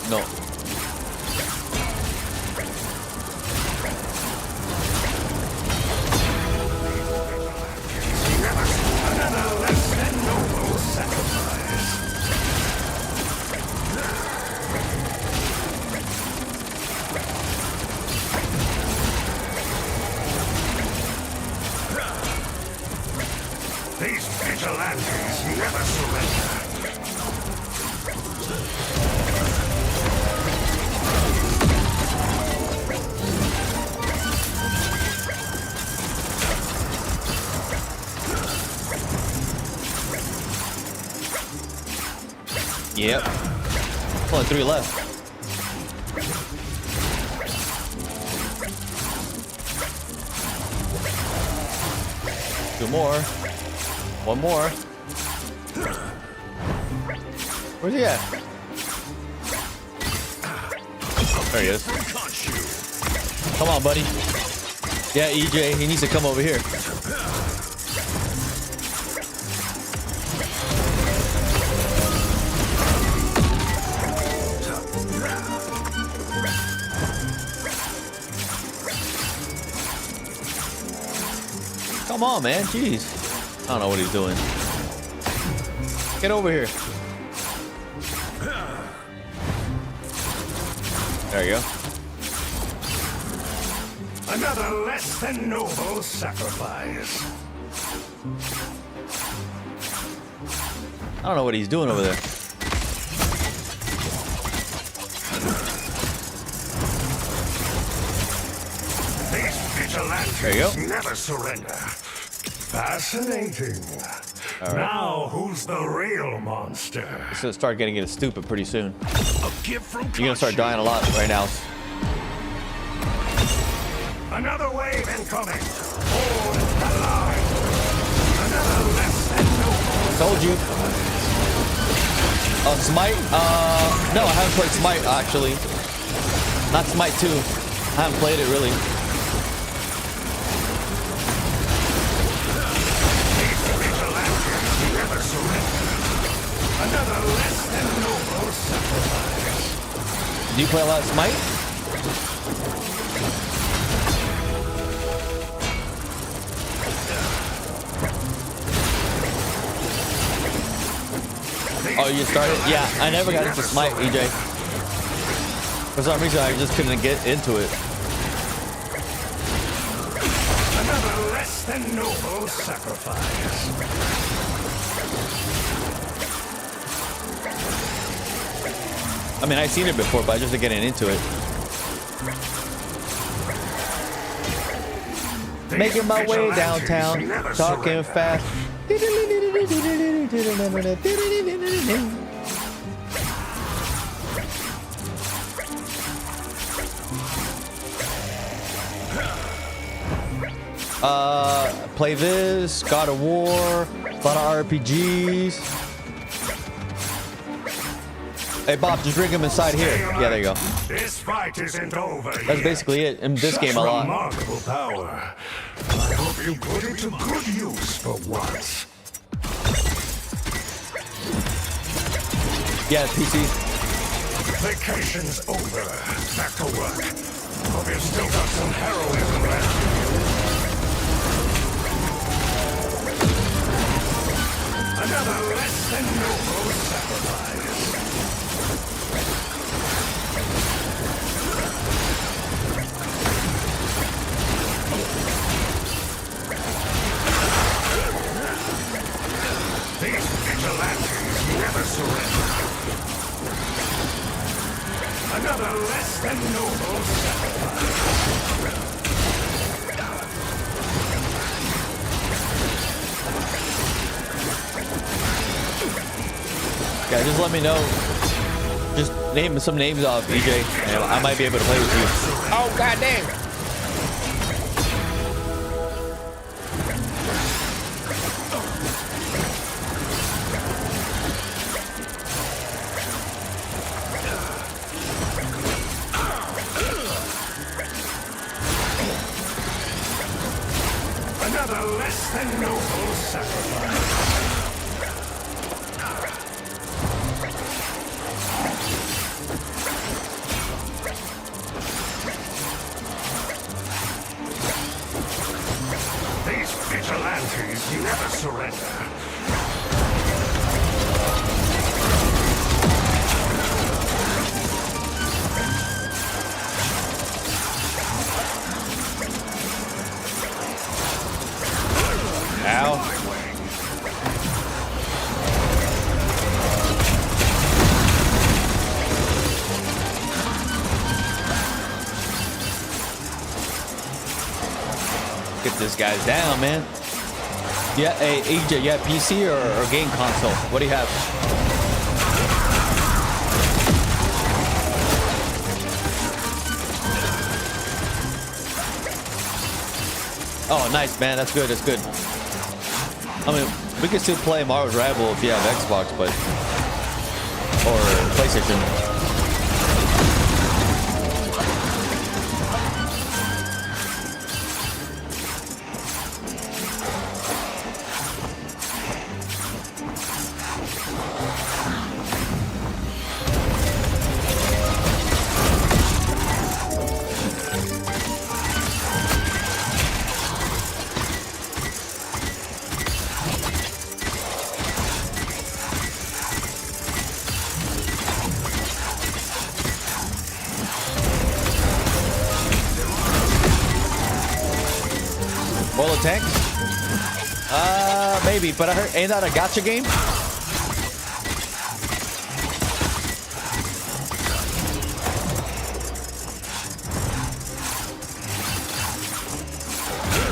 These vigilantes never surrender. Yep. Only 3 left. Two more. One more. Where's he at? There he is. Come on, buddy. Yeah, EJ, he needs to come over here. Come on, man. Jeez. I don't know what he's doing. Get over here. There you go. Another less than noble sacrifice. I don't know what he's doing over there. These vigilantes There you go. never surrender. Fascinating. All right. Now, who's the real monster? It's gonna start getting stupid pretty soon. A gift from You're gonna start dying a lot right now. Another wave incoming. Hold the line. Another less than noble. Told you. Smite? No, I haven't played Smite actually. Not Smite 2. I haven't played it really. Another less than noble sacrifice. Do you play a lot of Smite? Oh, you started? Yeah, I never got into Smite, EJ. For some reason, I just couldn't get into it. Another less than noble sacrifice. I mean, I've seen it before, but I just getting into it. Making my way downtown, talking fast. Play this, God of War, a lot of RPGs. Hey Bob, just bring him inside here. Yeah, there you go. This fight isn't over. That's basically it in this game a lot. Remarkable power. I hope you put it to good use for once. Yeah, PC. Vacation's over. Back to work. Hope you've still got some heroism left. Another less than noble sacrifice. These vigilantes never surrender. Another less than noble sacrifice. Yeah, just let me know. Just name some names off, EJ, and I might be able to play with you. Oh, goddamn. Another less than noble sacrifice. These vigilantes never surrender. Ow. Get this guys down, man. Yeah, hey, EJ, yeah, PC or game console? What do you have? Oh, nice, man. That's good. That's good. I mean, we can still play Marvel's Rival if you have Xbox, but or PlayStation. World of Tanks? Maybe, but I heard, ain't that a gacha game?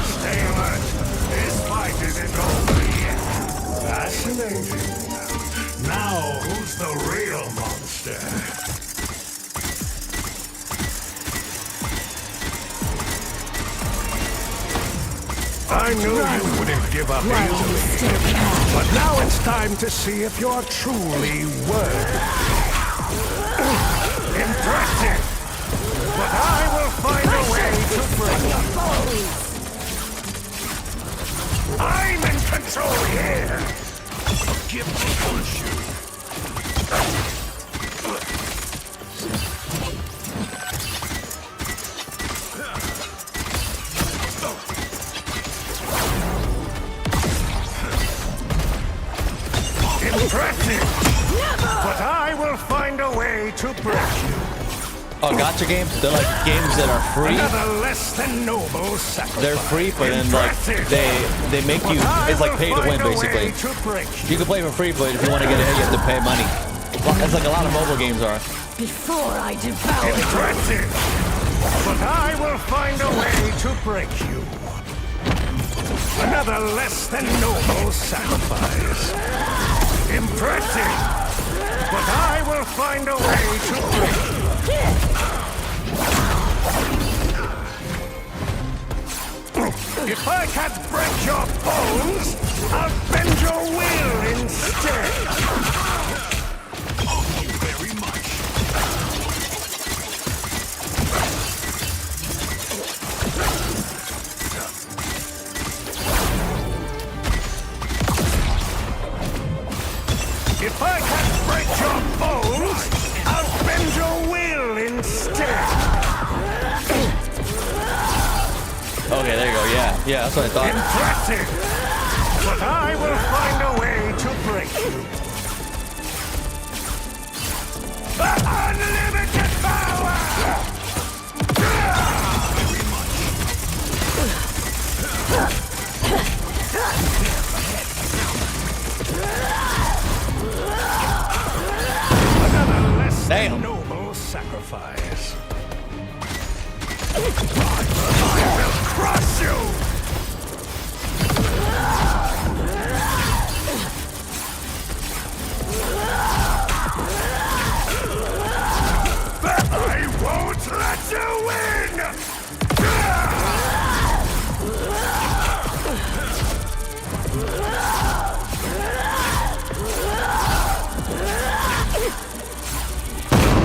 Stay alert. This fight isn't over yet. Fascinating. Now, who's the real monster? I knew you wouldn't give up easily. But now it's time to see if you're truly worthy. Impressive! But I will find a way to break you. I'm in control here! Give me push you. Impressive! But I will find a way to break you. Oh, gacha games? They're like games that are free. Another less than noble sacrifice. They're free, but then like they make you. It's like pay to win basically. You can play for free, but if you want to get ahead, you have to pay money. It's like a lot of mobile games are. Before I devour you. Impressive! But I will find a way to break you. Another less than noble sacrifice. Impressive! But I will find a way to break you. If I can't break your bones, I'll bend your will instead. Thank you very much. If I can't break your bones, I'll bend your will instead. Okay, there you go. Yeah, yeah, that's what I thought. Impressive! But I will find a way to break you. Unlimited power! Another less than noble sacrifice. I will crush you! But I won't let you win!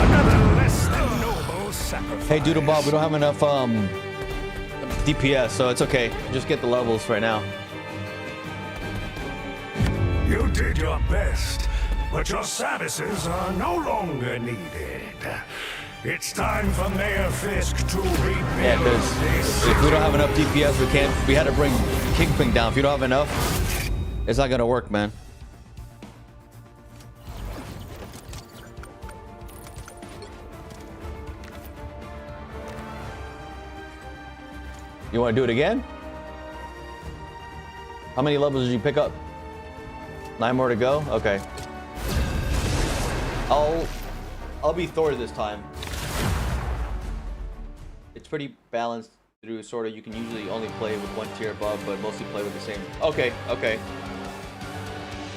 Another less than noble sacrifice. Hey, Doodle Bob, we don't have enough DPS, so it's okay. Just get the levels right now. You did your best, but your services are no longer needed. It's time for Mayor Fisk to rebuild. Yeah, because if we don't have enough DPS, we can't. We had to bring Kingpin down. If you don't have enough, it's not gonna work, man. You want to do it again? How many levels did you pick up? 9 more to go? Okay. I'll be Thor this time. It's pretty balanced through, sort of. You can usually only play with one tier above, but mostly play with the same. Okay, okay.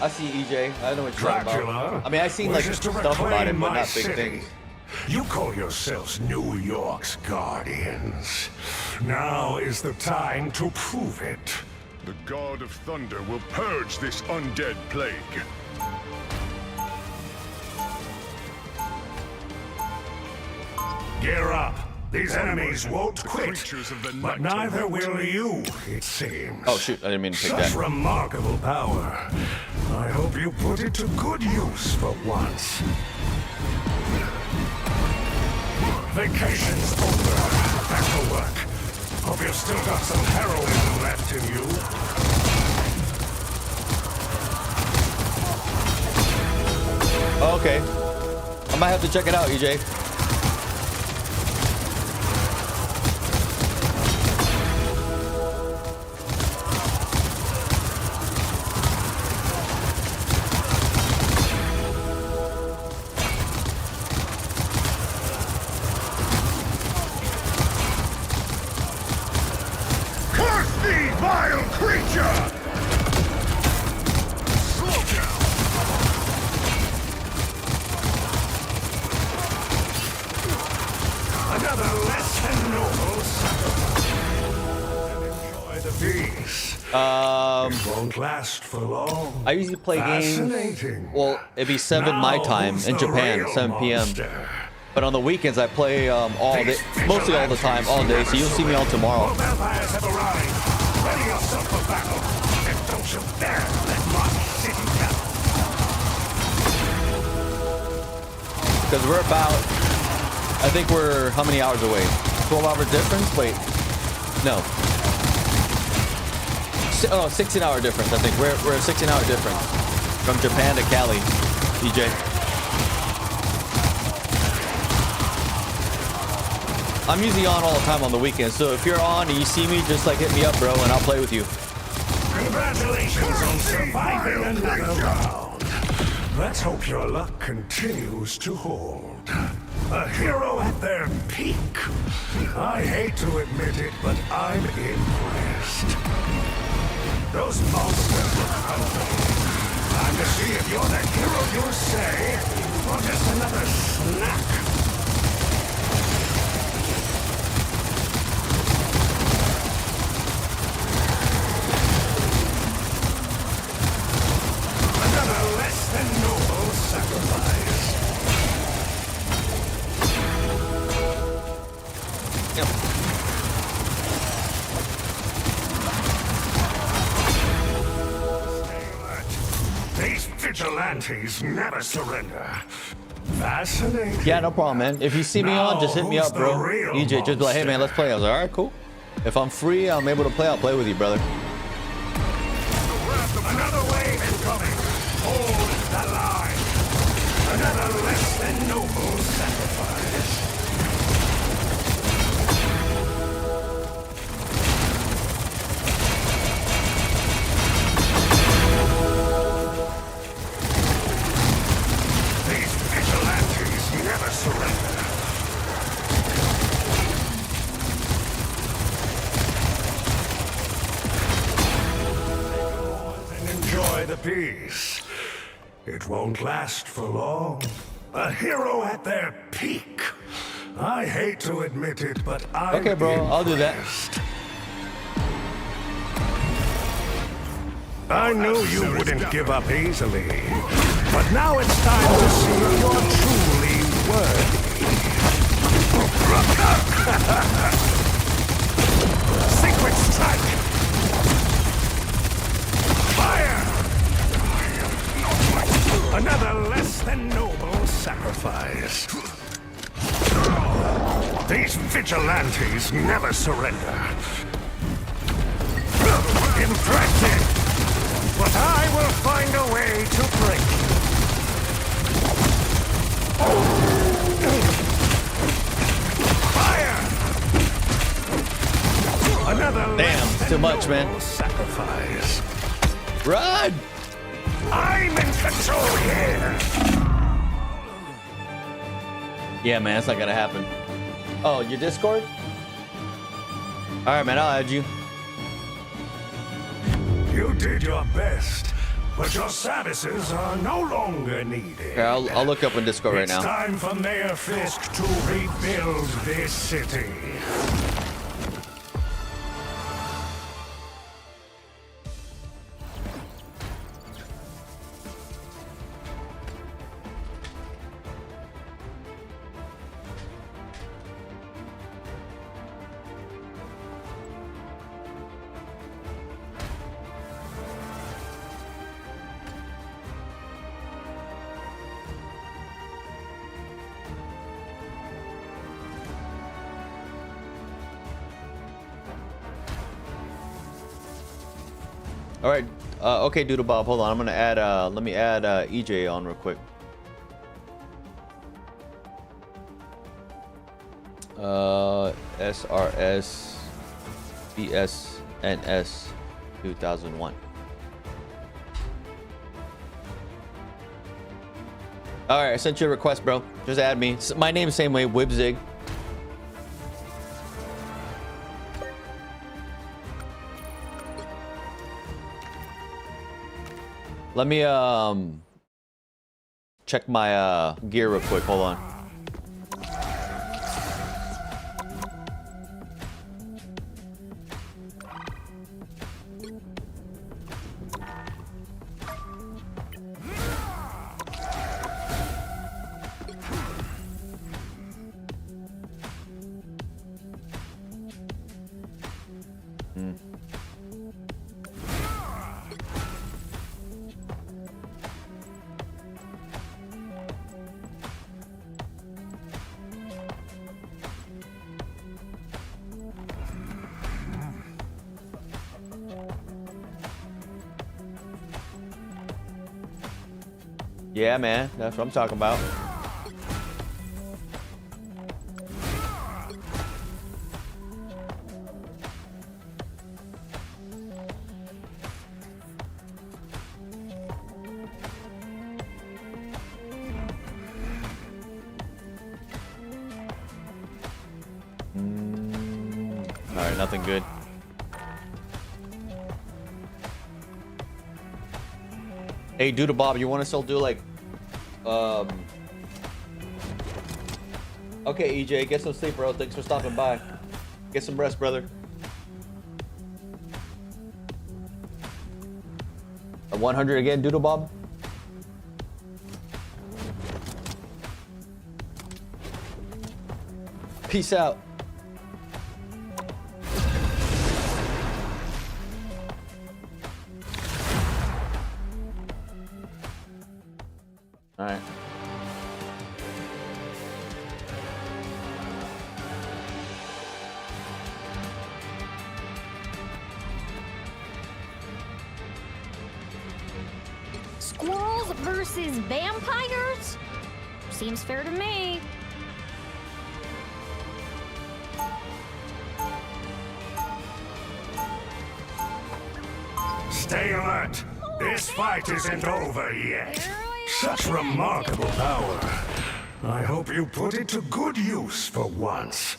I see EJ. I know what you're talking about. I mean, I've seen like stuff about it, but not big things. You call yourselves New York's guardians. Now is the time to prove it. The God of Thunder will purge this undead plague. Gear up. These enemies won't quit, but neither will you, it seems. Oh shoot, I didn't mean to take Such that. remarkable power. I hope you put it to good use for once. Vacation's over. Back to work. Hope you've still got some heroin left in you. Okay. I might have to check it out, EJ. Curse thee, vile creature! Slow down! Another less than noble sacrifice. And enjoy the peace. It won't last for long. I usually play games. Well, it'd be 7 my time in Japan, 7 p.m. But on the weekends, I play all day, mostly all the time, all day. So you'll see me on tomorrow. Vampires have arrived. Ready yourself for battle. And don't you dare let my city down. Because we're about, I think we're how many hours away? 12-hour difference? Wait, no. 16-hour difference. I think we're a 16-hour difference from Japan to Cali, DJ. I'm usually on all the time on the weekends, so if you're on and you see me, just like hit me up, bro, and I'll play with you. Congratulations on surviving another round. Let's hope your luck continues to hold. A hero at their peak. I hate to admit it, but I'm impressed. Those monsters look hungry. Time to see if you're the hero you say, or just another snack. Another less than noble sacrifice. Yep. These vigilantes never surrender. Fascinating. Yeah, no problem, man. If you see me on, just hit me up, bro. EJ, just be like, hey, man, let's play. I was like, all right, cool. If I'm free, I'm able to play. I'll play with you, brother. Another wave is coming. Hold the line. Another less than noble sacrifice. These vigilantes never surrender. Enjoy the peace. It won't last for long. A hero at their peak. I hate to admit it, but I'm Okay, bro. I'll do that. I knew you wouldn't give up easily, but now it's time to see if you're truly worthy. Secret strike! Fire! Another less than noble sacrifice. These vigilantes never surrender. Impressive! But I will find a way to break you. Fire! Another Damn, it's too much, man. Sacrifice. Run! I'm in control here. Yeah, man, it's not gonna happen. Oh, your Discord? All right, man, I'll add you. You did your best, but your services are no longer needed. Okay, I'll look up on Discord right now. It's time for Mayor Fisk to rebuild this city. All right. Okay, Doodle Bob. Hold on. I'm gonna add. Let me add EJ on real quick. SRS BSNS 2001. All right, I sent you a request, bro. Just add me. My name's same way, WIBZIG. Let me check my gear real quick. Hold on. Yeah, man, that's what I'm talking about. All right, nothing good. Hey, Doodle Bob, you want to still do like, okay, EJ, get some sleep, bro. Thanks for stopping by. Get some rest, brother. A 100 again, Doodle Bob. Peace out. All right. versus vampires? Seems fair to me. Stay alert. This fight isn't over yet. Such remarkable power. I hope you put it to good use for once.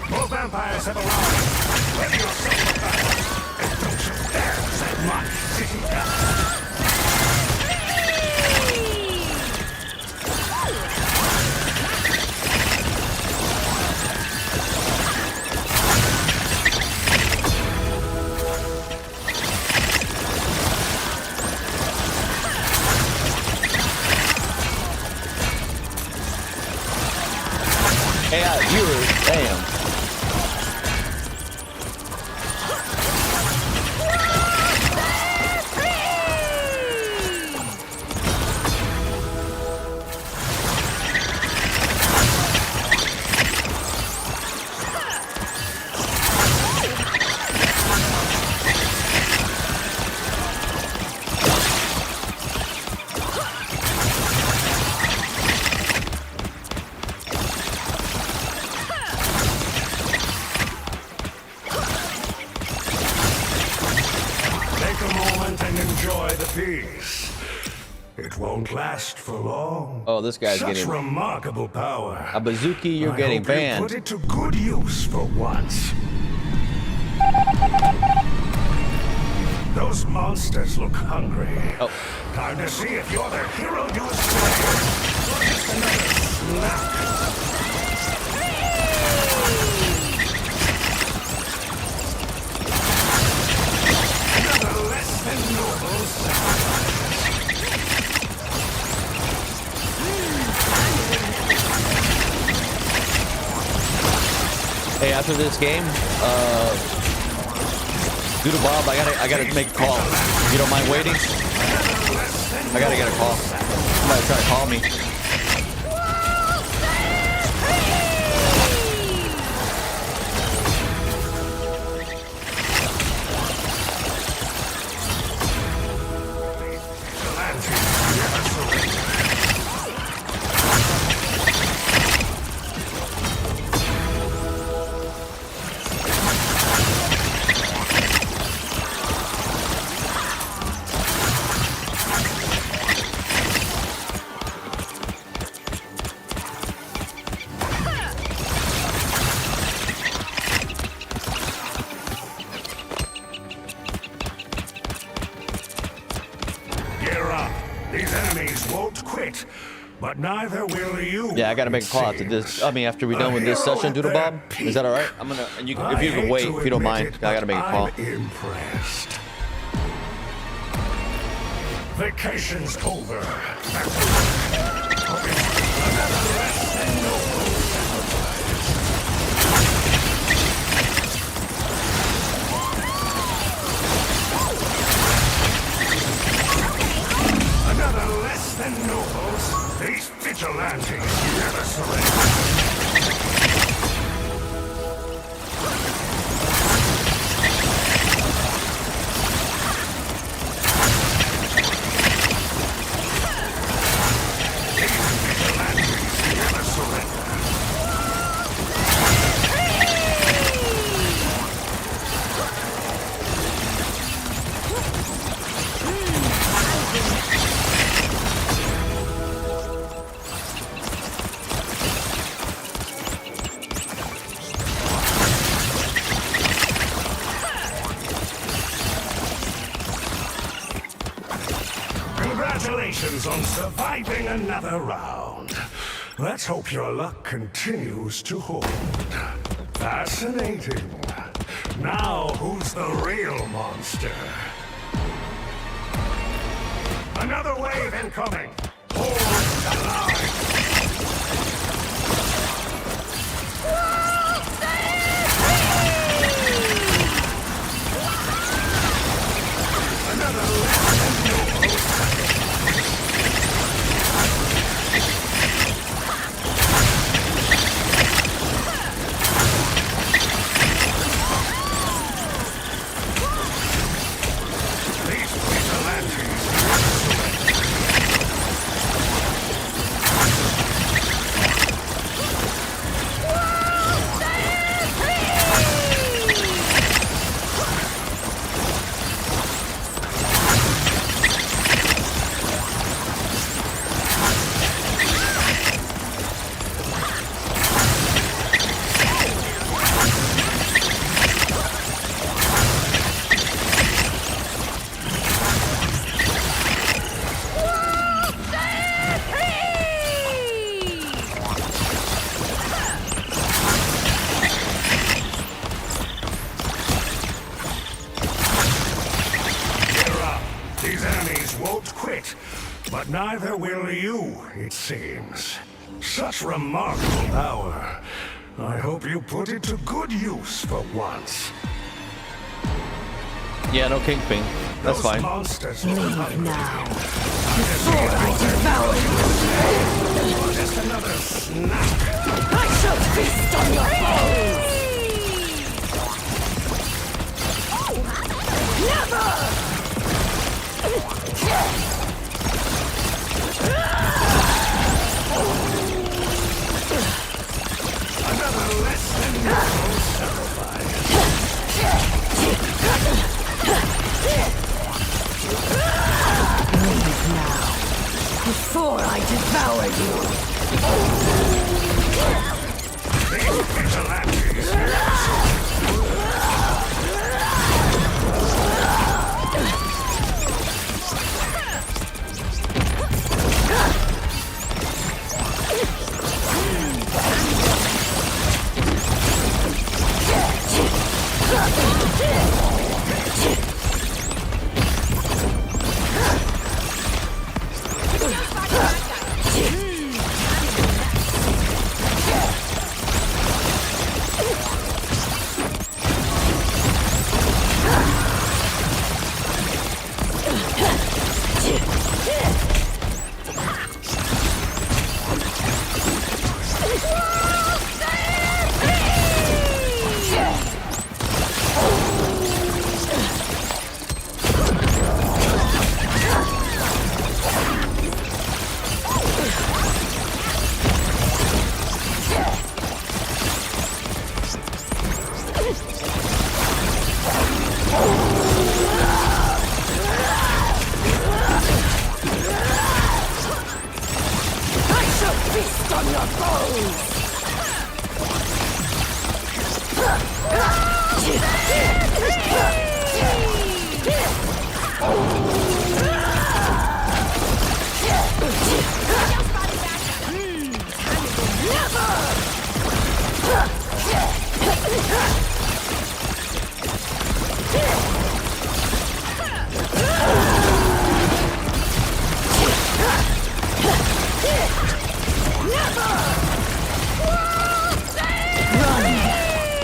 More vampires have arrived. Ready yourself for battle. And don't you dare set my city down. AI viewers, damn. Peace. It won't last for long. Oh, this guy's Such getting remarkable power. a bazooki. You're I getting hope you banned. put it to good use for once. Those monsters look hungry. Oh. Time to see if you're the hero you aspire. Or just another snack. Another less than noble sacrifice. Hey, after this game, Doodle Bob, I gotta make a call. You don't mind waiting? I gotta get a call. Somebody try to call me. These enemies won't quit, but neither will you. Yeah, I gotta make a call after this. I mean, after we're done with this session, Doodle Bob. Is that all right? I'm gonna. And you, if you can wait, if you don't mind, I gotta make a call. I'm impressed. Vacation's over. Another less than noble sacrifice. Another less than nobles. These vigilantes never surrender. Congratulations on surviving another round. Let's hope your luck continues to hold. Fascinating. Now, who's the real monster? Another wave incoming. Hold the line. Another less than noble sacrifice. Neither will you, it seems. Such remarkable power. I hope you put it to good use for once. Yeah, no kingpin. That's Those fine. monsters Leave now, before I devour you. Just another snack. I shall feast on your bones. Never! Another less than normal sacrifice. Leave now, before I devour you. These vigilantes Feast on your bones!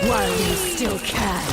While you still can.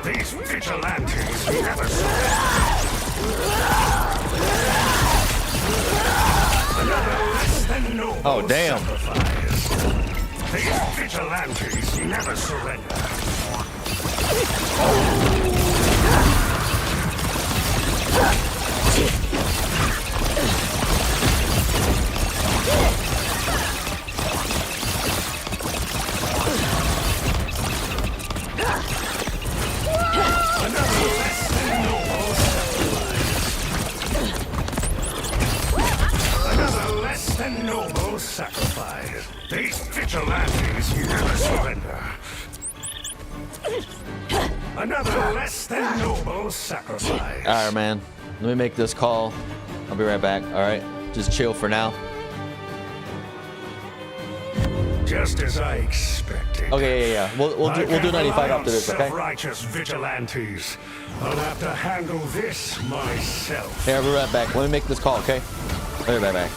These vigilantes never surrender. Another less than noble Oh, damn. sacrifice. These vigilantes never surrender. Noble sacrifice. These vigilantes never surrender. Another less than noble sacrifice. All right, man. Let me make this call. I'll be right back. All right, just chill for now. Just as I expected. Okay, yeah. We'll do 95 after this, okay? Self-righteous vigilantes. I'll have to handle this myself. Hey, I'll be right back. Let me make this call, okay? I'll be right back.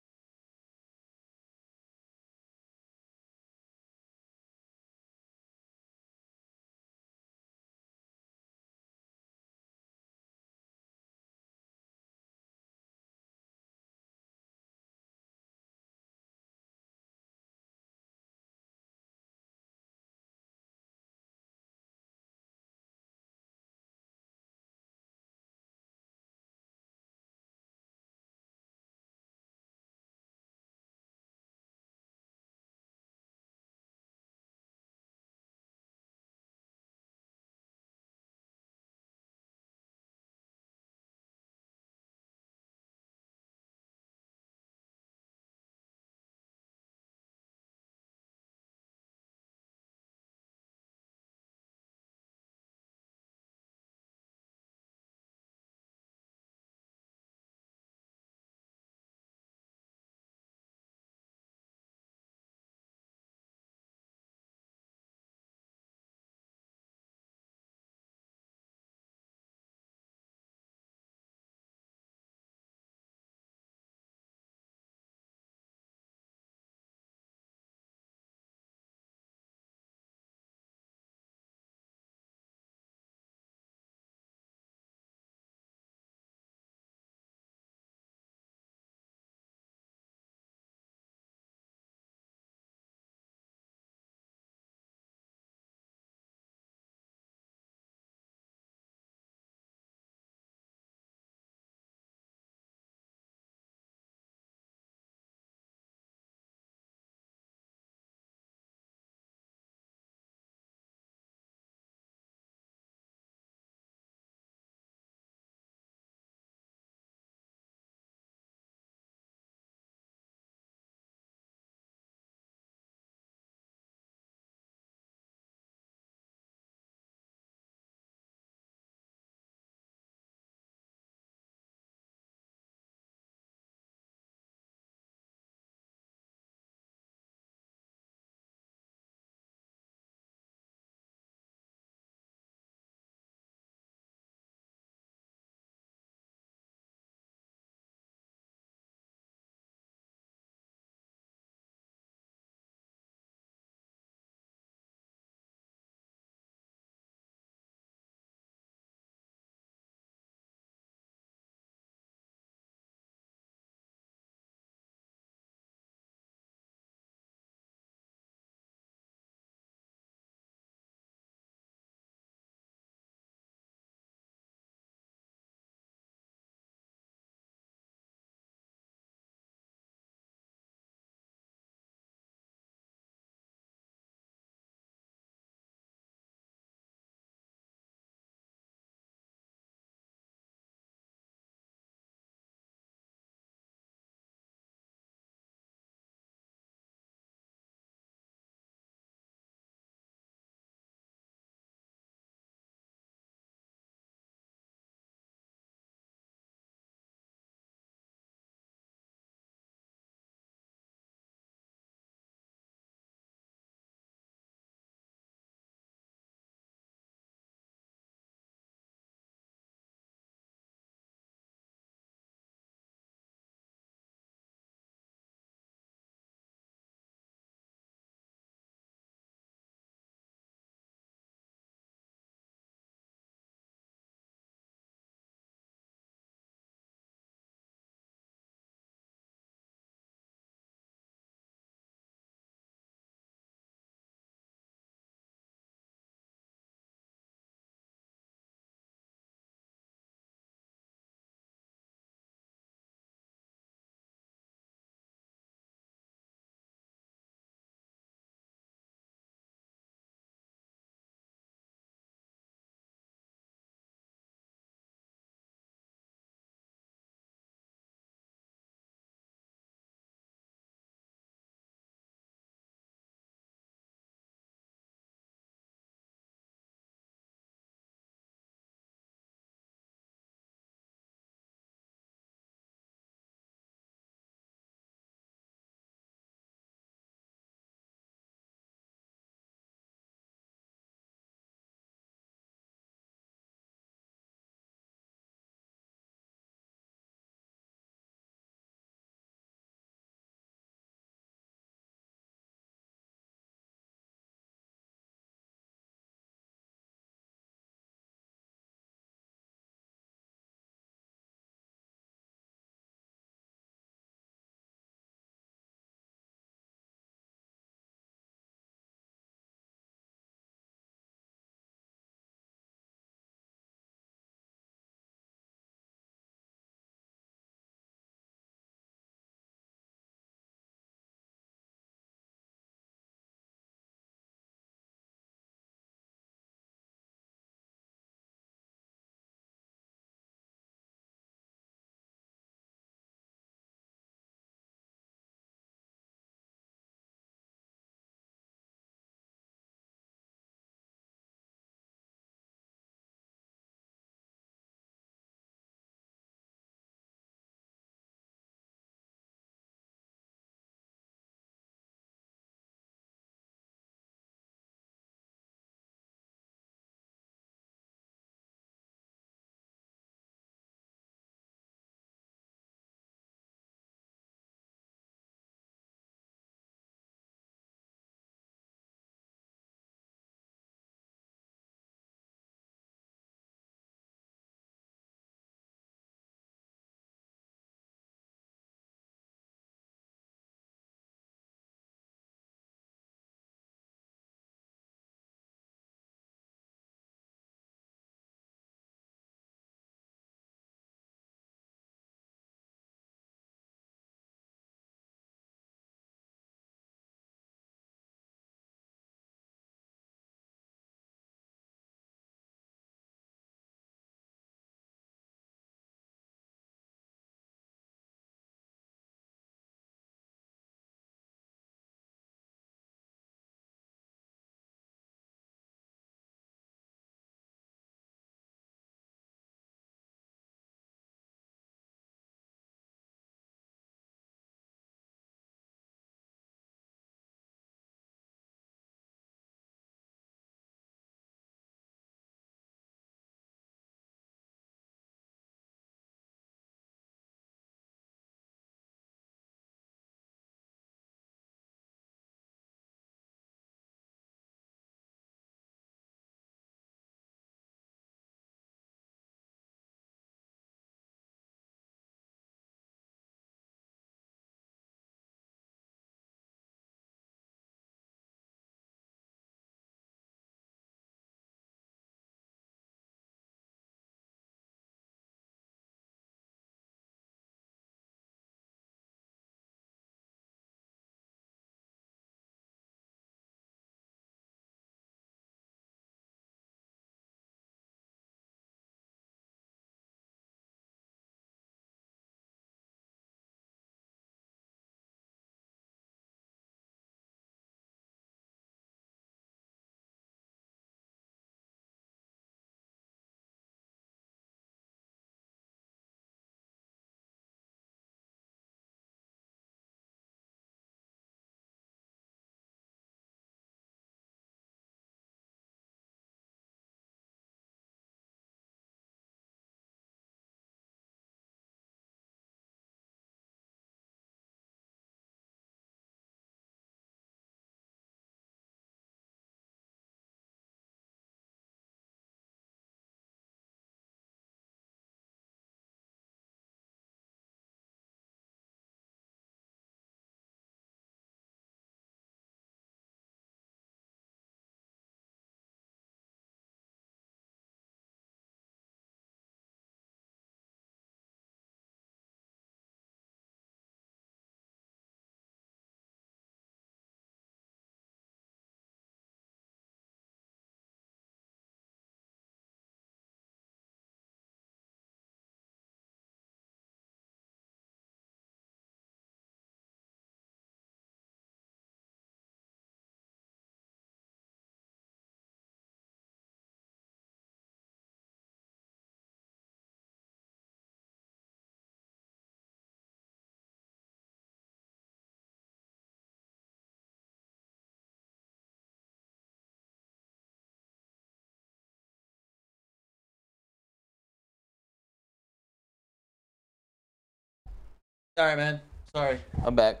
All right, man. Sorry, I'm back.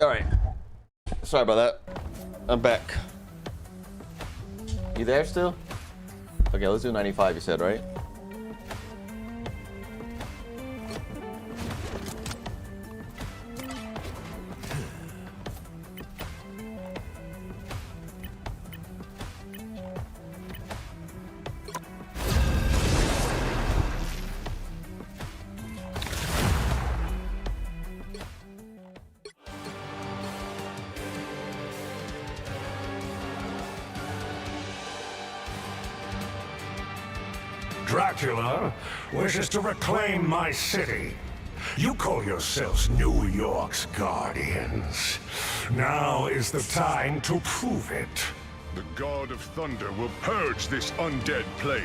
All right. Sorry about that. I'm back. You there still? Okay, let's do 95. You said, right? Dracula wishes to reclaim my city. You call yourselves New York's guardians. Now is the time to prove it. The God of Thunder will purge this undead plague.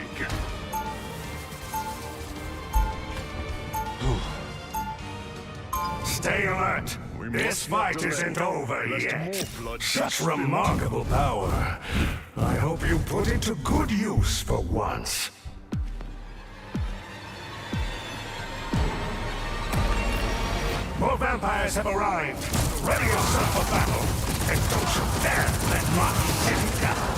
Stay alert. This fight isn't over yet. Such remarkable power. I hope you put it to good use for once. More vampires have arrived. Ready yourself for battle. And don't you dare let my city down.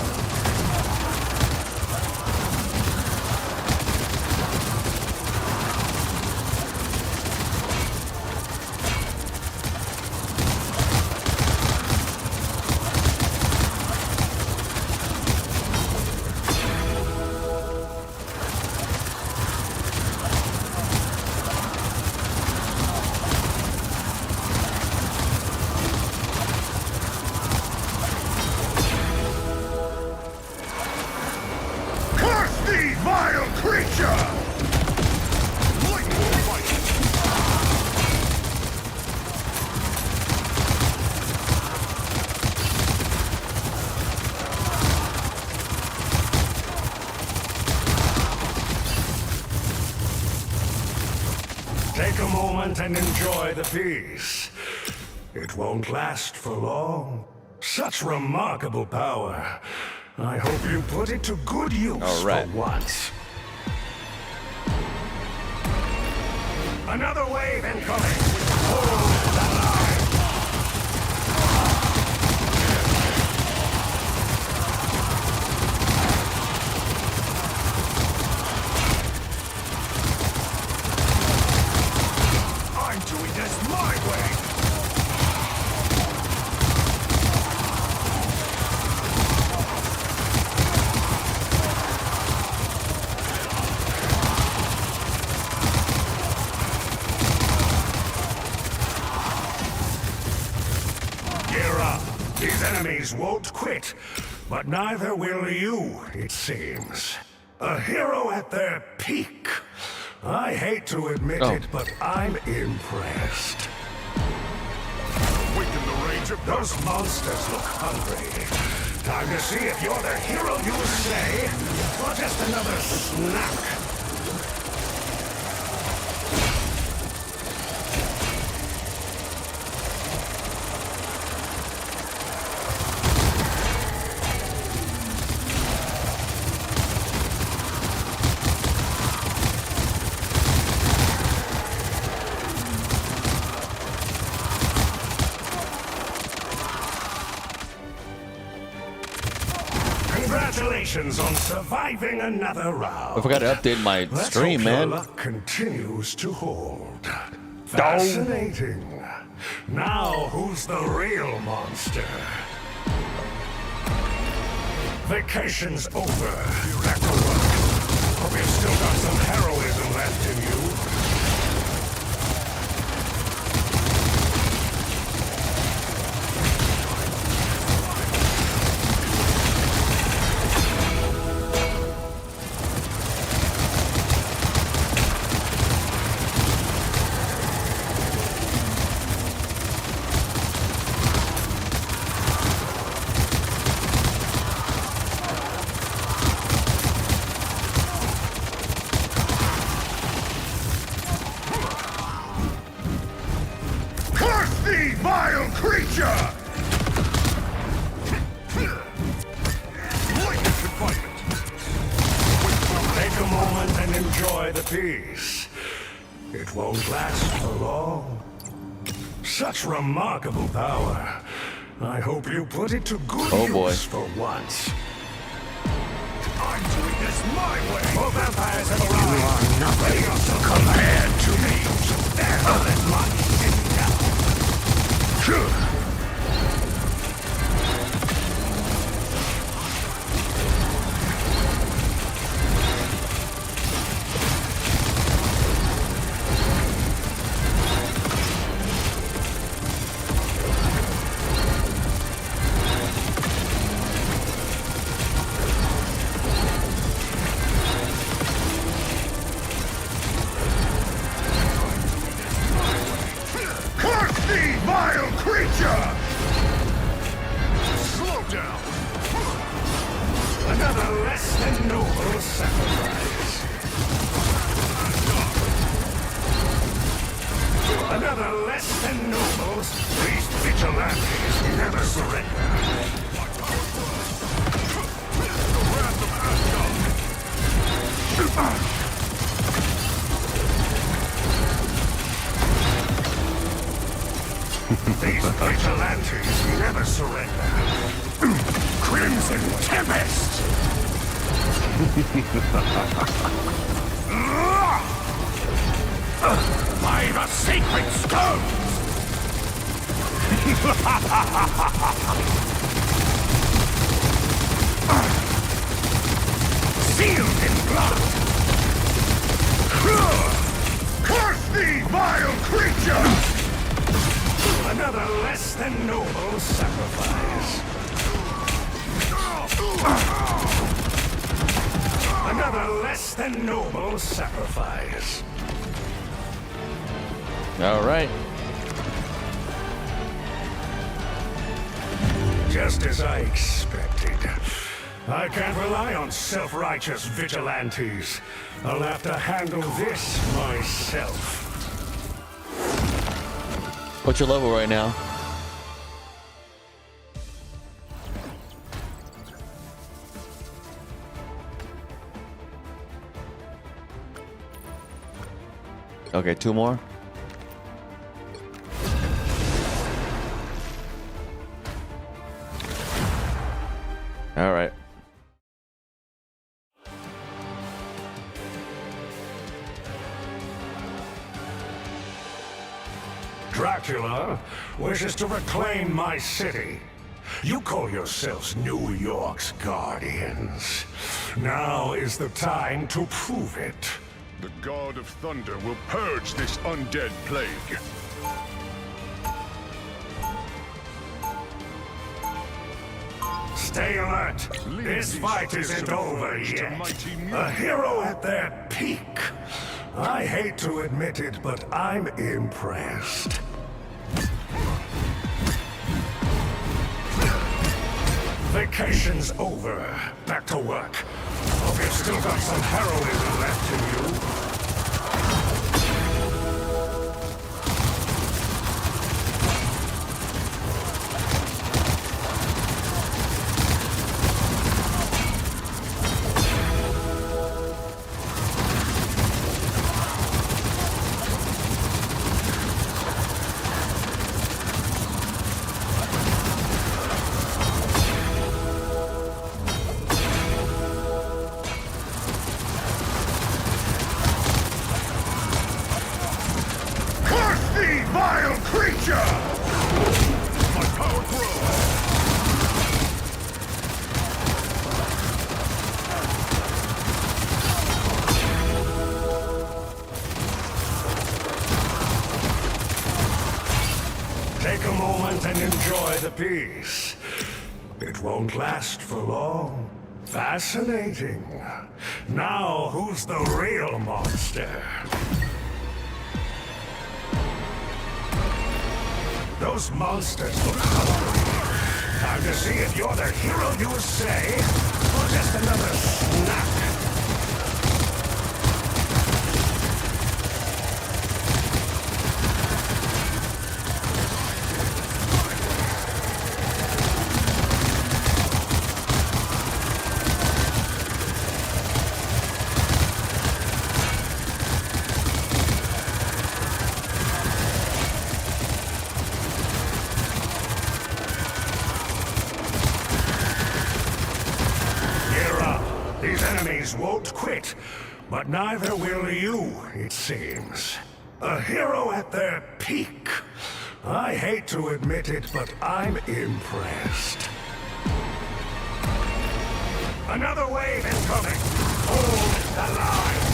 Take a moment and enjoy the peace. It won't last for long. Such remarkable power. I hope you put it to good use for once. Another wave incoming. Hold the line. I'm doing this my way. Gear up. These enemies won't quit, but neither will you, it seems. A hero at their peak. I hate to admit it, but I'm impressed. Awaken the rage of Those monsters look hungry. Time to see if you're the hero you say, or just another snack. Congratulations on surviving another round. I forgot to update my stream, Let's hope man. your luck continues to hold. Fascinating. Now, who's the real monster? Vacation's over. Back to work. Hope you've still got some heroism left in you. Vile creature! Take a moment and enjoy the peace. It won't last for long. Such remarkable power. I hope you put it to good use for once. I'm doing this my way. More vampires have arrived. You are nothing compared to me. Never let my shit down. Vile creature! Slow down! Another less than noble sacrifice. Another less than noble. These vigilantes never surrender. These vigilantes never surrender. Crimson Tempest! By the sacred stones! Sealed in blood! Curse thee, vile creature! Another less than noble sacrifice. Another less than noble sacrifice. All right. Just as I expected. I can't rely on self-righteous vigilantes. I'll have to handle this myself. What's your level right now? Okay, 2 more. All right. Dracula wishes to reclaim my city. You call yourselves New York's guardians. Now is the time to prove it. The God of Thunder will purge this undead plague. Stay alert. This fight isn't over yet. A hero at their peak. I hate to admit it, but I'm impressed. Vacation's over. Back to work. Hope you've still got some heroism left in you. Vile creature! My power grows! Take a moment and enjoy the peace. It won't last for long. Fascinating. Now, who's the real monster? Those monsters look hungry. Time to see if you're the hero you say, or just another snack. quit, but neither will you, it seems. A hero at their peak. I hate to admit it, but I'm impressed. Another wave is coming. Hold the line.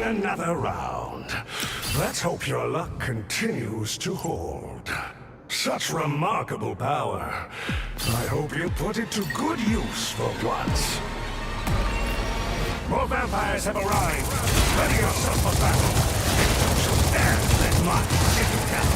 Another round. Let's hope your luck continues to hold. Such remarkable power. I hope you put it to good use for once. More vampires have arrived. Ready yourself for battle. So there's that much sitting down.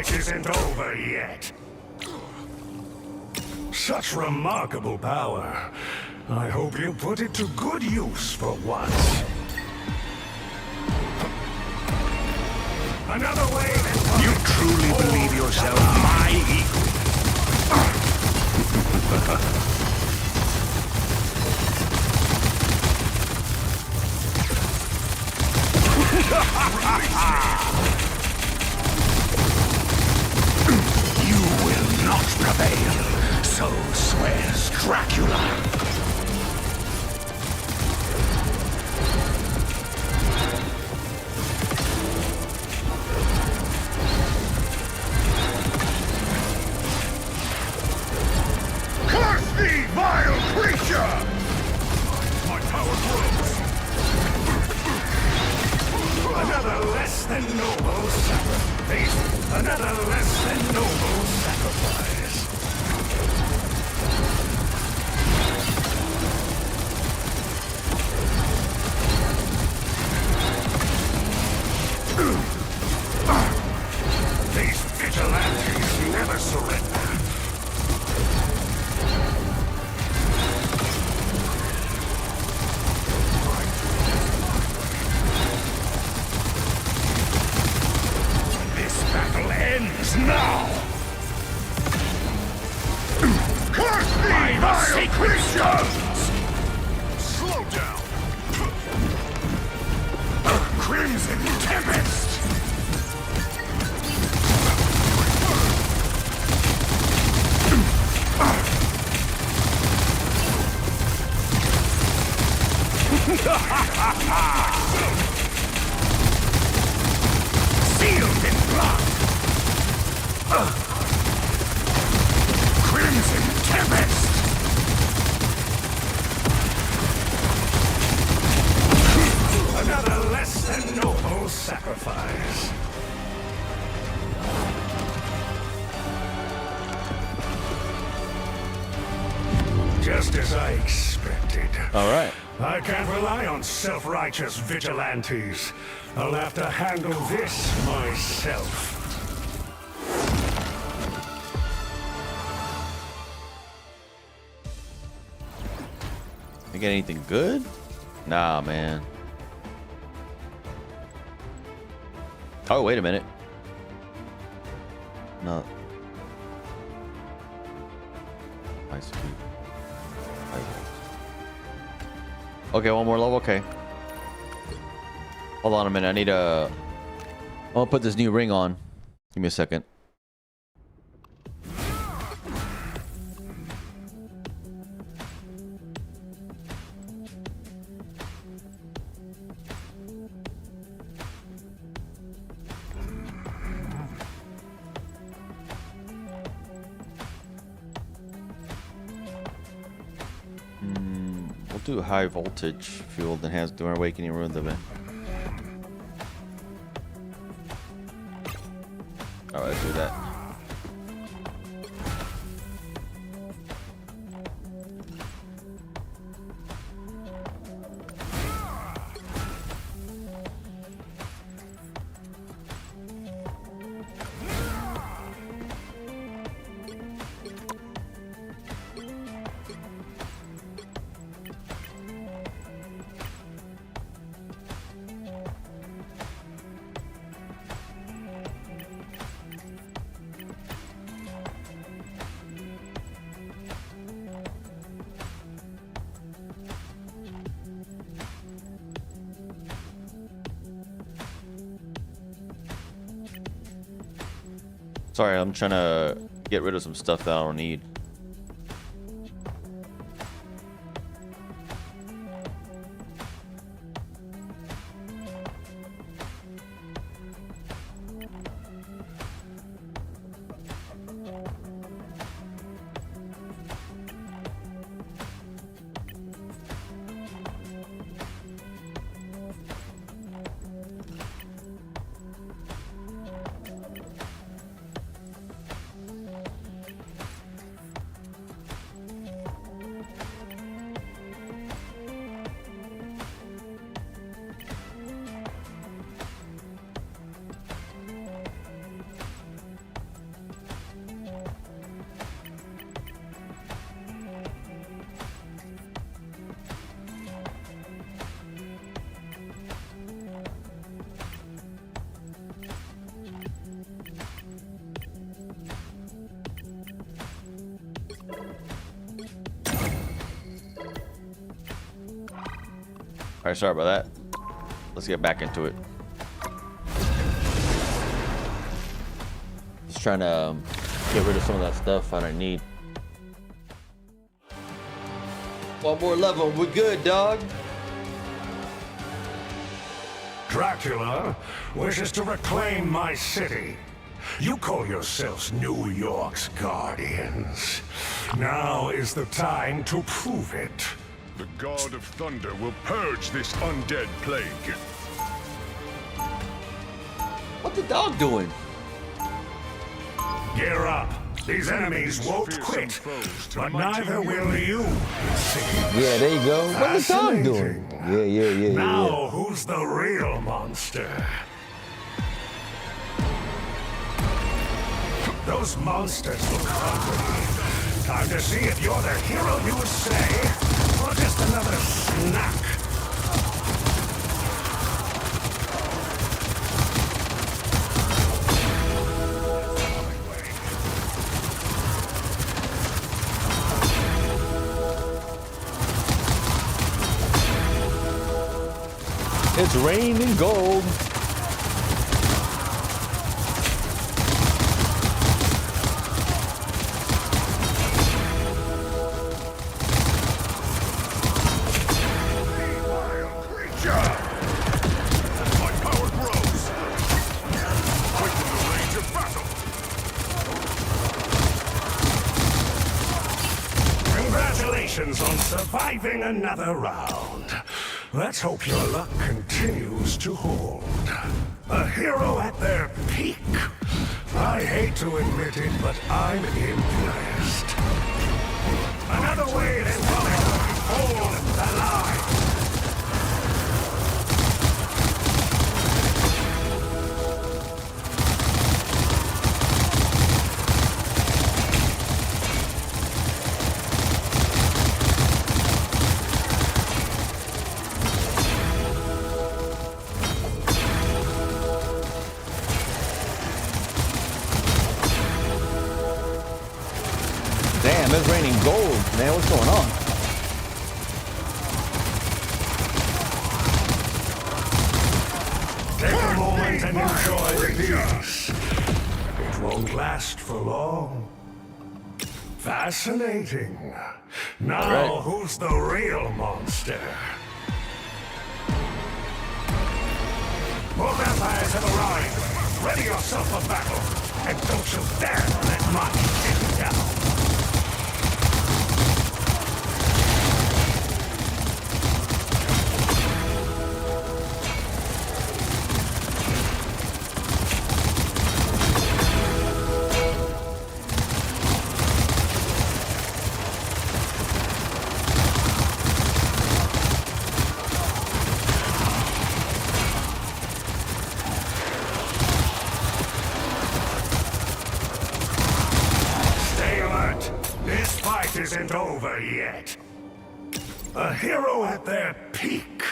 Isn't over yet. Such remarkable power. I hope you put it to good use for once. Another wave is coming. You truly believe yourself my equal. Not prevail, so swears Dracula. Curse thee, vile creature! My power grows. Another less than noble sacrifice. Another less than noble sacrifice. These vigilantes never surrender. This battle ends now! Curse thee, vile creatures! Slow down! A crimson tempest! Sealed in blood! Crimson tempest! Another less than noble sacrifice. Just as I expected. All right. I can't rely on self-righteous vigilantes. I'll have to handle this myself. I get anything good? Nah, man. Oh, wait a minute. No. I see. Okay, one more level. Okay. Hold on a minute. I need a. I'm gonna put this new ring on. Give me a second. do high voltage fueled enhanced during awakening ruin the event. Alright, do that. Sorry, I'm trying to get rid of some stuff that I don't need. All right, sorry about that. Let's get back into it. Just trying to get rid of some of that stuff I don't need. One more level, we're good, dog. Dracula wishes to reclaim my city. You call yourselves New York's guardians. Now is the time to prove it. The God of Thunder will purge this undead plague. What the dog doing? Gear up. These enemies won't quit, but neither will you. Yeah, there you go. What the dog doing? Yeah. Now, who's the real monster? Those monsters look hungry. Time to see if you're the hero you say, or just another snack. It's raining gold. Congratulations on surviving another round. Let's hope your luck continues to hold. A hero at their peak. I hate to admit it, but I'm impressed. Another way to hold the line. Damn, it's raining gold, man. What's going on? Take a moment and enjoy the peace. It won't last for long. Fascinating. Now, who's the real monster? More vampires have arrived. Ready yourself for battle. And don't you dare let my get down. fight isn't over yet. A hero at their peak.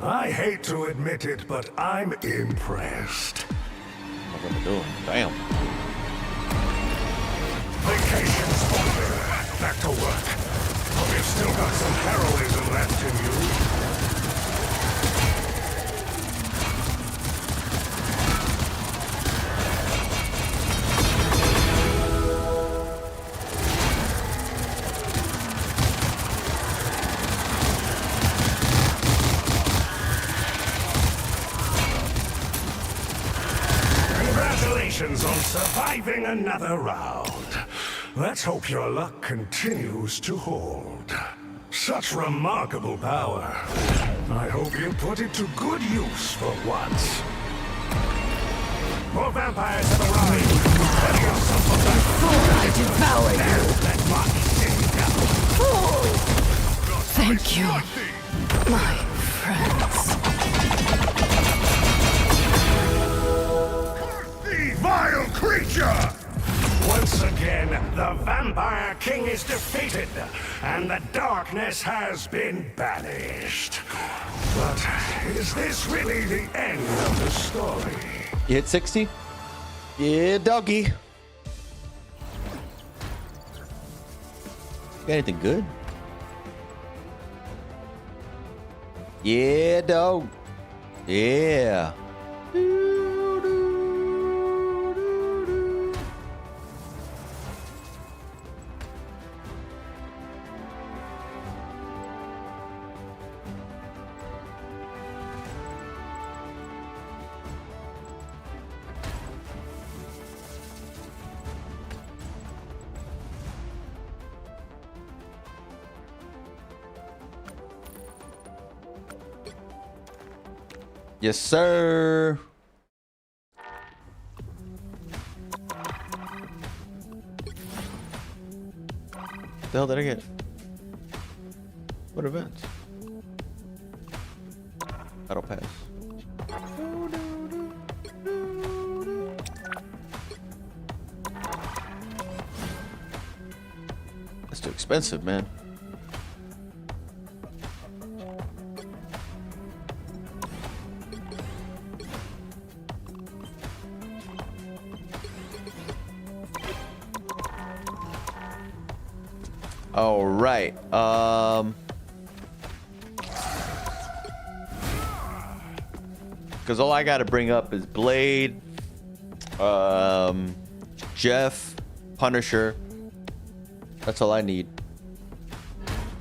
I hate to admit it, but I'm impressed. What am I doing? Damn. Vacation's over. Back to work. Hope you've still got some heroism left in you. Congratulations on surviving another round. Let's hope your luck continues to hold. Such remarkable power. I hope you put it to good use for once. More vampires have arrived. Ready yourself for battle. Before I devour you. Let Marty sit down. Thank you, my friends. The vile creature! Once again, the Vampire King is defeated, and the darkness has been banished. But is this really the end of the story? You hit 60? Yeah, doggy. Got anything good? Yeah, dog. Yeah. Yes, sir. What the hell did I get? What events? Battle pass. That's too expensive, man. All right. Because all I got to bring up is Blade, Jeff, Punisher. That's all I need.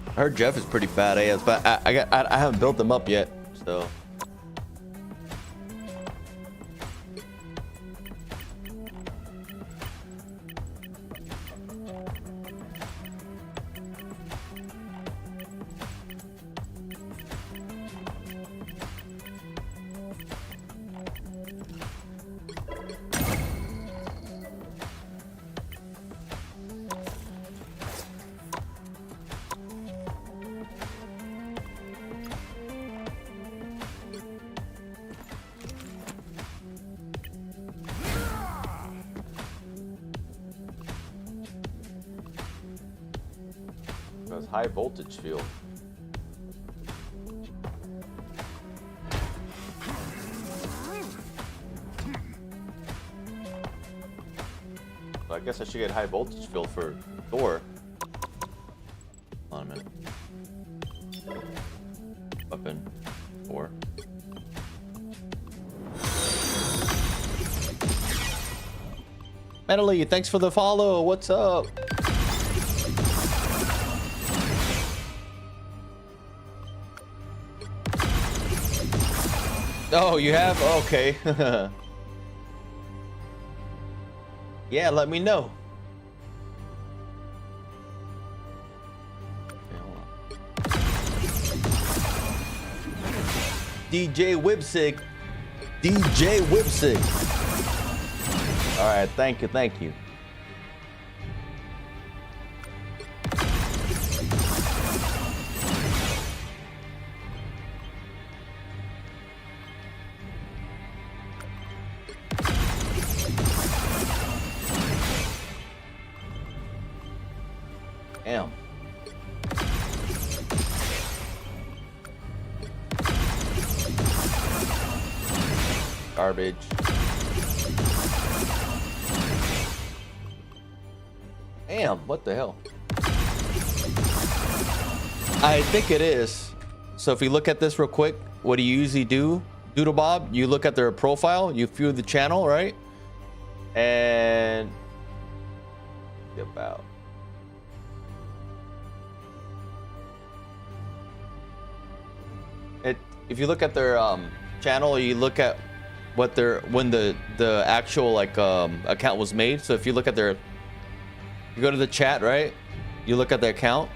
I heard Jeff is pretty badass, but I haven't built them up yet, so. High voltage field. So I guess I should get high voltage field for Thor. Hold on a minute. Weapon 4. Metally, thanks for the follow. What's up? Oh, you have? Okay. Yeah, let me know. DJ WIBZIG. DJ WIBZIG. All right, thank you, thank you. Damn. Garbage. Damn, what the hell? I think it is. So if you look at this real quick, what do you usually do, Doodle Bob? You look at their profile, you view the channel, right? And about it. If you look at their channel, you look at what their when the actual like account was made. So if you look at their, you go to the chat, right? You look at their account.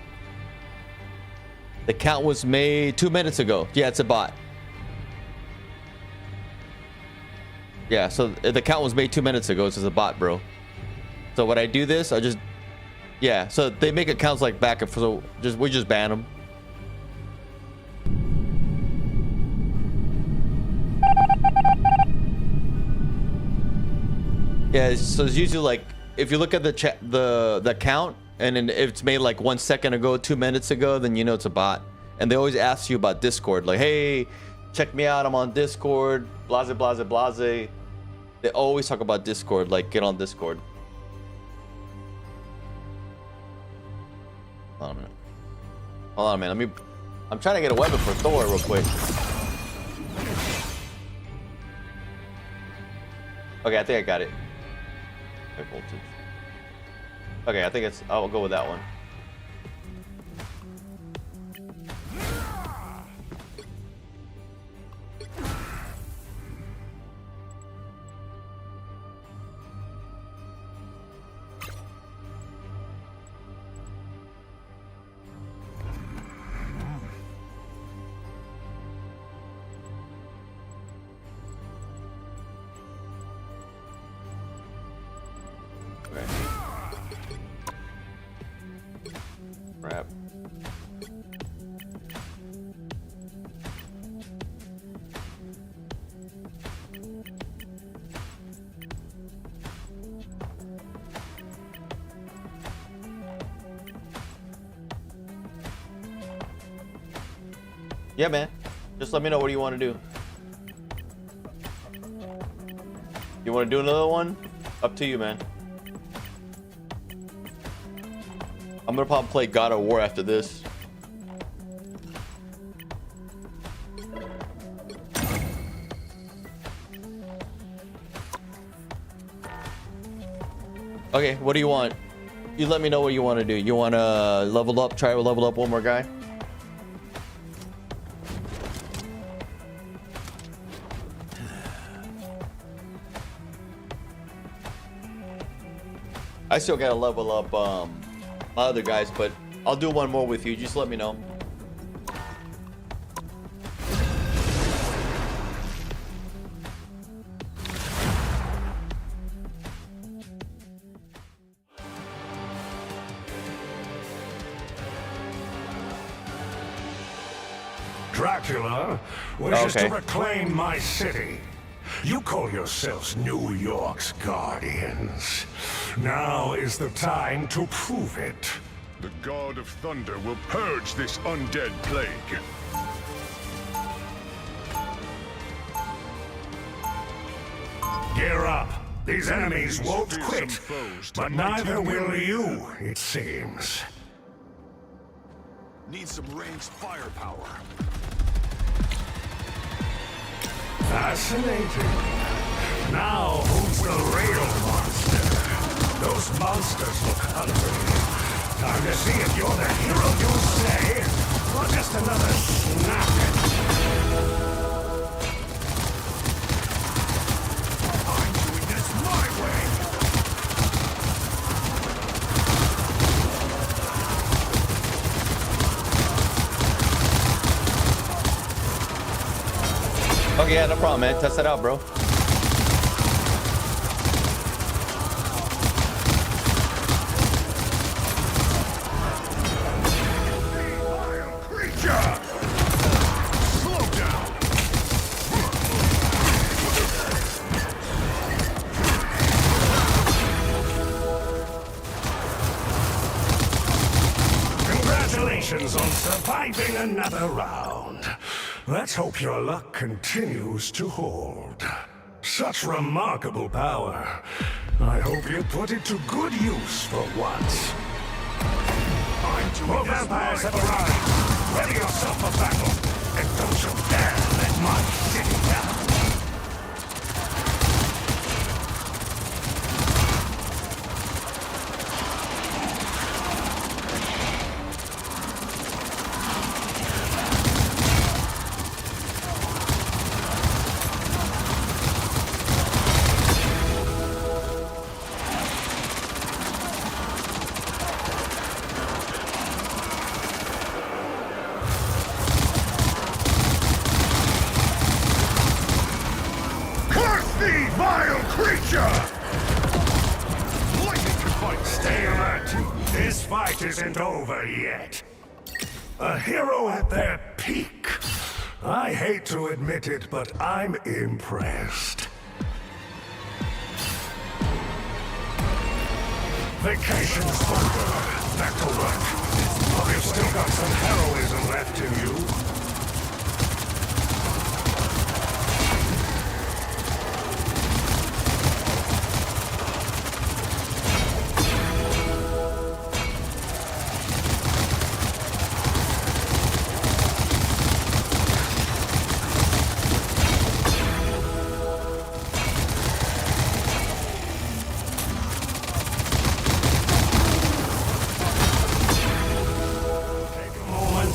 The account was made 2 minutes ago. Yeah, it's a bot. Yeah, so the account was made 2 minutes ago. It's just a bot, bro. So when I do this, I just, yeah. So they make accounts like back and forth. So we just ban them. Yeah, so it's usually like if you look at the chat, the account, and then if it's made like 1 second ago, 2 minutes ago, then you know it's a bot. And they always ask you about Discord, like, hey, check me out, I'm on Discord, blase, blase, blase. They always talk about Discord, like get on Discord. Hold on a minute. Hold on, man. I'm trying to get a weapon for Thor real quick. Okay, I think I got it. Okay, voltage. Okay, I think I'll go with that one. Crap. Yeah, man. Just let me know what do you want to do. You want to do another one? Up to you, man. I'm gonna probably play God of War after this. Okay, what do you want? You let me know what you want to do. You want to level up, try to level up one more guy? I still gotta level up my other guys, but I'll do one more with you. Just let me know. Dracula wishes to reclaim my city. You call yourselves New York's guardians. Now is the time to prove it. The God of Thunder will purge this undead plague. Gear up. These enemies won't quit, but neither will you, it seems. Need some ranged firepower. Fascinating. Now, who's the real monster? Those monsters look hungry. Time to see if you're the hero you say, or just another snack. I'm doing this my way. Okay, yeah, no problem, man. Test it out, bro. Congratulations on surviving another round. Let's hope your luck continues to hold. Such remarkable power. I hope you put it to good use for once. More vampires have arrived. Ready yourself for battle. And don't you dare let my city down. Stay alert. This fight isn't over yet. A hero at their peak. I hate to admit it, but I'm impressed. Vacation's over. Back to work. You've still got some heroism left in you.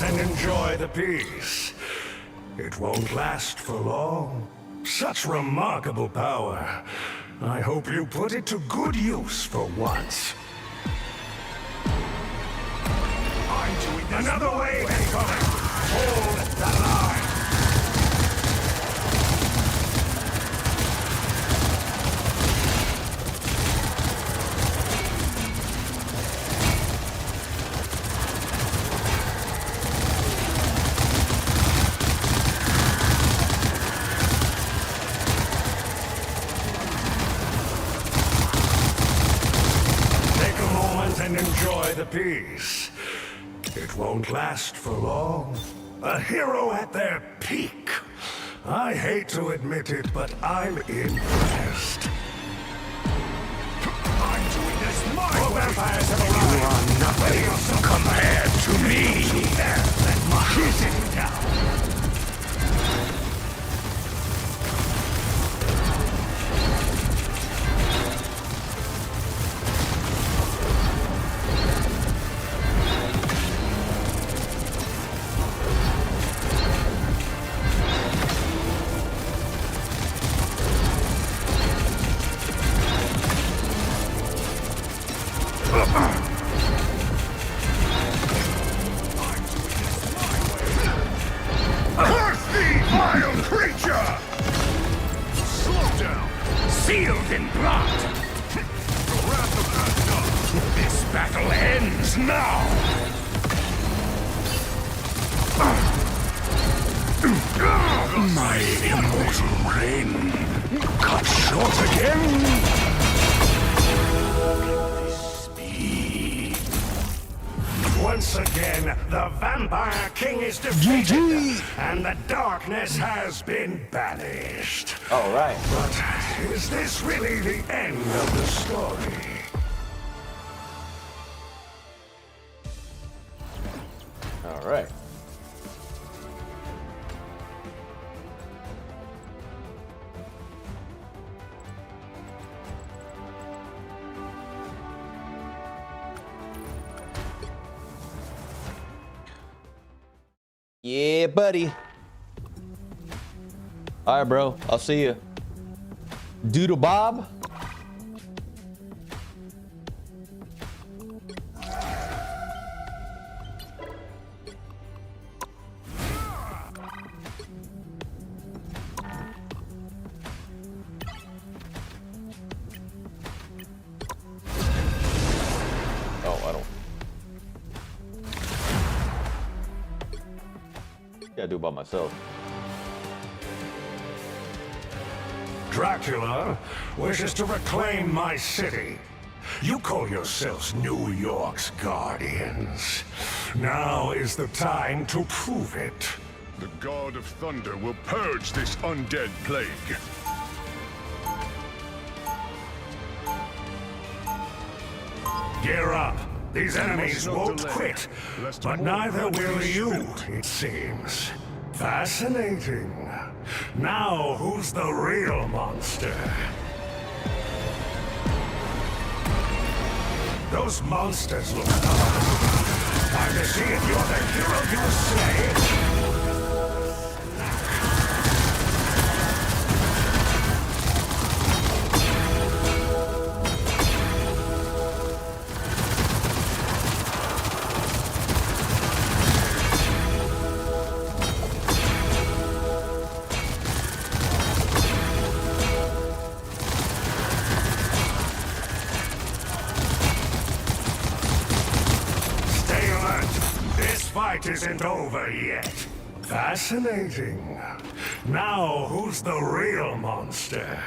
And enjoy the peace. It won't last for long. Such remarkable power. I hope you put it to good use for once. I'm doing this. Another wave is coming. Hold the line. And enjoy the peace. It won't last for long. A hero at their peak. I hate to admit it, but I'm impressed. I'm doing this my way. Vampires have arrived. You are nothing compared to me. There, let my hissing down. Curse thee, vile creature! Slow down! Sealed in blood! The wrath of that dog! This battle ends now! My immortal reign cut short again! Once again, the Vampire King is defeated, and the darkness has been banished. All right. But is this really the end of the story? All right. Yeah, buddy. All right, bro. I'll see you. Doodle Bob. Oh, I don't. Gotta do it by myself. Dracula wishes to reclaim my city. You call yourselves New York's guardians. Now is the time to prove it. The God of Thunder will purge this undead plague. Gear up. These enemies won't quit, but neither will you, it seems. Fascinating. Now, who's the real monster? Those monsters look tough. Time to see if you're the hero you say. Fight isn't over yet. Fascinating. Now, who's the real monster?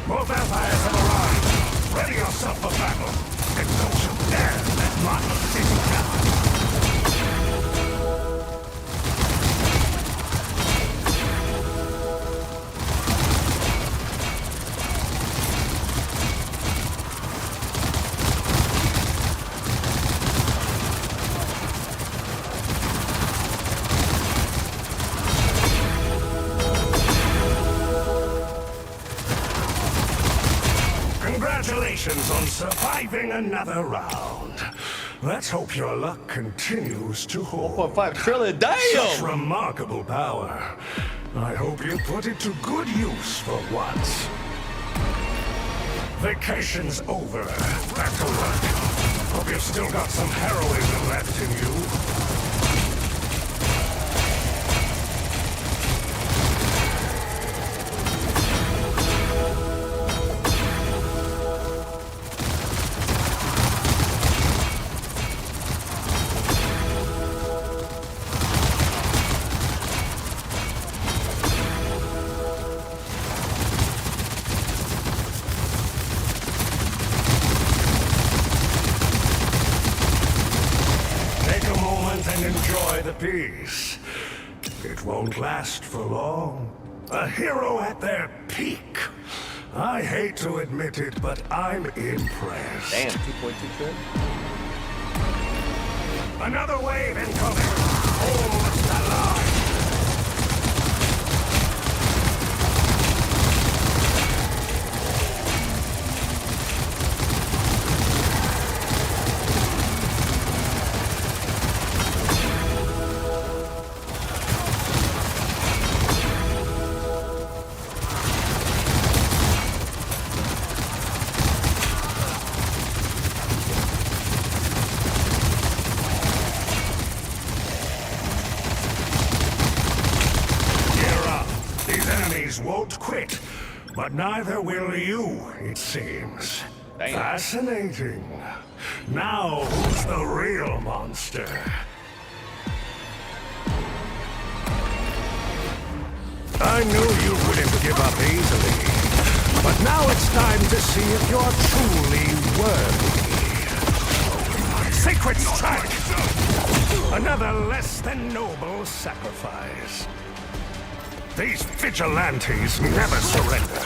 More vampires have arrived. Ready yourself for battle. And don't you dare let my city down. Congratulations on surviving another round. Let's hope your luck continues to hold. 1.5 trillion, damn! Such remarkable power. I hope you put it to good use for once. Vacation's over. Back to work. Hope you've still got some heroism left in you. Enjoy the peace. It won't last for long. A hero at their peak. I hate to admit it, but I'm impressed. Damn, 2.2 trillion. Another wave incoming. Hold the line. Won't quit, but neither will you, it seems. Damn. Fascinating. Now, who's the real monster? I knew you wouldn't give up easily, but now it's time to see if you're truly worthy. Sacred Strike! Another less than noble sacrifice. These vigilantes never surrender.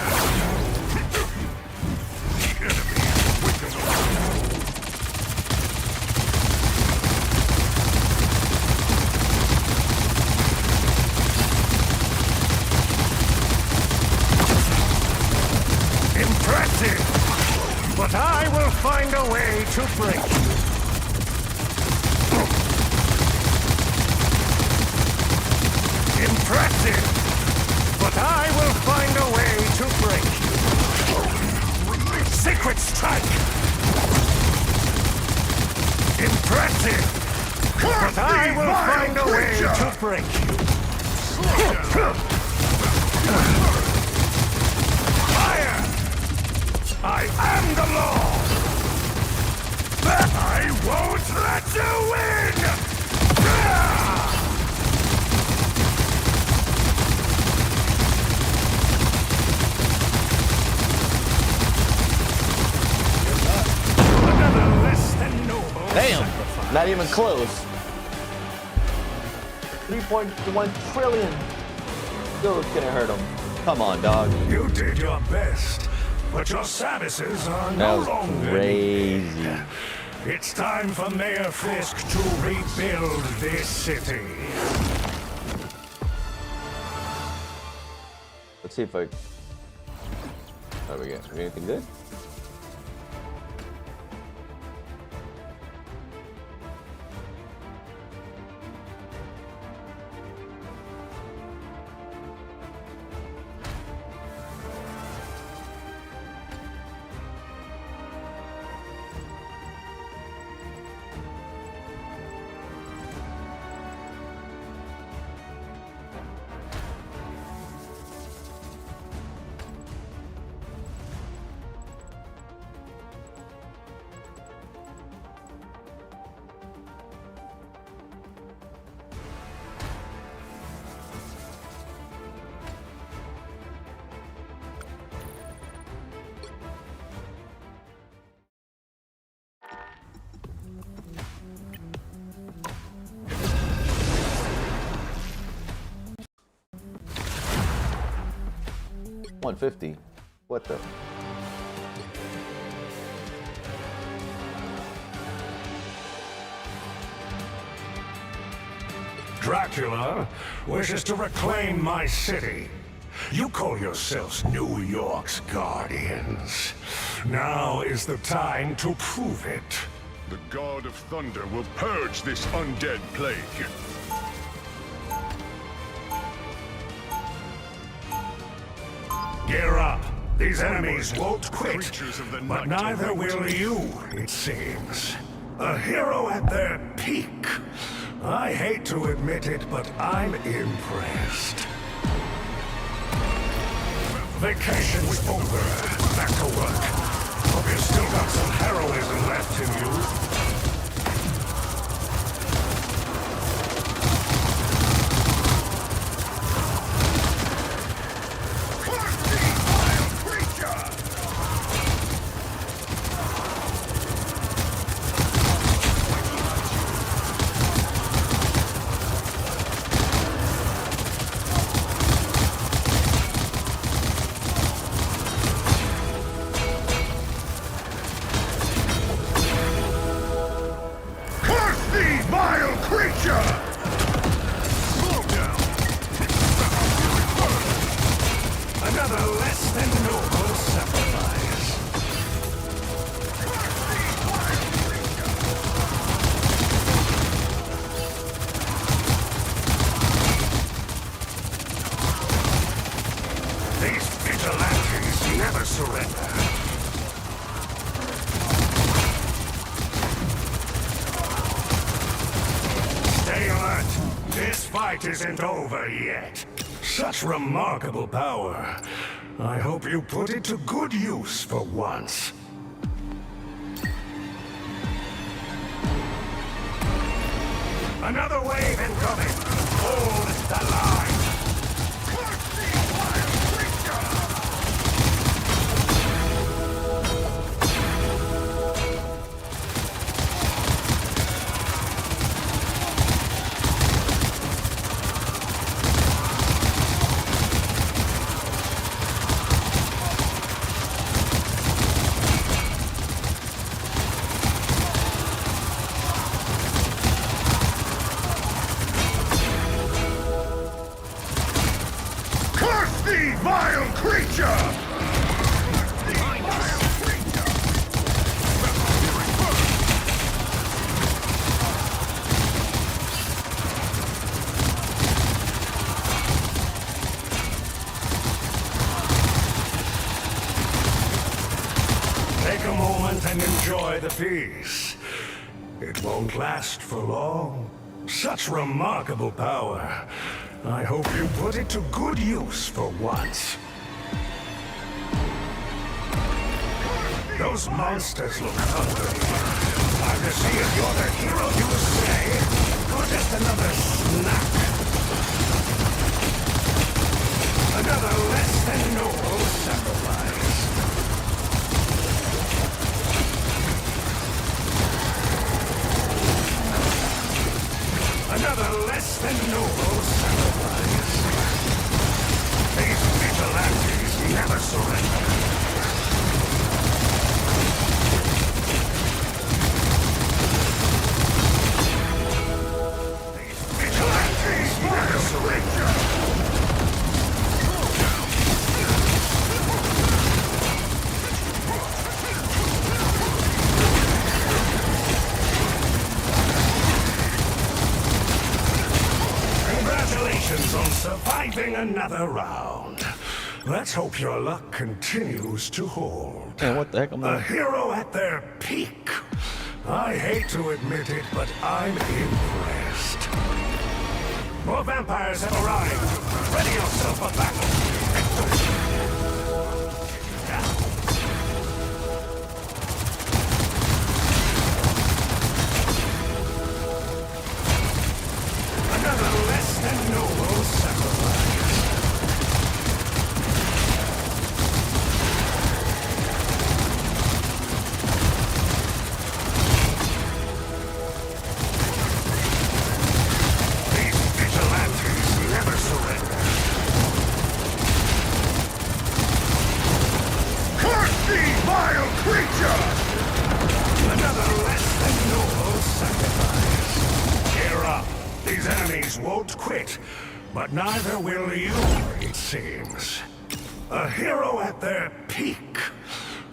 Impressive! But I will find a way to break you. Impressive! But I will find a way to break you. Sacred Strike! Impressive! But I will find a way to break you. Fire! I am the law! I won't let you win! Damn, not even close. 3.1 trillion. Still gonna hurt him. Come on, dog. You did your best, but your services are no longer crazy. needed. It's time for Mayor Fisk to rebuild this city. Let's see if I... What do we get? Anything good? $150. What the? Dracula wishes to reclaim my city. You call yourselves New York's guardians. Now is the time to prove it. The God of Thunder will purge this undead plague. Gear up. These enemies won't quit, but neither will you, it seems. A hero at their peak. I hate to admit it, but I'm impressed. Vacation's over. Back to work. Hope you've still got some heroism left in you. Isn't over yet. Such remarkable power. I hope you put it to good use for once. Another wave incoming. Hold the line. Vile creature! Take a moment and enjoy the peace. It won't last for long. Such remarkable power. I hope you put it to good use for once. Those monsters look hungry. Time to see if you're the hero you say, or just another snack. Another less than noble sacrifice. another round. Let's hope your luck continues to hold. Man, what the heck? A hero at their peak. I hate to admit it, but I'm impressed. More vampires have arrived. Ready yourself for battle. Another less than noble sacrifice. These vigilantes never surrender. Curse thee, vile creature! Another less than noble sacrifice. Cheer up. These enemies won't quit, but neither will you, it seems. A hero at their peak.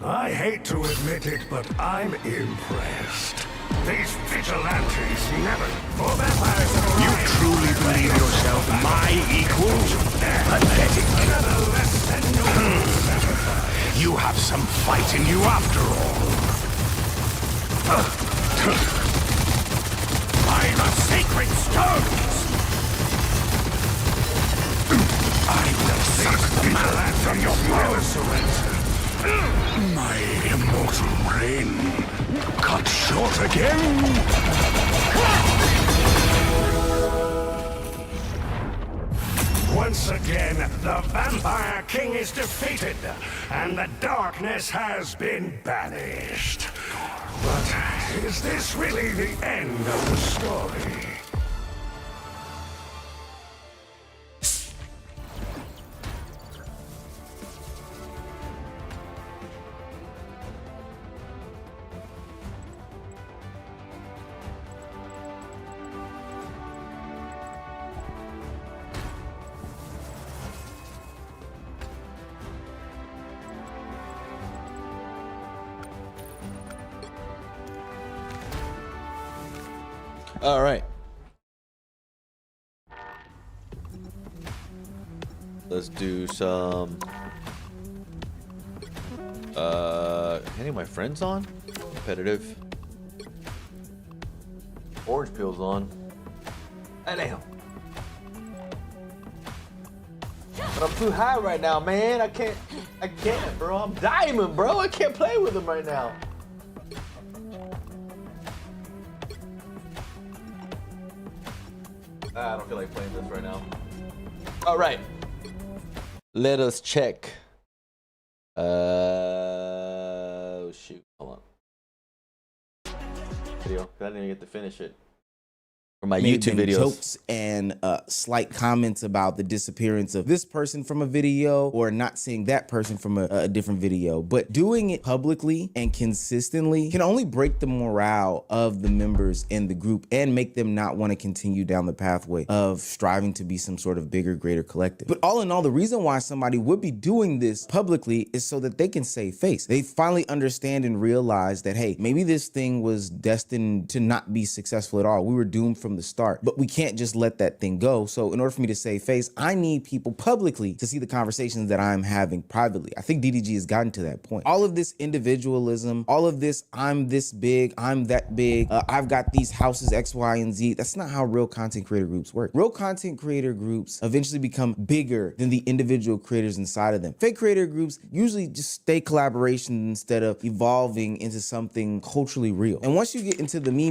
I hate to admit it, but I'm impressed. These vigilantes never... For vampires... You truly believe yourself my equal? Pathetic. Another less than noble sacrifice. You have some fight in you after all. By the sacred stones! I will suck the man from your mouth. My immortal reign cut short again. Once again, the Vampire King is defeated, and the darkness has been banished. But is this really the end of the story? All right. Let's do some. Any of my friends on? Competitive. Orange peel's on. Damn. But I'm too high right now, man. I can't, bro. I'm diamond, bro. I can't play with him right now. I don't feel like playing this right now. All right. Let us check. Oh, shoot. Hold on. Video. I didn't even get to finish it. For my YouTube videos. Jokes and slight comments about the disappearance of this person from a video or not seeing that person from a different video. But doing it publicly and consistently can only break the morale of the members in the group and make them not want to continue down the pathway of striving to be some sort of bigger, greater collective. But all in all, the reason why somebody would be doing this publicly is so that they can save face. They finally understand and realize that, hey, maybe this thing was destined to not be successful at all. We were doomed from the start, but we can't just let that thing go. So in order for me to save face, I need people publicly to see the conversations that I'm having privately. I think DDG has gotten to that point. All of this individualism, all of this, I'm this big, I'm that big, I've got these houses X, Y, and Z. That's not how real content creator groups work. Real content creator groups eventually become bigger than the individual creators inside of them. Fake creator groups usually just stay collaboration instead of evolving into something culturally real. And once you get into the me,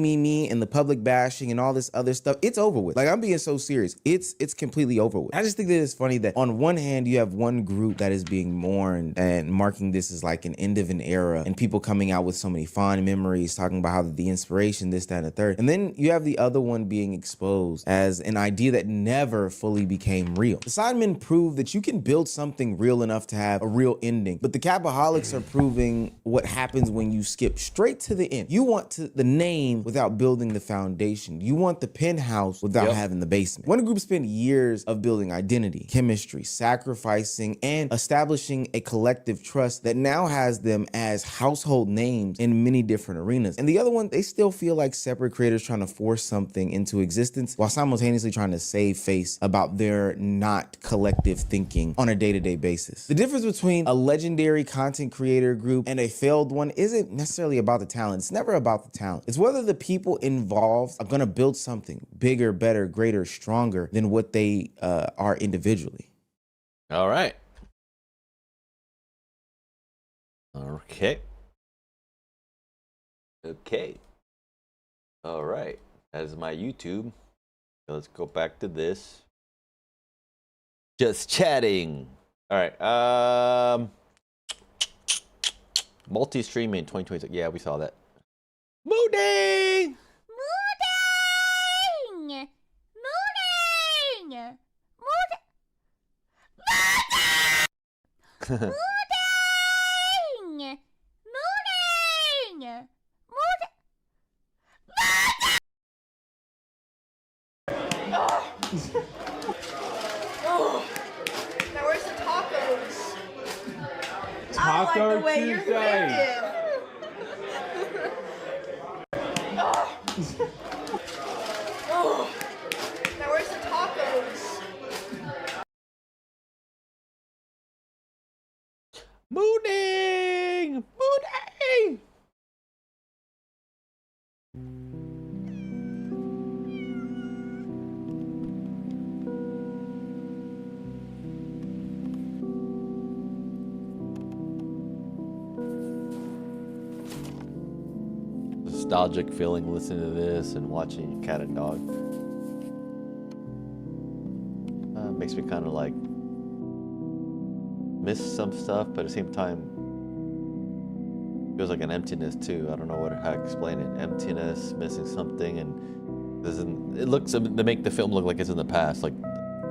and the public bashing and all this other stuff, it's over with. Like, I'm being so serious. It's completely over with. I just think that it's funny that on one hand, you have one group that is being mourned and marking this as like an end of an era and people coming out with so many fond memories, talking about how the inspiration, this, that, and the third. And then you have the other one being exposed as an idea that never fully became real. The Sidemen proved that you can build something real enough to have a real ending, but the Capaholics are proving what happens when you skip straight to the end. You want the name without building the foundation. You want the the penthouse without having the basement. When a group spent years of building identity, chemistry, sacrificing, and establishing a collective trust that now has them as household names in many different arenas. And the other one, they still feel like separate creators trying to force something into existence while simultaneously trying to save face about their not collective thinking on a day-to-day basis. The difference between a legendary content creator group and a failed one isn't necessarily about the talent. It's never about the talent. It's whether the people involved are gonna build something bigger, better, greater, stronger than what they are individually. All right. Okay. Okay. All right. That is my YouTube. Let's go back to this. Just chatting. All right. Multi-streaming 2026. Yeah, we saw that. Mooding! Mooding! Mooding! Mooding! Mooding! Mooding! Now where's the tacos? Taco I like the way you're Tuesday. thinking. Now where's the tacos? Mooding! Mooding! Nostalgic feeling listening to this and watching Cat and Dog. Makes me kind of like miss some stuff, but at the same time feels like an emptiness too. I don't know how to explain it. Emptiness, missing something, and it looks to make the film look like it's in the past, like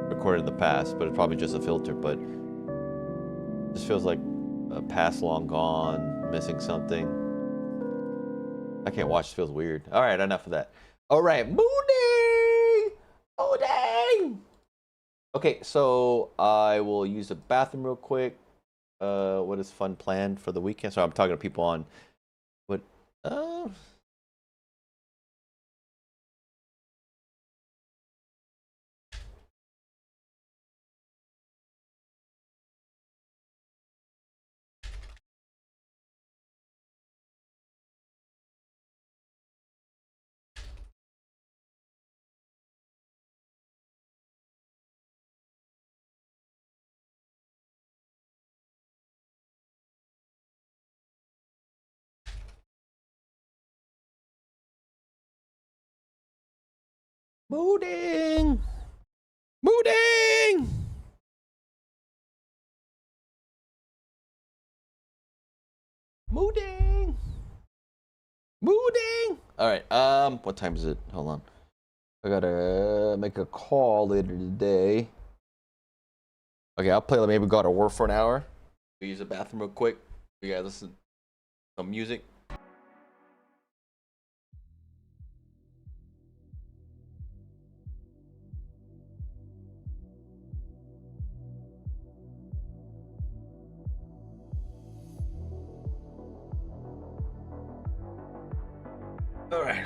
recorded in the past, but it's probably just a filter. But it just feels like a past long gone, missing something. I can't watch. It feels weird. All right, enough of that. All right, Mooding! Mooding! Okay, so I will use the bathroom real quick. What is fun planned for the weekend? So I'm talking to people on what Mooding! Mooding! Mooding! Mooding! All right, what time is it? Hold on. I gotta make a call later today. Okay, I'll play maybe God of War for an hour. We use the bathroom real quick. You guys listen to some music. All right.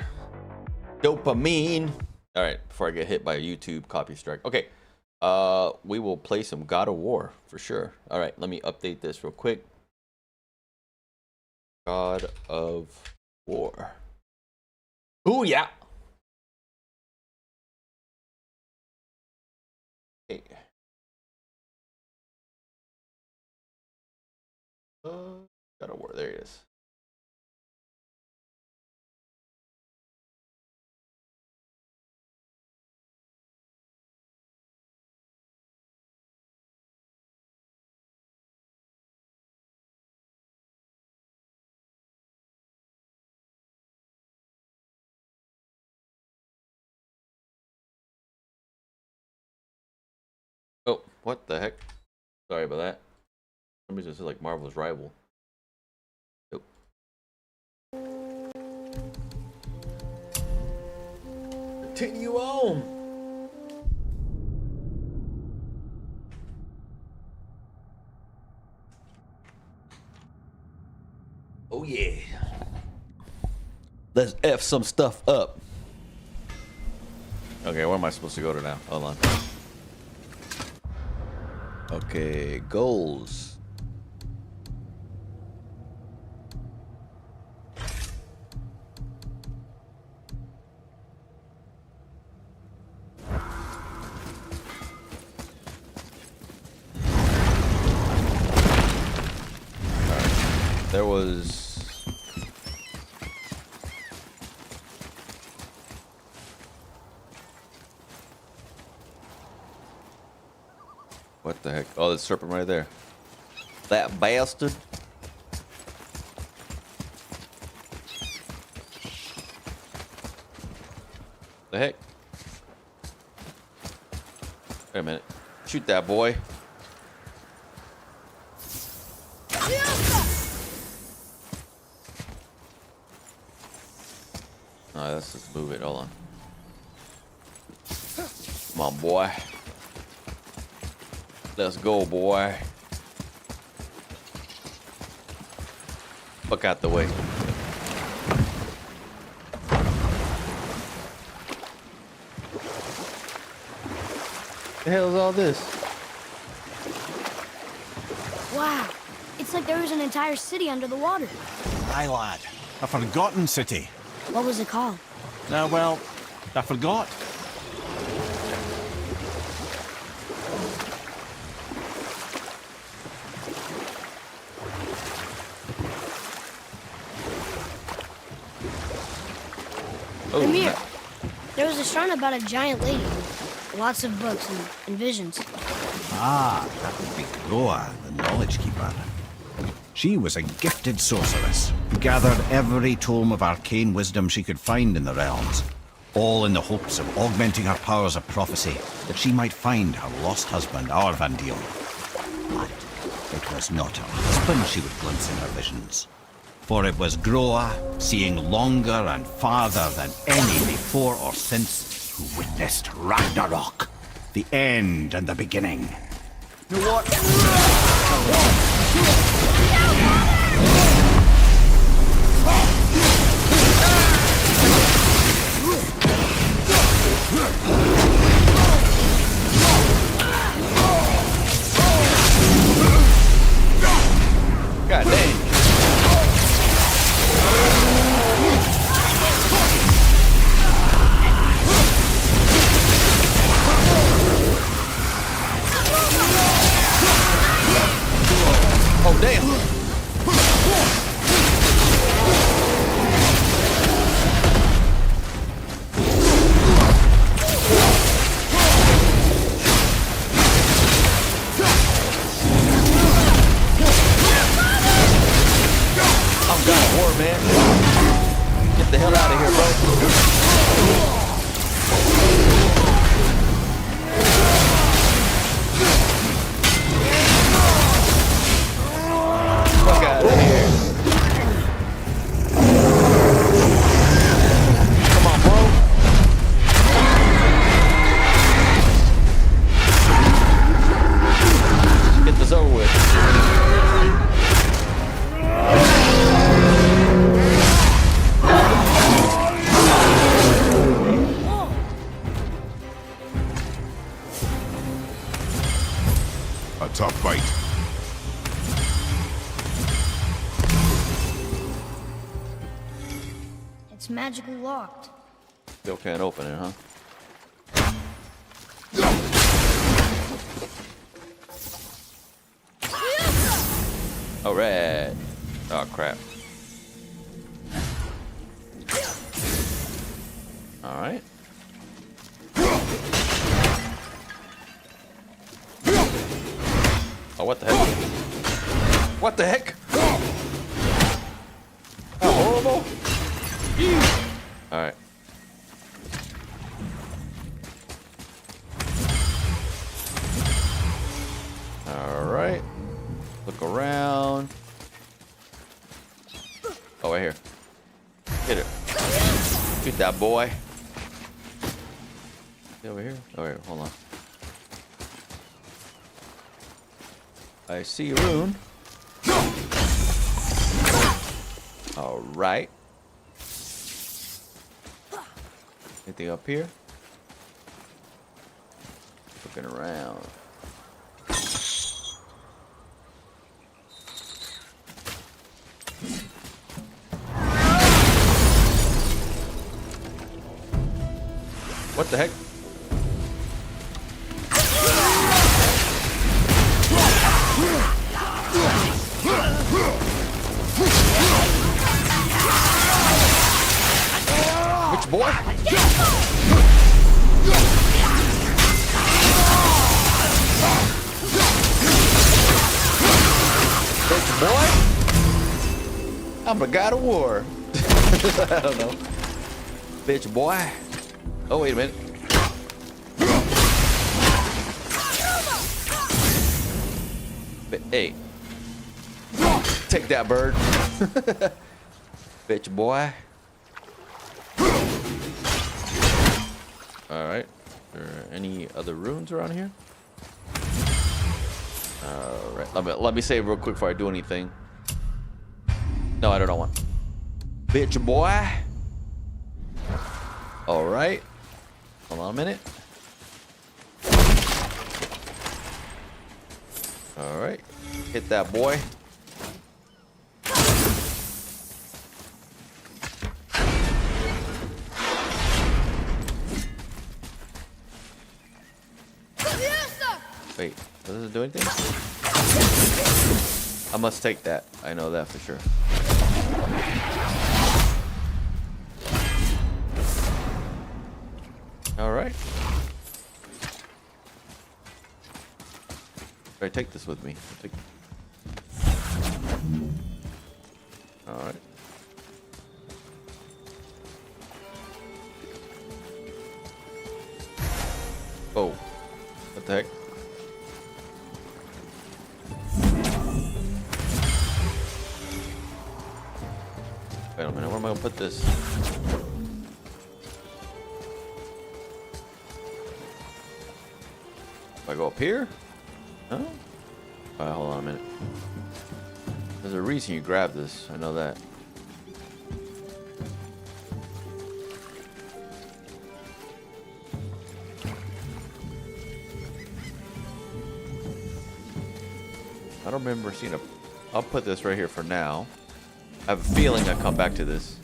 Dopamine. All right, before I get hit by a YouTube copy strike. Okay. We will play some God of War for sure. All right, let me update this real quick. God of War. Ooh, yeah. Okay. God of War, there it is. Oh, what the heck? Sorry about that. For some reason, this is like Marvel's rival. continue on. Oh yeah. Let's F some stuff up. Okay, where am I supposed to go to now? Hold on. Okay, goals. There was what the heck? Oh, the serpent right there. That bastard. The heck? Wait a minute. Shoot that boy. Alright, let's just move it. Hold on. Come on, boy. Let's go, boy. Fuck out the way. The hell is all this? Wow. It's like there was an entire city under the water. Aye, lad. A forgotten city. What was it called? Well, I forgot. Oh, Amir, there was a shrine about a giant lady. Lots of books and visions. Ah, that would be Groa, the Knowledge Keeper. She was a gifted sorceress who gathered every tome of arcane wisdom she could find in the realms, all in the hopes of augmenting her powers of prophecy, that she might find her lost husband, Arvandil. But it was not her husband she would glimpse in her visions, for it was Groa, seeing longer and farther than any before or since, who witnessed Ragnarok, the end and the beginning. You know what? God dang. Oh, damn. I'm God of War, man. Get the hell out of here, bro. Fuck out of here. Come on, bro. Get this over with. A tough fight. It's magically locked. Still can't open it, huh? All right. Oh crap. All right. Oh, what the heck? What the heck? How horrible. All right. All right. Look around. Oh, right here. Get it. Shoot that boy. Over here. Oh wait, hold on. I see a rune. All right. Anything up here? Looking around. What the heck? Which boy? Which boy? I'm a god of war. I don't know. Bitch boy. Oh, wait a minute. Hey. Take that, bird. Bitch boy. Alright. Are there any other runes around here? Alright. Let me save real quick before I do anything. No, I don't want one. Bitch boy. Alright. Hold on a minute. Alright. Hit that boy. Wait, does it do anything? I must take that. I know that for sure. Alright. I take this with me. Alright. Oh. What the heck? Wait a minute, where am I gonna put this? If I go up here? No? Alright, hold on a minute. There's a reason you grab this, I know that. I don't remember seeing a... I'll put this right here for now. I have a feeling I come back to this.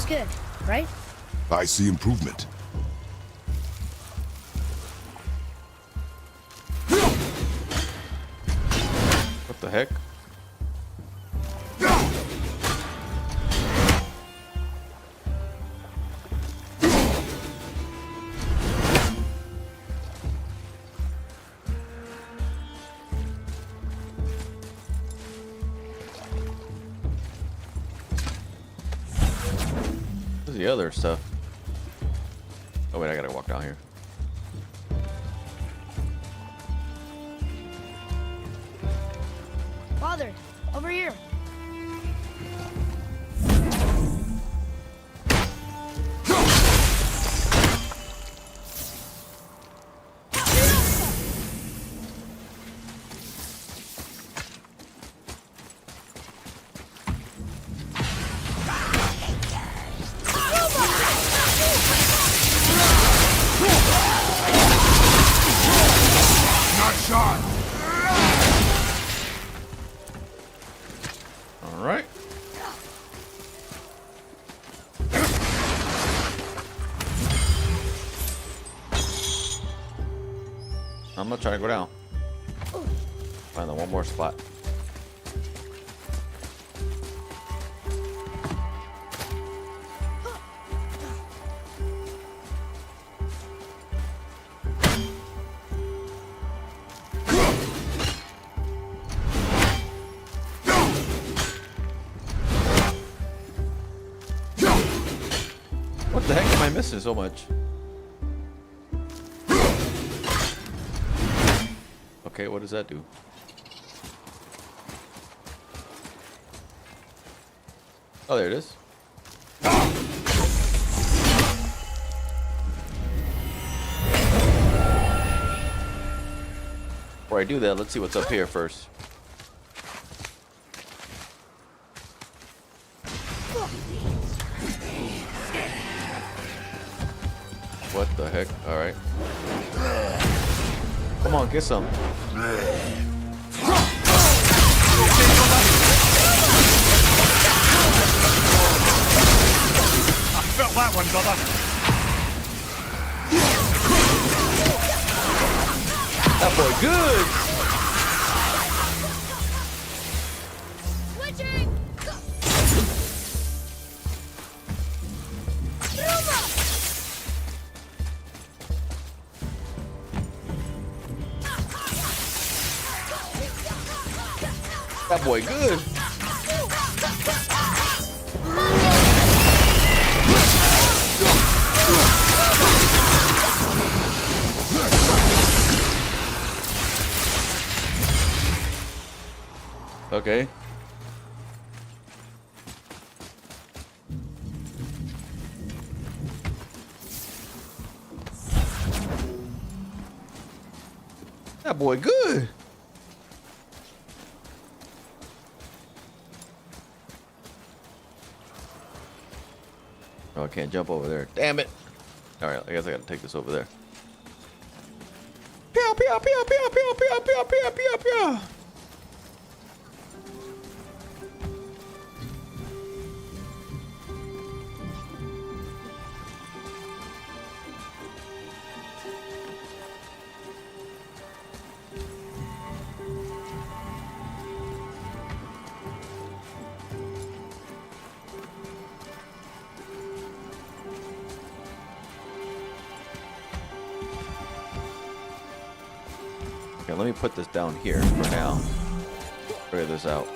Good, right? I see improvement. What the heck? The other stuff. Oh wait, I gotta walk down here. Father, over here. not trying to go down. Find the one more spot. What the heck am I missing so much? Okay, what does that do? Oh, there it is. Before I do that, let's see what's up here first. What the heck? All right. Come on, get some. I felt that one, brother. That boy good. That boy good. Okay. That boy good. Oh, I can't jump over there. Damn it. All right, I guess I gotta take this over there. Pew, pew, pew, pew, pew, pew, pew, pew, pew, pew. Okay, let me put this down here for now. Figure this out.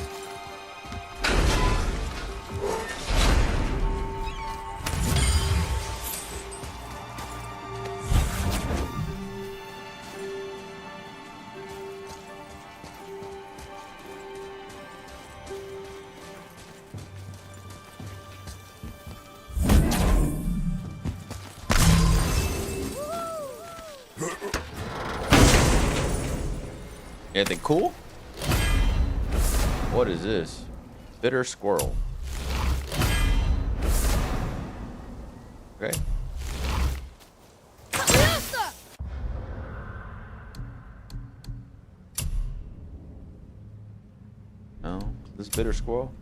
Anything cool? What is this? Bitter squirrel. Okay. No, this bitter squirrel.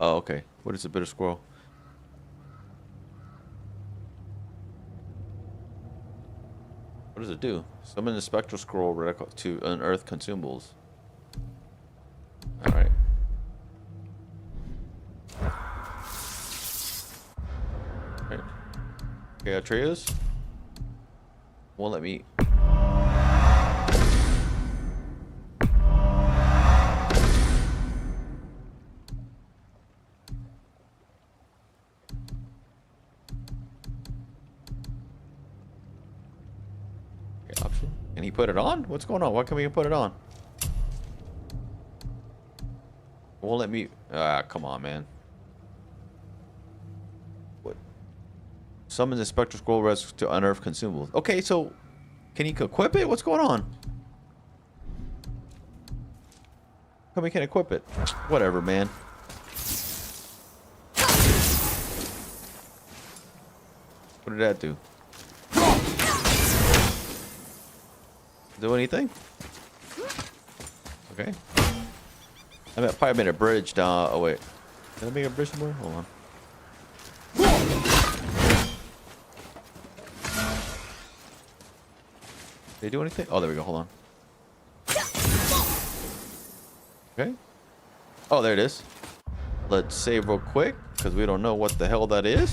Oh, okay. What is a bitter squirrel? What does it do? Summon the spectral scroll reticle to unearth consumables. Alright. Alright. Okay, Atreus. Won't let me. Option. Can he put it on? What's going on? Why can't we put it on? Won't let me. Ah, come on, man. What? Summon the spectral scroll rest to unearth consumables. Okay, so can he equip it? What's going on? Come we can equip it. Whatever, man. What did that do? do anything? Okay. I probably made a bridge down. Oh wait, did I make a bridge somewhere? Hold on. Did they do anything? Oh, there we go. Hold on. Okay. Oh, there it is. Let's save real quick because we don't know what the hell that is.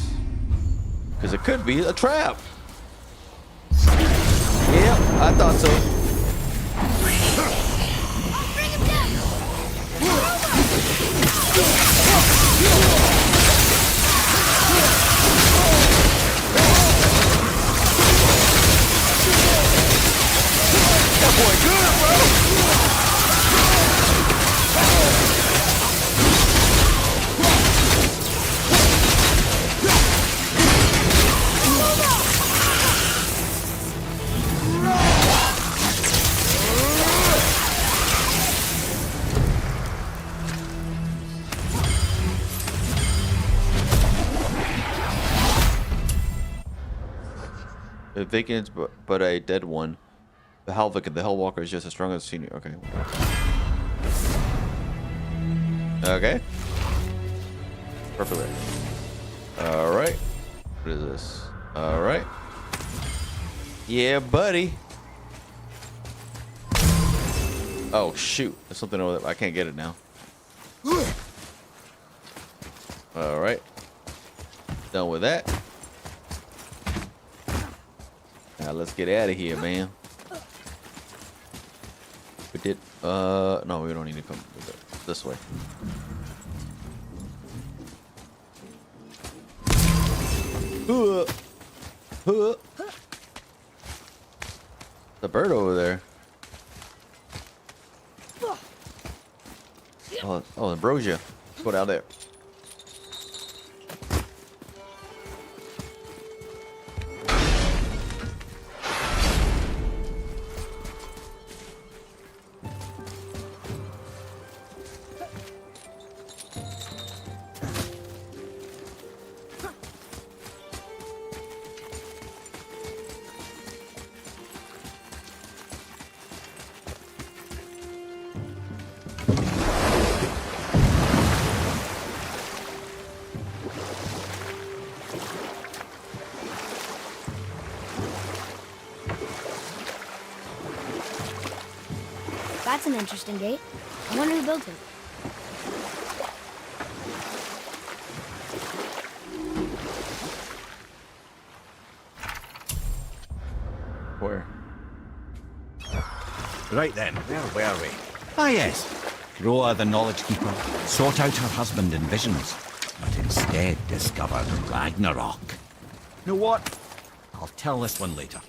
Because it could be a trap. Yep, I thought so. That boy good, bro. A vacant but a dead one. The Halvik, the Hellwalker is just as strong as senior. Okay. Okay. Perfect. Alright. What is this? Alright. Yeah, buddy. Oh, shoot. There's something over there. I can't get it now. Alright. Done with that. Now let's get out of here, man. We did, no, we don't need to come this way. The bird over there. Oh, ambrosia. Let's go down there. That's an interesting gate. I wonder who built it. Where? Right then, where were we? Ah yes, Groa the Knowledge Keeper sought out her husband in visions, but instead discovered Ragnarok. You know what? I'll tell this one later.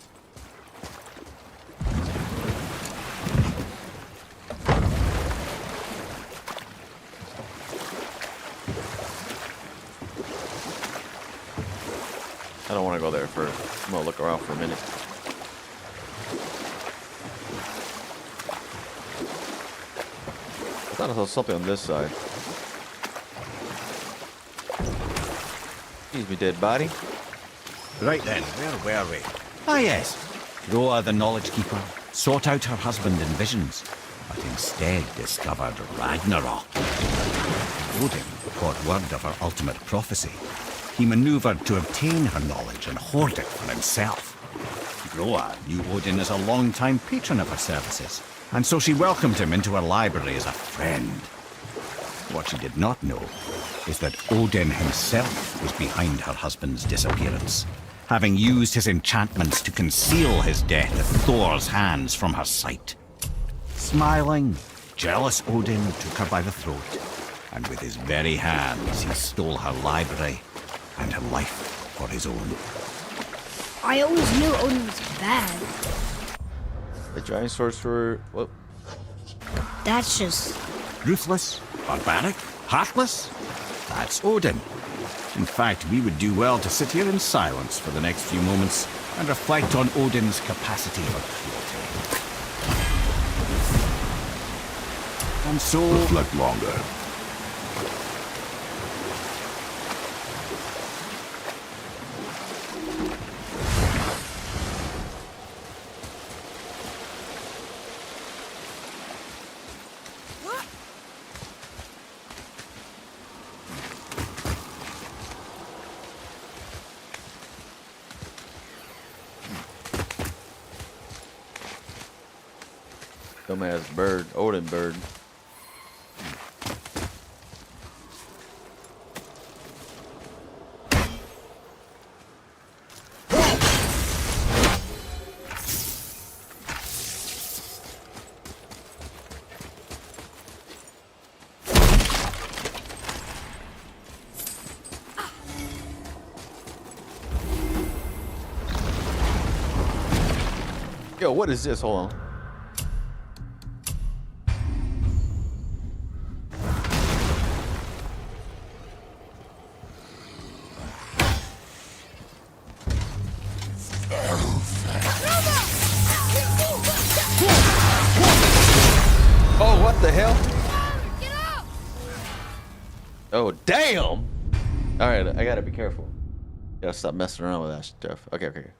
I don't want to go there first. I'm gonna look around for a minute. I thought I saw something on this side. Excuse me, dead body. Right then, where were we? Ah yes, Groa the Knowledge Keeper sought out her husband in visions, but instead discovered Ragnarok. Odin caught word of her ultimate prophecy. He maneuvered to obtain her knowledge and hoard it for himself. Groa knew Odin as a long-time patron of her services, and so she welcomed him into her library as a friend. What she did not know is that Odin himself was behind her husband's disappearance, having used his enchantments to conceal his death at Thor's hands from her sight. Smiling, jealous Odin took her by the throat, and with his very hands he stole her library and her life for his own. I always knew Odin was bad. The giant sorcerer. Whoop. That's just... Ruthless, barbaric, heartless? That's Odin. In fact, we would do well to sit here in silence for the next few moments and reflect on Odin's capacity for cruelty. And so... reflect longer. Dumbass bird, Odin bird. Yo, what is this? Hold on. Oh, what the hell? Oh, damn! All right, I gotta be careful. Gotta stop messing around with that stuff. Okay, okay.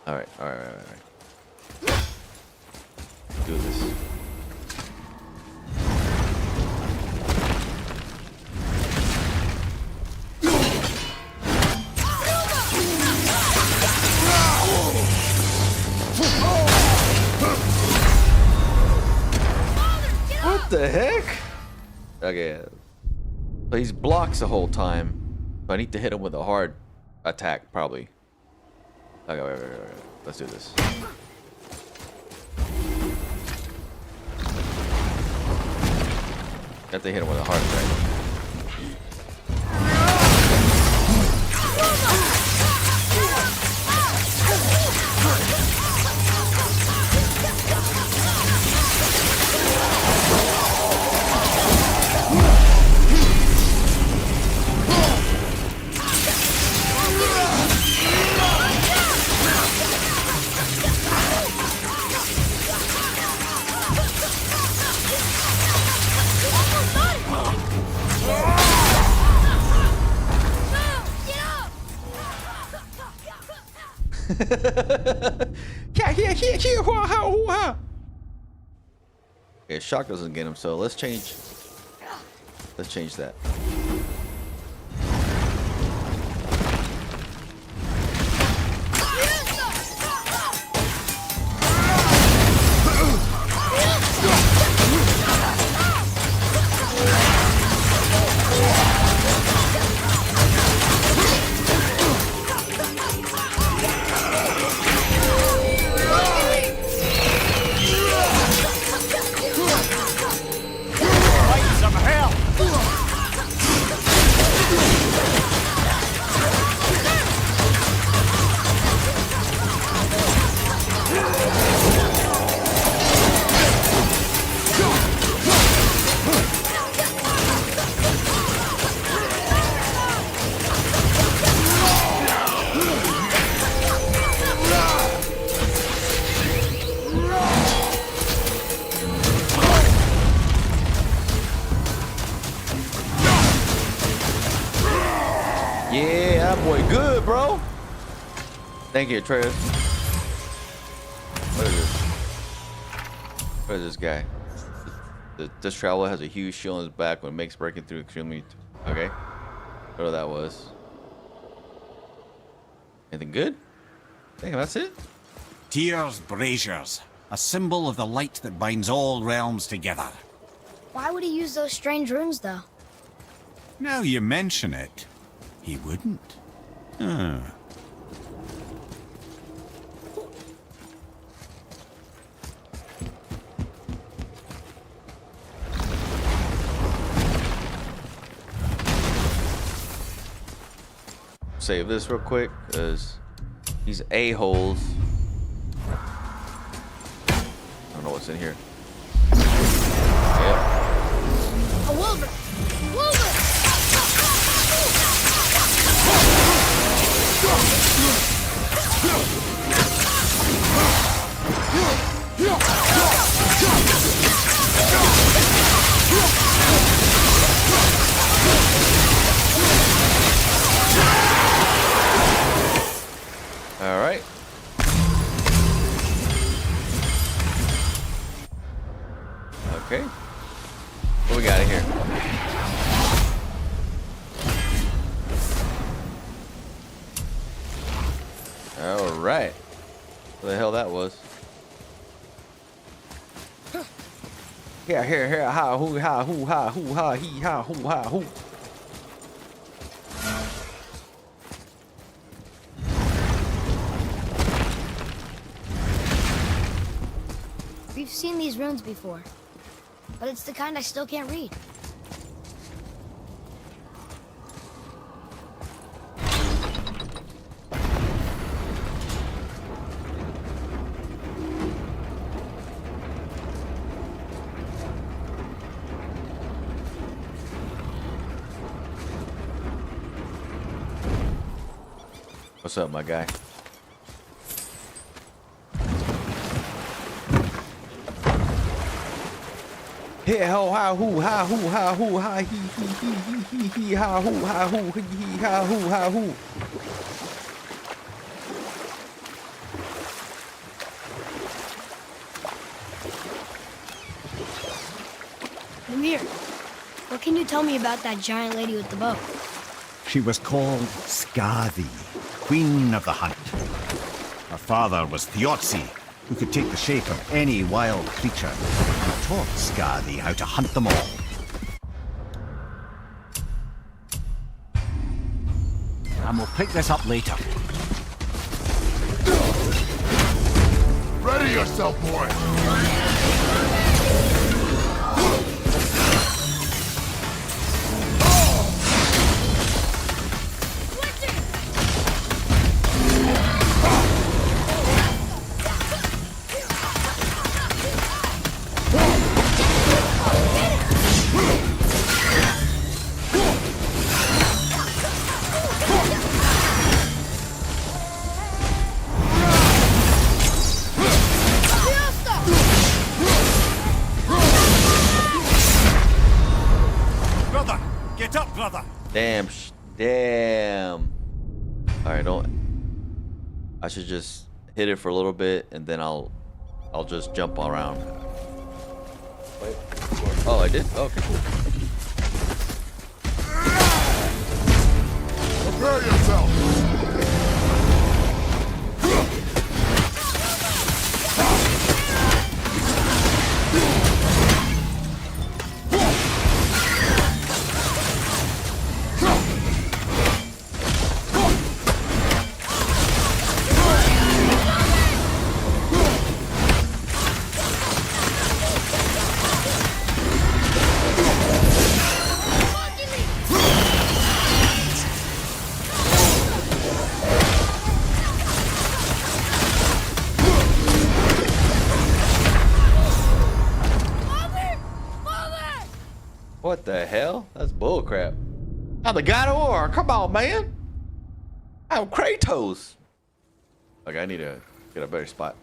All right. Do this. What the heck? Okay. So he's blocks the whole time. So I need to hit him with a hard attack, probably. Okay, wait. Let's do this. Got to hit him with a hard attack. Yeah, shock doesn't get him, so let's change that. Yeah, that boy good, bro. Thank you, Atreus. What is this? What is this guy? This traveler has a huge shield on his back when it makes breaking through extremely... Okay. What that was. Anything good? Dang, that's it? Tyr's braziers, a symbol of the light that binds all realms together. Why would he use those strange runes, though? Now you mention it, he wouldn't. Huh. Save this real quick, because these a-holes. I don't know what's in here. Yep. A wolver! Wolver! All right. Okay. What we got in here? All right. What the hell that was? Here, ha, hoo, ha, hoo, ha, hoo, ha, hee, ha, hoo, ha, hoo. We've seen these runes before, but it's the kind I still can't read. What's up, my guy? Here, ho, ha, hoo, ha, hoo, ha, hoo, ha, hee, ha, hoo, ha, hoo, hee, ha, hoo, ha, hoo. Lemire, what can you tell me about that giant lady with the bow? She was called Skadi, Queen of the Hunt. Her father was Thiotzi, who could take the shape of any wild creature, and taught Skadi how to hunt them all. And we'll pick this up later. Ready yourself, boy! Damn. All right, don't. I should just hit it for a little bit, and then I'll just jump around. Wait. Oh, I did. Oh, okay, cool. Prepare yourself. What the hell? That's bullcrap. I'm the God of War. Come on, man. I'm Kratos. Okay, I need to get a better spot.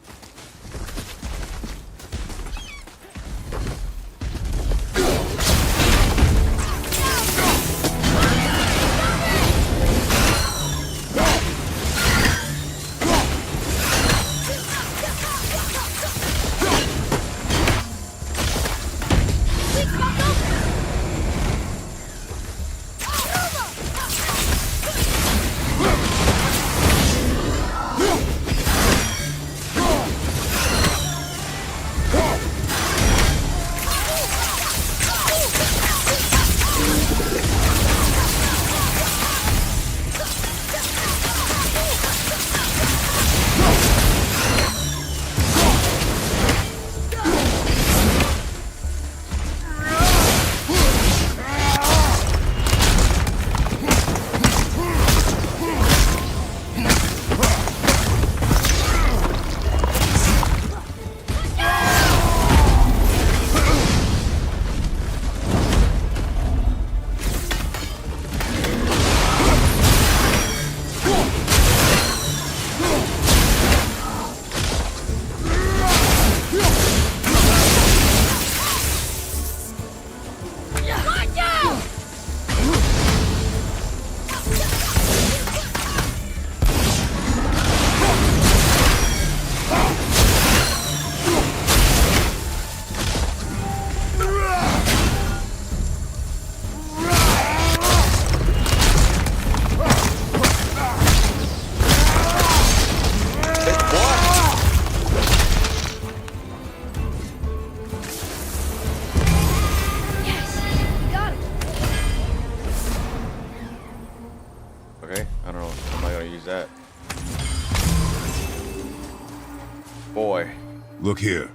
Look here.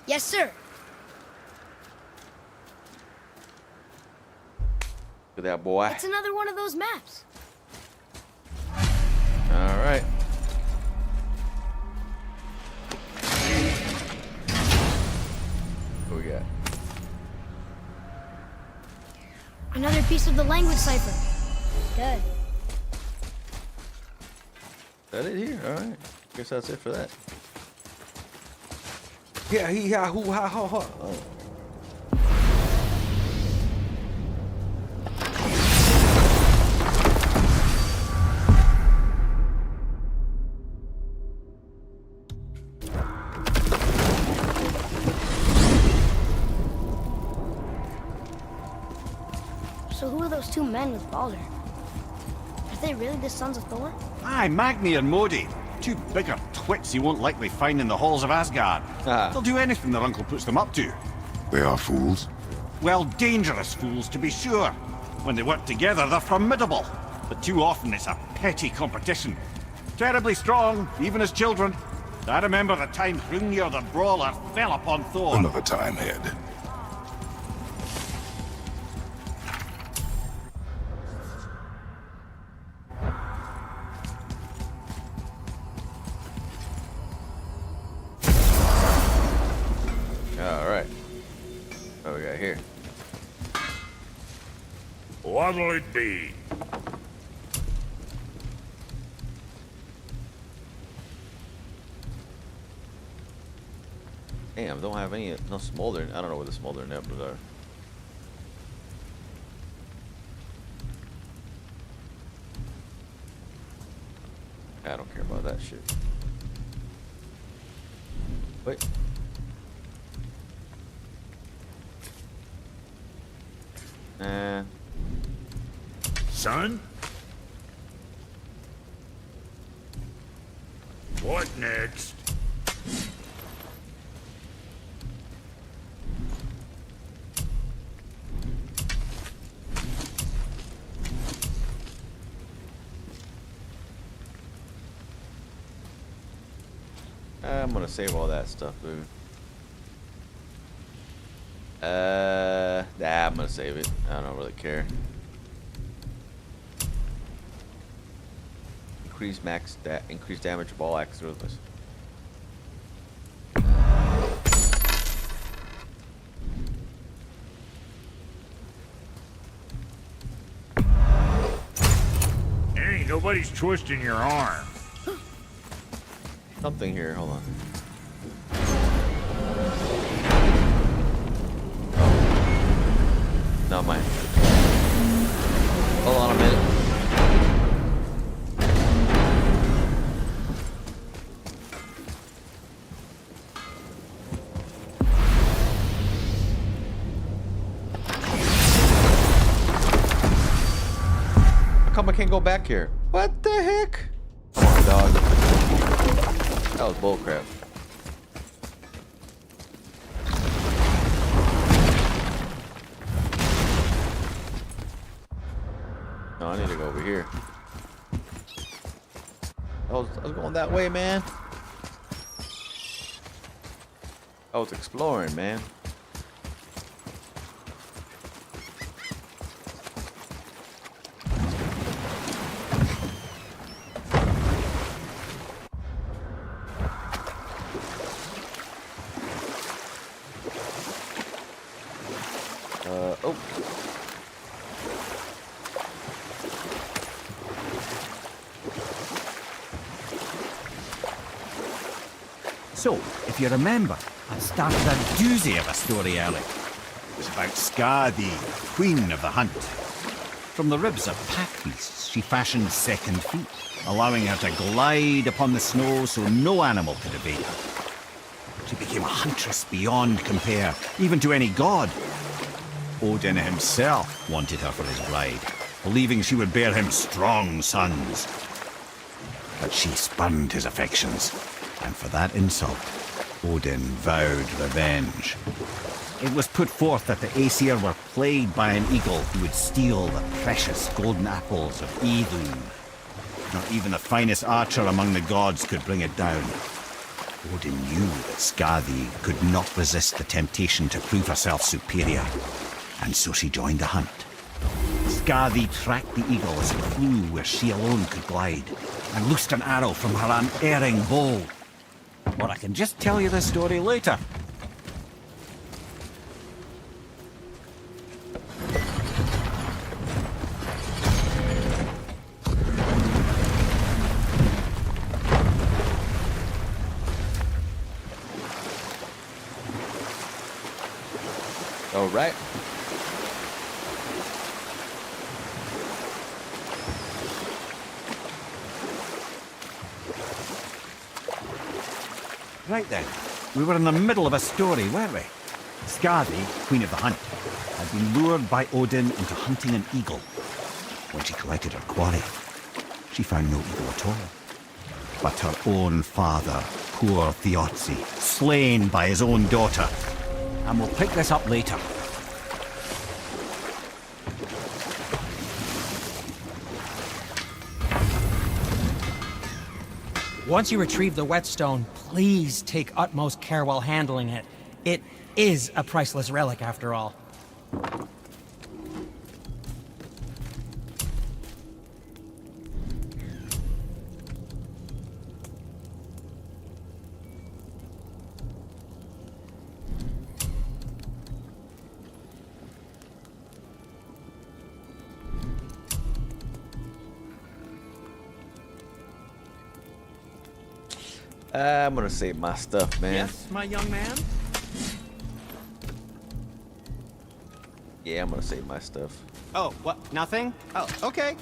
Yes, sir. Look at that boy. It's another one of those maps. All right. What we got? Another piece of the language cipher. Good. That it here? All right. Guess that's it for that. Yeah, he ha hoo ha ha ha. Oh. So who are those two men with Balder? Are they really the sons of Thor? Aye, Magni and Modi. Two bigger twits you won't likely find in the halls of Asgard. They'll do anything their uncle puts them up to. They are fools? Well, dangerous fools, to be sure. When they work together, they're formidable. But too often it's a petty competition. Terribly strong, even as children. I remember the time Hrungnir the Brawler fell upon Thor. Another time, Head. All right. What we got here? What'll it be? Damn, don't have any, no smoldering. I don't know where the smoldering nebula are. I don't care about that shit. Wait. Son? What next? I'm gonna save all that stuff, dude. Nah, I'm gonna save it. I don't really care. Increase damage of all axes ruthless. Hey, nobody's twisting your arm. Something here, hold on. No, mine. Hold on a minute. How come I can't go back here? What the heck? Come on, dog. That was bullcrap. No, I need to go over here. I was going that way, man. I was exploring, man. Oh. So, if you remember, I started a doozy of a story early. It was about Skadi, queen of the hunt. From the ribs of pack beasts, she fashioned second feet, allowing her to glide upon the snow so no animal could evade her. She became a huntress beyond compare, even to any god. Odin himself wanted her for his bride, believing she would bear him strong sons. But she spurned his affections, and for that insult, Odin vowed revenge. It was put forth that the Aesir were plagued by an eagle who would steal the precious golden apples of Idun. Not even the finest archer among the gods could bring it down. Odin knew that Skadi could not resist the temptation to prove herself superior, and so she joined the hunt. Skadi tracked the eagle as it flew where she alone could glide, and loosed an arrow from her unerring bow. Or I can just tell you the story later. All right. Right then, we were in the middle of a story, weren't we? Skadi, Queen of the Hunt, had been lured by Odin into hunting an eagle. When she collected her quarry, she found no eagle at all. But her own father, poor Thiotzi, slain by his own daughter. And we'll pick this up later. Once you retrieve the whetstone, please take utmost care while handling it. It is a priceless relic, after all. I'm gonna save my stuff, man. Yes, my young man? Yeah, I'm gonna save my stuff. Oh, what? Nothing? Oh, okay.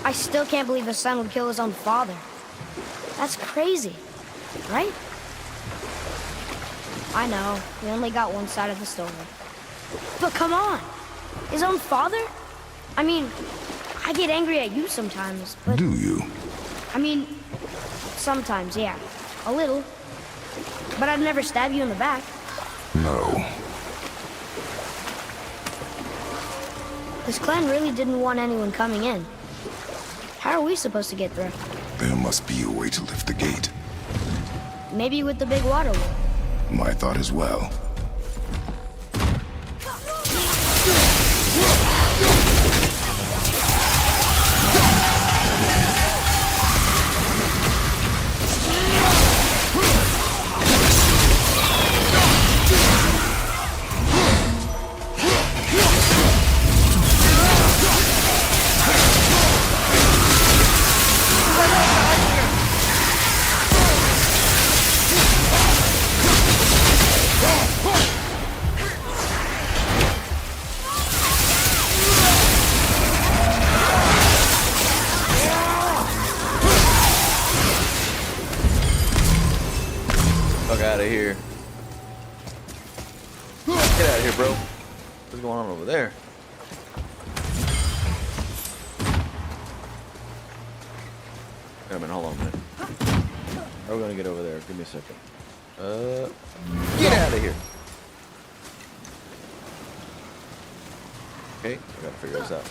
I still can't believe a son would kill his own father. That's crazy, right? I know, we only got one side of the story. But come on! His own father? I mean, I get angry at you sometimes, but... Do you? I mean, sometimes, yeah. A little. But I'd never stab you in the back. No. This clan really didn't want anyone coming in. How are we supposed to get through? There must be a way to lift the gate. Maybe with the big water wheel. My thought as well. Fuck out of here. Get out of here, bro. What's going on over there? Wait a minute, hold on a minute. How are we gonna get over there? Give me a second. Get out of here. Okay, I gotta figure this out.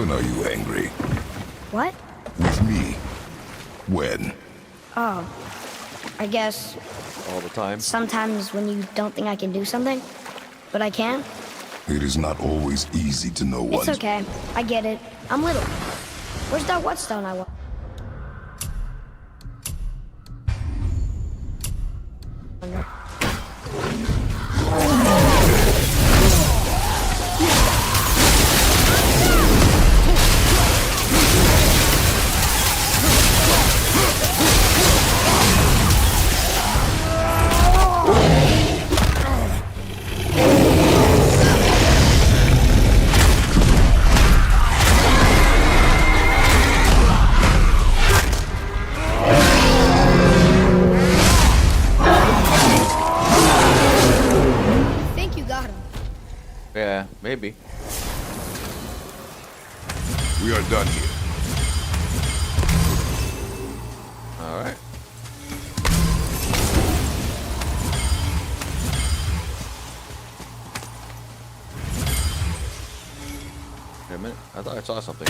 When are you angry? What? With me. When? Oh, I guess All the time. sometimes when you don't think I can do something, but I can. It is not always easy to know It's what. okay. I get it. I'm little. Where's that whetstone I want? Yeah, maybe. We are done here. All right. Wait a minute. I thought I saw something.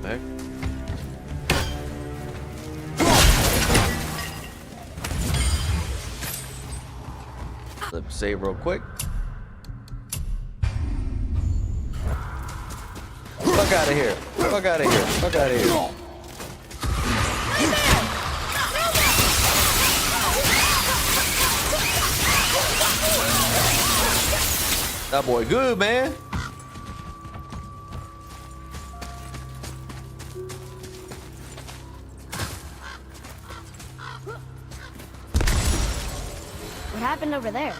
Heck? Let's save real quick. Fuck out of here. Fuck out of here. Fuck out of here. That boy good, man. What happened over there?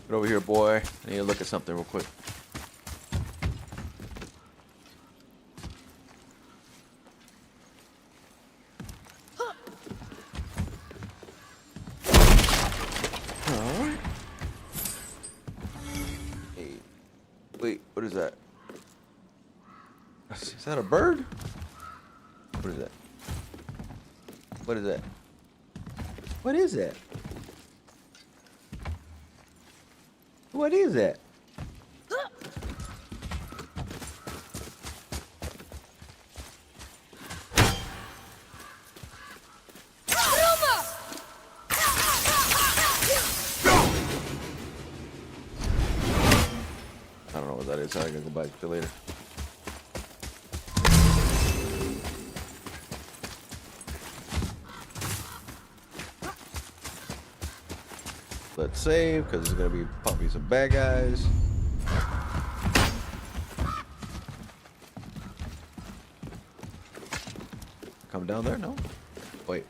Get over here, boy. I need to look at something real quick. Alright. Hey. Wait, what is that? Is that a bird? What is that? What is that? What is that? What is that? I don't know what that is. I'm gonna go back to later. Let's save, because there's gonna be probably some bad guys. Come down there? No. Wait.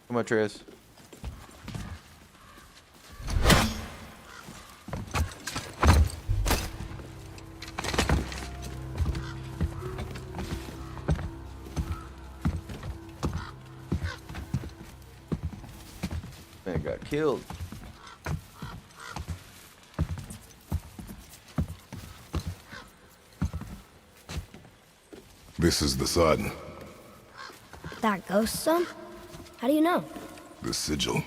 Come on, Triz. got killed. This is the sun. That ghost son? How do you know? The sigil.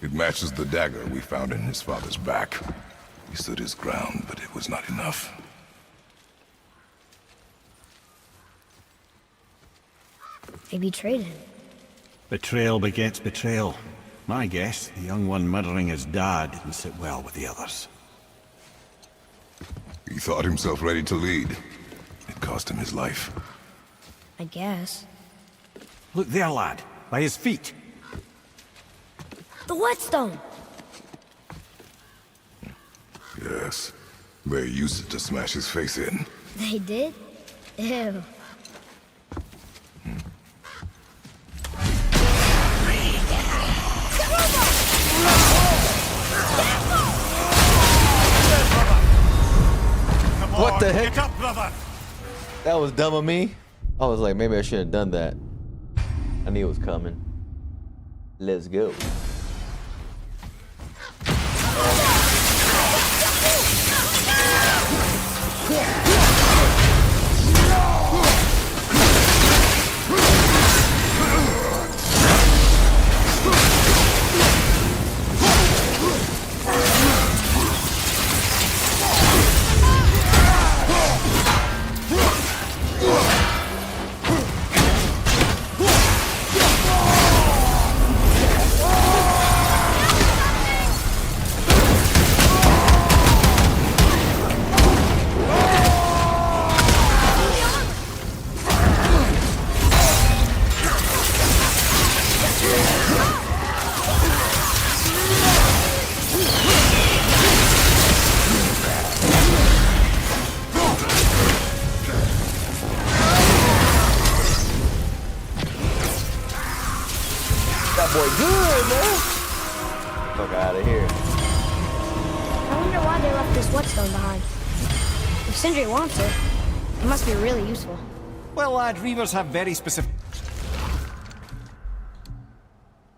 It matches the dagger we found in his father's back. He stood his ground, but it was not enough. They betrayed him. Betrayal begets betrayal. My guess, the young one murdering his dad didn't sit well with the others. He thought himself ready to lead. It cost him his life. I guess. Look there, lad. By his feet. The whetstone! Yes. They used it to smash his face in. They did? Ew. What the heck? Get up, brother! That was dumb of me. I was like, maybe I shouldn't have done that. I knew it was coming. Let's go. That boy good, man. Fuck out of here. I wonder why they left this whetstone behind. If Sindri wants it, it must be really useful. Well, lad, reavers have very specific...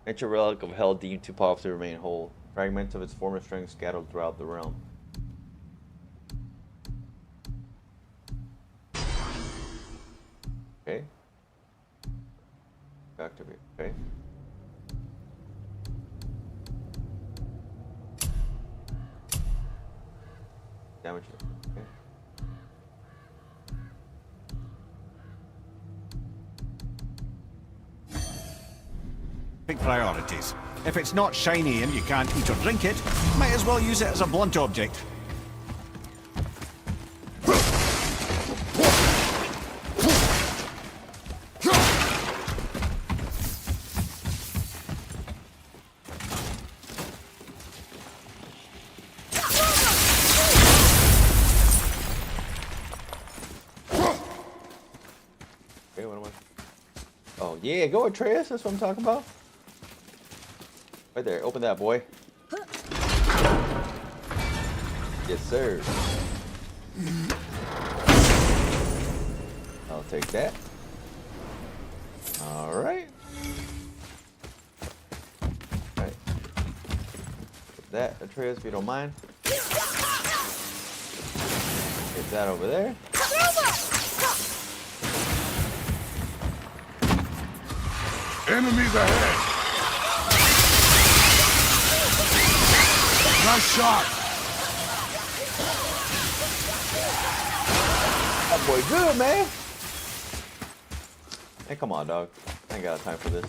Ancient relic of hell deemed too powerful to remain whole. Fragments of its former strength scattered throughout the realm. Okay. Activate. Okay. Damage it. Okay. Big priorities. If it's not shiny and you can't eat or drink it, might as well use it as a blunt object. Okay, what am I? Oh yeah, go Atreus, that's what I'm talking about. Right there, open that, boy. Yes, sir. I'll take that. All right. All right. Put that, Atreus, if you don't mind. Get that over there. Enemies ahead! Nice shot! That boy good, man. Hey, come on, dog. I ain't got time for this.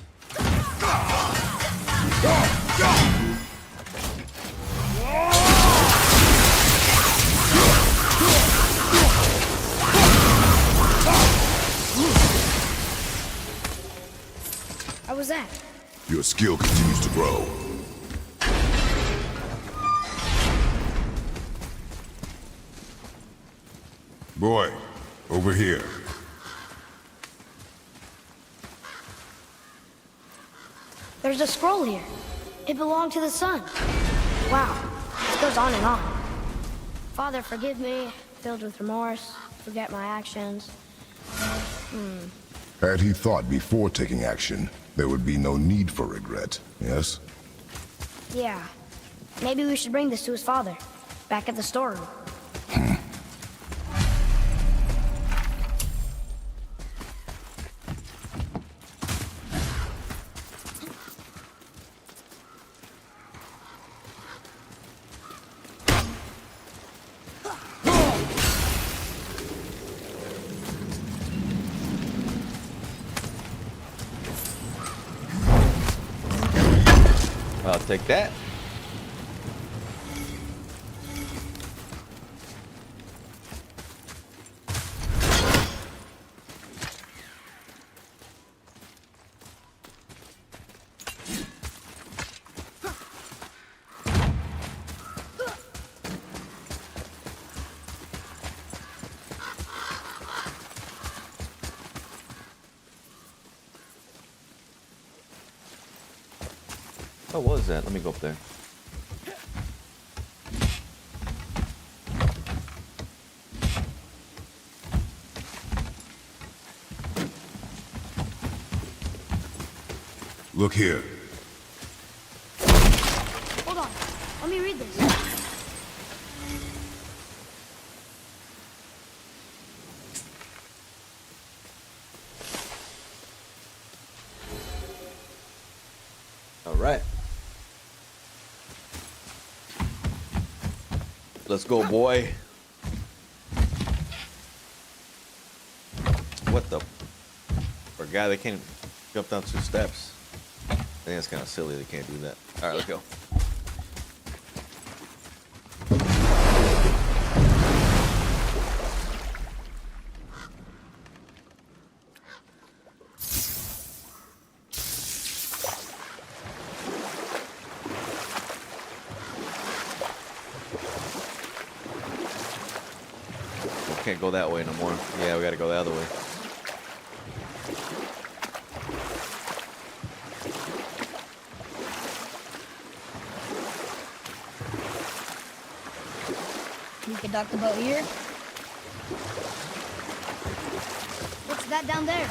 How was that? Your skill continues to grow. Boy, over here. There's a scroll here. It belonged to the sun. Wow, this goes on and on. Father, forgive me, filled with remorse, forget my actions. Had he thought before taking action, there would be no need for regret, yes? Yeah. Maybe we should bring this to his father. Back at the storeroom. I'll take that. What was that? Let me go up there. Look here. Hold on. Let me read this. All right. Let's go, boy. What the? For a guy that can't jump down 2 steps. I think that's kind of silly they can't do that. All right, let's go. Can't go that way no more. Yeah, we gotta go the other way. We could dock the boat here. What's that down there?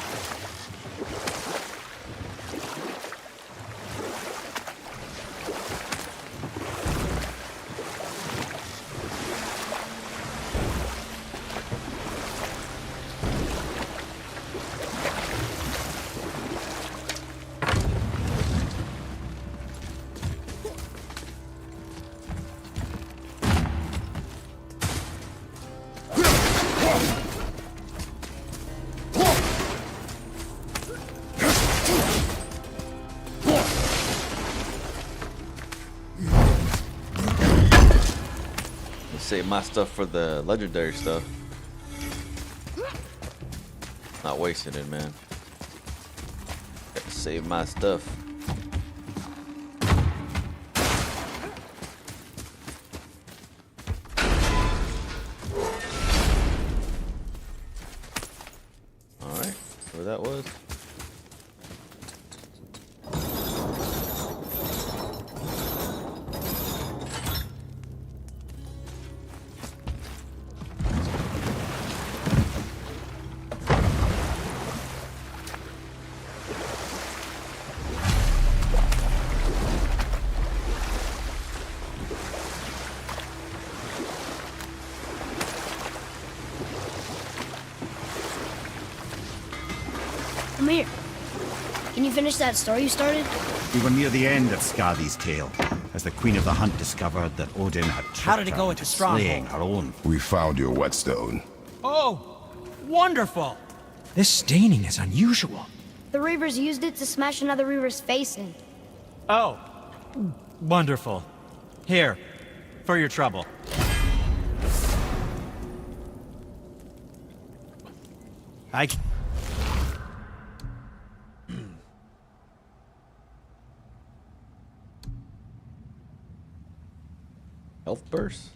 Save my stuff for the legendary stuff. Not wasting it, man. Gotta save my stuff. Alright, where that was. Come here. Can you finish that story you started? We were near the end of Skadi's tale, as the Queen of the Hunt discovered that Odin had How did it tricked go her at the into stronghold? slaying her own. We found your whetstone. Oh, wonderful! This staining is unusual. The Reavers used it to smash another Reaver's face in. Oh, wonderful. Here, for your trouble. I... Health burst?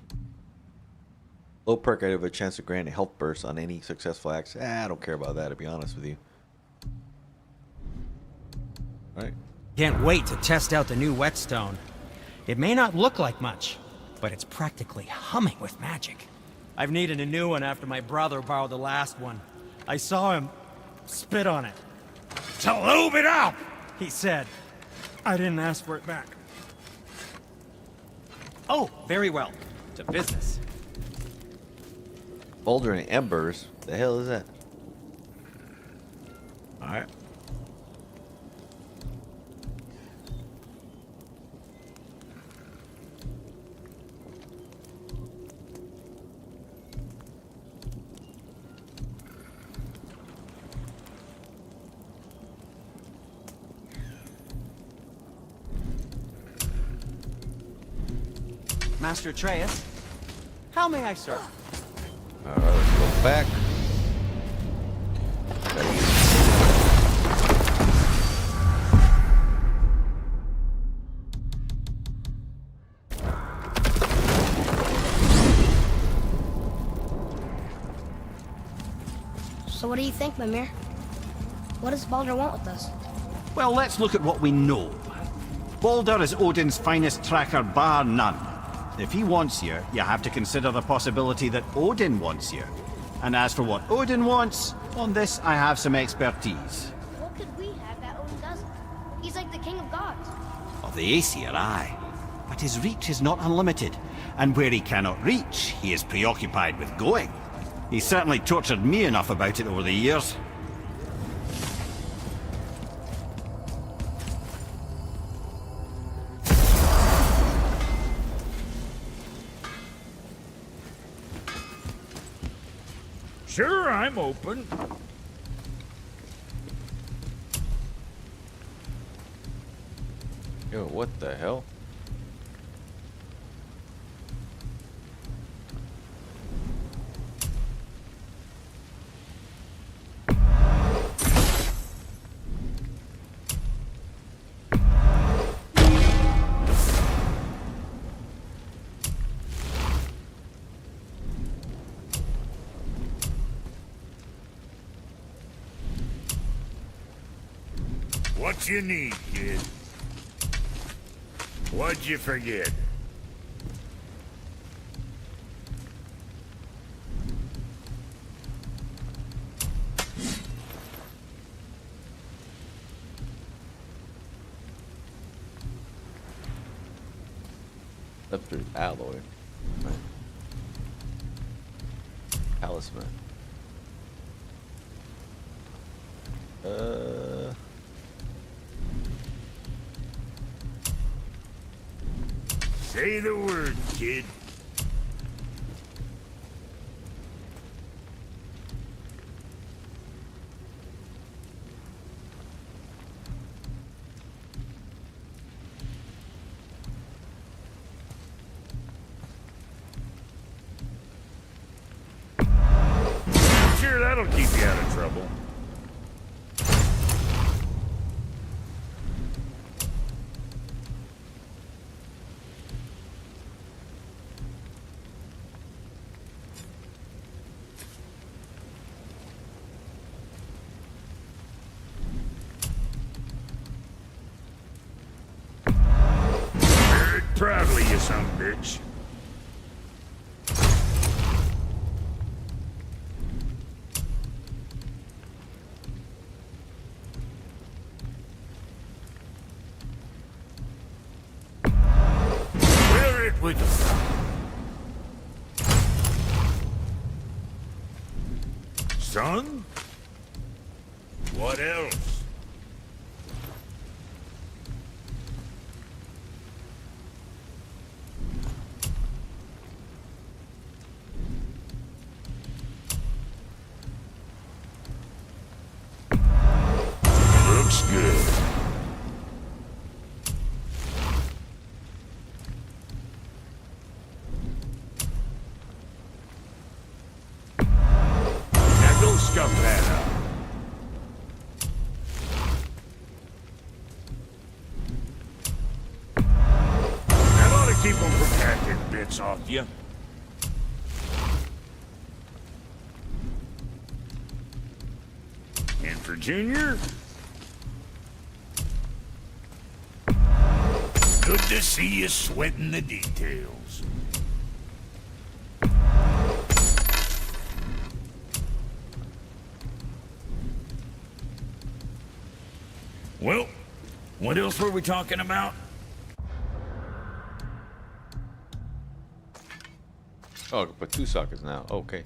Low perk, I have a chance to grant a health burst on any successful axe. I don't care about that, to be honest with you. Alright. Can't wait to test out the new whetstone. It may not look like much, but it's practically humming with magic. I've needed a new one after my brother borrowed the last one. I saw him spit on it. "To lube it up," he said. I didn't ask for it back. Oh, very well. To business. Boulder and embers. The hell is that? All right. Master Atreus, how may I serve? Alright, let's go back. So what do you think, Mimir? What does Baldur want with us? Well, let's look at what we know. Baldur is Odin's finest tracker, bar none. If he wants you, you have to consider the possibility that Odin wants you. And as for what Odin wants, on this I have some expertise. What could we have that Odin doesn't? He's like the king of gods. Of the Aesir, aye. But his reach is not unlimited. And where he cannot reach, he is preoccupied with going. He's certainly tortured me enough about it over the years. Sure, I'm open. Yo, what the hell? What you need, kid? What'd you forget? Scepter's alloy. Right. Talisman. Say the word, kid. Sure, that'll keep you out of trouble. Proudly, you son of a bitch. Wear it with us. Son? What else? Looks good. Now go scuff that up. That ought to keep them from hacking bits off you. And for Junior? Good to see you sweating the details. Well, what else were we talking about? Oh, but 2 sockets now. Okay.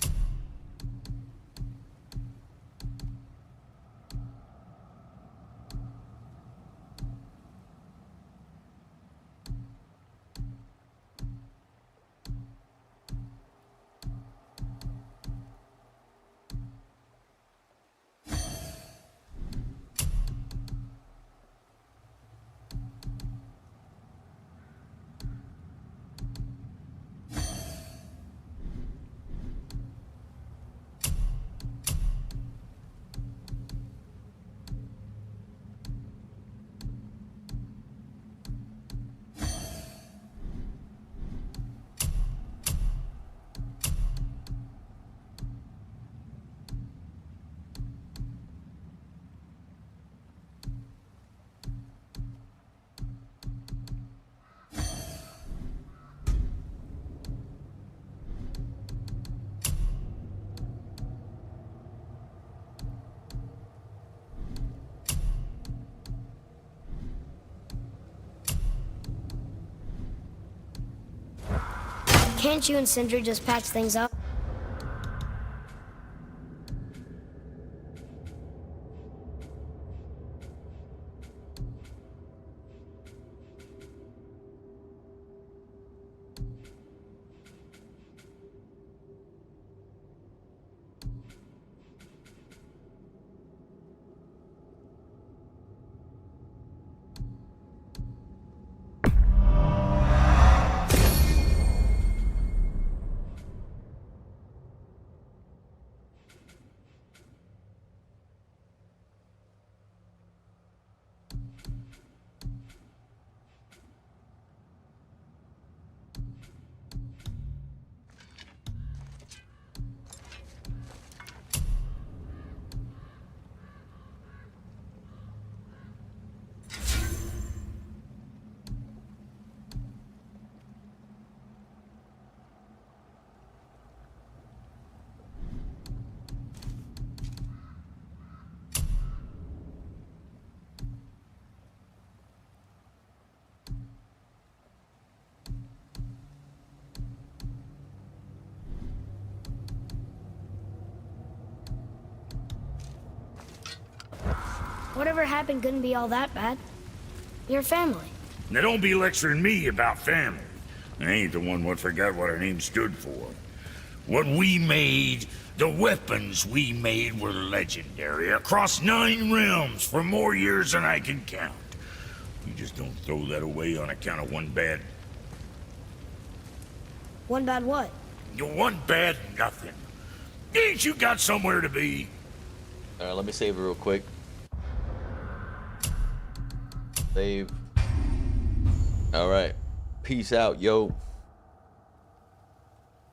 Can't you and Sindri just patch things up? Whatever happened couldn't be all that bad. You're family. Now don't be lecturing me about family. I ain't the one what forgot what our name stood for. What we made, the weapons we made were legendary across 9 realms for more years than I can count. You just don't throw that away on account of one bad... One bad what? One bad nothing. Ain't you got somewhere to be? Alright, let me save it real quick. Save. Alright. Peace out, yo.